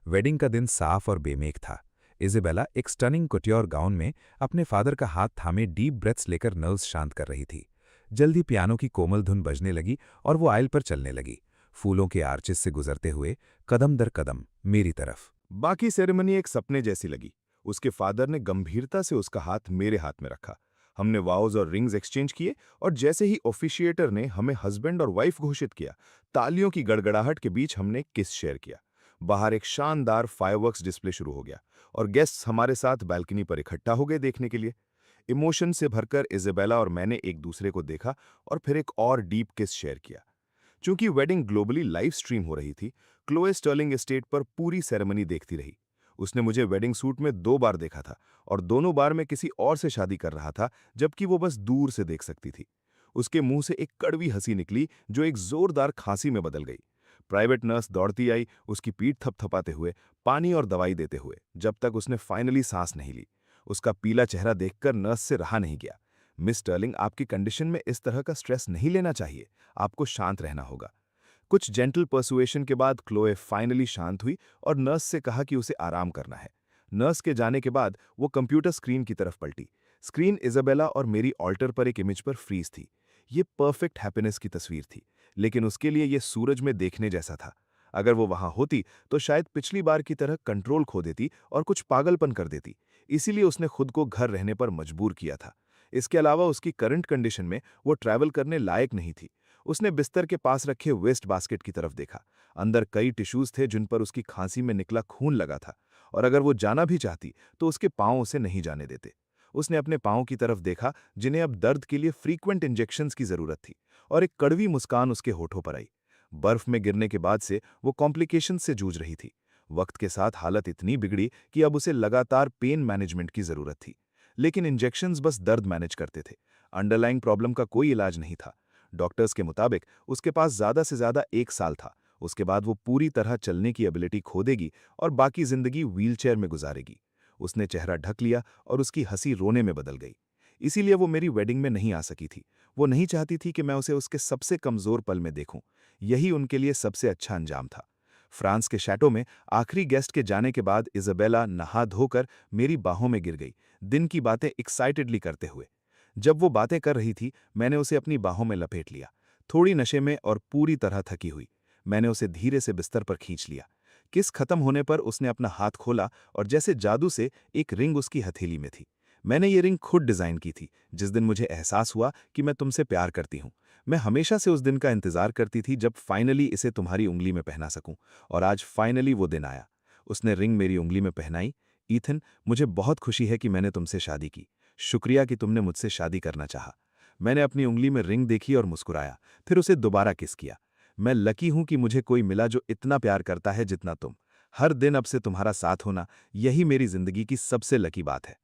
D: वेडिंग का दिन साफ और बेमेक था। इजेबेला एक स्टनिंग कुटियोर गाउन में अपने फादर का हाथ थामे डीप ब्रेथ्स लेकर नर्व्स शांत कर रही थी। जल्दी पियानो की कोमल धुन बजने लगी और वो आयल पर चलने लगी, फूलों के आर्चिस से गुजरते हुए कदम दर कदम मेरी तरफ।
C: बाकी सेरेमनी एक सपने जैसी लगी। उसके फादर ने गंभीरता से उसका हाथ मेरे हाथ में रखा। हमने वाउज और रिंग्स एक्सचेंज किए और जैसे ही ऑफिशिएटर ने हमें हस्बैंड और वाइफ घोषित किया, तालियों की गड़गड़ाहट के बीच हमने किस शेयर किया। बाहर एक शानदार फायरवर्क्स डिस्प्ले शुरू हो गया और गेस्ट्स हमारे साथ बालकनी पर इकट्ठा हो गए देखने के लिए। इमोशन से भरकर इजेबेला और मैंने एक दूसरे को देखा और फिर एक और डीप किस शेयर किया। चूंकि वेडिंग ग्लोबली लाइव स्ट्रीम हो रही थी, क्लोए स्टर्लिंग एस्टेट पर पूरी सेरेमनी देखती रही। उसने मुझे वेडिंग सूट में 2 बार देखा था और दोनों बार मैं किसी और से शादी कर रहा था, जबकि वो बस दूर से देख सकती थी। उसके मुंह से एक कड़वी हंसी निकली जो एक जोरदार खांसी में बदल गई। प्राइवेट नर्स दौड़ती आई, उसकी पीठ थपथपाते हुए, पानी और दवाई देते हुए, जब तक उसने फाइनली सांस नहीं ली। उसका पीला चेहरा देखकर नर्स से रहा नहीं गया। मिस स्टर्लिंग, आपकी कंडीशन में इस तरह का स्ट्रेस नहीं लेना चाहिए, आपको शांत रहना होगा। कुछ जेंटल पर्सुएशन के बाद क्लोए फाइनली शांत हुई और नर्स से कहा कि उसे आराम करना है। नर्स के जाने के बाद वो कंप्यूटर स्क्रीन की तरफ पलटी। स्क्रीन इजाबेला और मेरी ऑल्टर पर एक इमेज पर फ्रीज थी। ये परफेक्ट हैप्पीनेस की तस्वीर थी, लेकिन उसके लिए ये सूरज में देखने जैसा था। अगर वो वहां होती तो शायद पिछली बार की तरह कंट्रोल खो देती और कुछ पागलपन कर देती। इसीलिए उसने खुद को घर रहने पर मजबूर किया था। इसके अलावा उसकी करंट कंडीशन में वो ट्रैवल करने लायक नहीं थी। उसने बिस्तर के पास रखे वेस्ट बास्केट की तरफ देखा। अंदर कई टिश्यूज थे जिन पर उसकी खांसी में निकला खून लगा था, और अगर वो जाना भी चाहती तो उसके पांव उसे नहीं जाने देते। उसने अपने पांव की तरफ देखा, जिन्हें अब दर्द के लिए फ्रीक्वेंट इंजेक्शंस की जरूरत थी, और एक कड़वी मुस्कान उसके होठों पर आई। बर्फ में गिरने के बाद से वो कॉम्प्लिकेशंस से जूझ रही थी। वक्त के साथ हालत इतनी बिगड़ी कि अब उसे लगातार पेन मैनेजमेंट की जरूरत थी, लेकिन इंजेक्शंस बस दर्द मैनेज करते थे। अंडरलाइंग प्रॉब्लम का कोई इलाज नहीं था। डॉक्टर्स के मुताबिक उसके पास ज्यादा से ज्यादा 1 साल था। उसके बाद वो पूरी तरह चलने की एबिलिटी खो देगी और बाकी जिंदगी व्हीलचेयर में गुजारेगी। उसने चेहरा ढक लिया और उसकी हंसी रोने में बदल गई। इसीलिए वो मेरी वेडिंग में नहीं आ सकी थी। वो नहीं चाहती थी कि मैं उसे उसके सबसे कमजोर पल में देखूं। यही उनके लिए सबसे अच्छा अंजाम था। फ्रांस के शैटो में आखिरी गेस्ट के जाने के बाद इजाबेला नहा धोकर मेरी बाहों में गिर गई, दिन की बातें एक्साइटेडली करते हुए। जब वो बातें कर रही थी, मैंने उसे अपनी बाहों में लपेट लिया, थोड़ी नशे में और पूरी तरह थकी हुई। मैंने उसे धीरे से बिस्तर पर खींच लिया। किस खत्म होने पर उसने अपना हाथ खोला और जैसे जादू से एक रिंग उसकी हथेली में थी। मैंने ये रिंग खुद डिजाइन की थी, जिस दिन मुझे एहसास हुआ कि मैं तुमसे प्यार करती हूँ। मैं हमेशा से उस दिन का इंतजार करती थी जब फाइनली इसे तुम्हारी उंगली में पहना सकूं, और आज फाइनली वो दिन आया। उसने रिंग मेरी उंगली में पहनाई। ईथन, मुझे बहुत खुशी है कि मैंने तुमसे शादी की। शुक्रिया कि तुमने मुझसे शादी करना चाहा। मैंने अपनी उंगली में रिंग देखी और मुस्कुराया, फिर उसे दोबारा किस किया। मैं लकी हूं कि मुझे कोई मिला जो इतना प्यार करता है जितना तुम। हर दिन अब से तुम्हारा साथ होना, यही मेरी जिंदगी की सबसे लकी बात है।